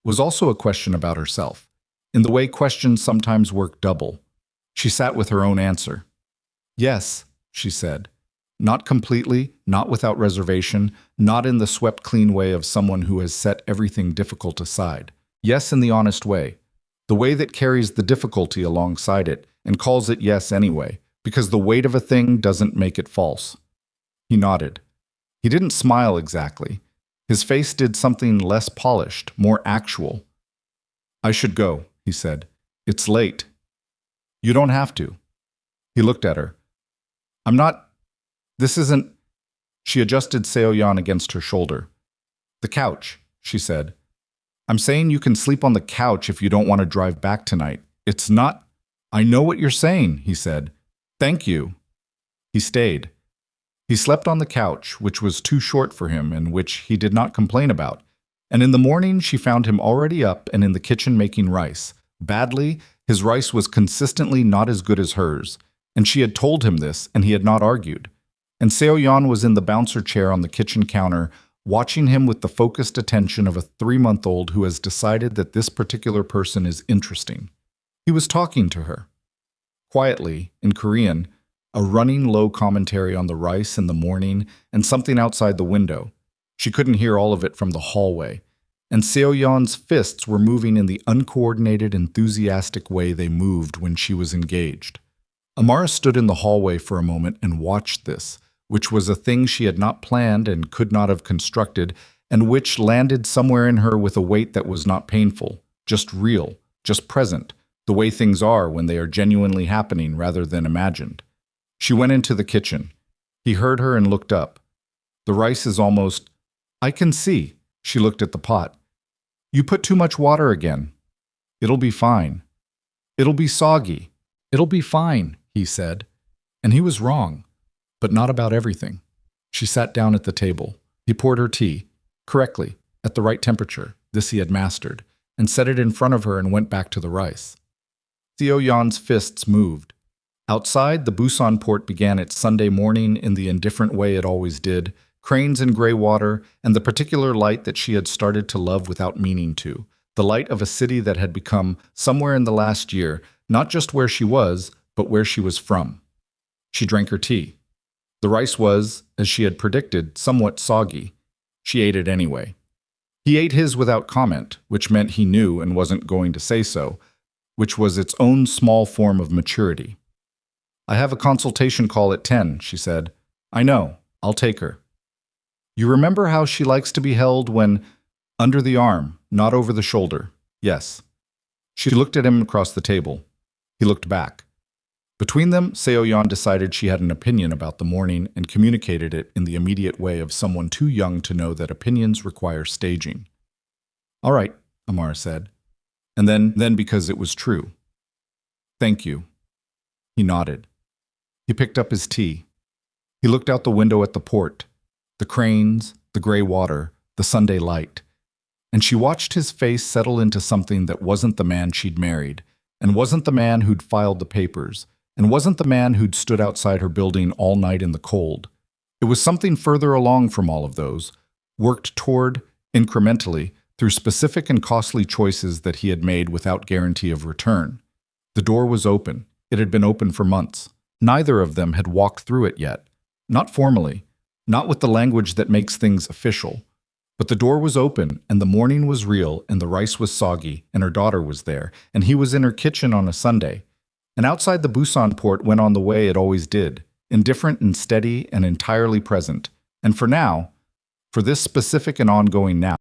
was also a question about herself, in the way questions sometimes work double. She sat with her own answer. "Yes," she said. Not completely, not without reservation, not in the swept-clean way of someone who has set everything difficult aside. Yes, in the honest way, the way that carries the difficulty alongside it and calls it yes anyway, because the weight of a thing doesn't make it false. He nodded. He didn't smile exactly. His face did something less polished, more actual. "I should go," he said. "It's late." "You don't have to." He looked at her. This isn't." She adjusted Seo Yan against her shoulder. "The couch," she said. "I'm saying you can sleep on the couch if you don't want to drive back tonight. It's not—" "I know what you're saying," he said. "Thank you." He stayed. He slept on the couch, which was too short for him and which he did not complain about. And in the morning she found him already up and in the kitchen making rice. Badly, his rice was consistently not as good as hers. And she had told him this, and he had not argued. And Seo Yan was in the bouncer chair on the kitchen counter, watching him with the focused attention of a 3-month-old who has decided that this particular person is interesting. He was talking to her. Quietly, in Korean, a running low commentary on the rice in the morning and something outside the window. She couldn't hear all of it from the hallway. And Seo Yan's fists were moving in the uncoordinated, enthusiastic way they moved when she was engaged. Amara stood in the hallway for a moment and watched this, which was a thing she had not planned and could not have constructed, and which landed somewhere in her with a weight that was not painful, just real, just present, the way things are when they are genuinely happening rather than imagined. She went into the kitchen. He heard her and looked up. "The rice is almost—" "I can see." She looked at the pot. "You put too much water again." "It'll be fine." "It'll be soggy." "It'll be fine," he said. And he was wrong, but not about everything. She sat down at the table. He poured her tea, correctly, at the right temperature, this he had mastered, and set it in front of her and went back to the rice. Seo Yan's fists moved. Outside, the Busan port began its Sunday morning in the indifferent way it always did, cranes in gray water, and the particular light that she had started to love without meaning to, the light of a city that had become, somewhere in the last year, not just where she was, but where she was from. She drank her tea. The rice was, as she had predicted, somewhat soggy. She ate it anyway. He ate his without comment, which meant he knew and wasn't going to say so, which was its own small form of maturity. "I have a consultation call at 10, she said. "I know. I'll take her." "You remember how she likes to be held when—" "Under the arm, not over the shoulder," Yes. She looked at him across the table. He looked back. Between them, Seo-yeon decided she had an opinion about the morning and communicated it in the immediate way of someone too young to know that opinions require staging. All right, Amara said. And then because it was true. Thank you. He nodded. He picked up his tea. He looked out the window at the port, the cranes, the gray water, the Sunday light. And she watched his face settle into something that wasn't the man she'd married, and wasn't the man who'd filed the papers, and wasn't the man who'd stood outside her building all night in the cold. It was something further along from all of those, worked toward, incrementally, through specific and costly choices that he had made without guarantee of return. The door was open. It had been open for months. Neither of them had walked through it yet. Not formally, not with the language that makes things official. But the door was open, and the morning was real, and the rice was soggy, and her daughter was there, and he was in her kitchen on a Sunday. And outside the Busan port went on the way it always did, indifferent and steady and entirely present. And for now, for this specific and ongoing now,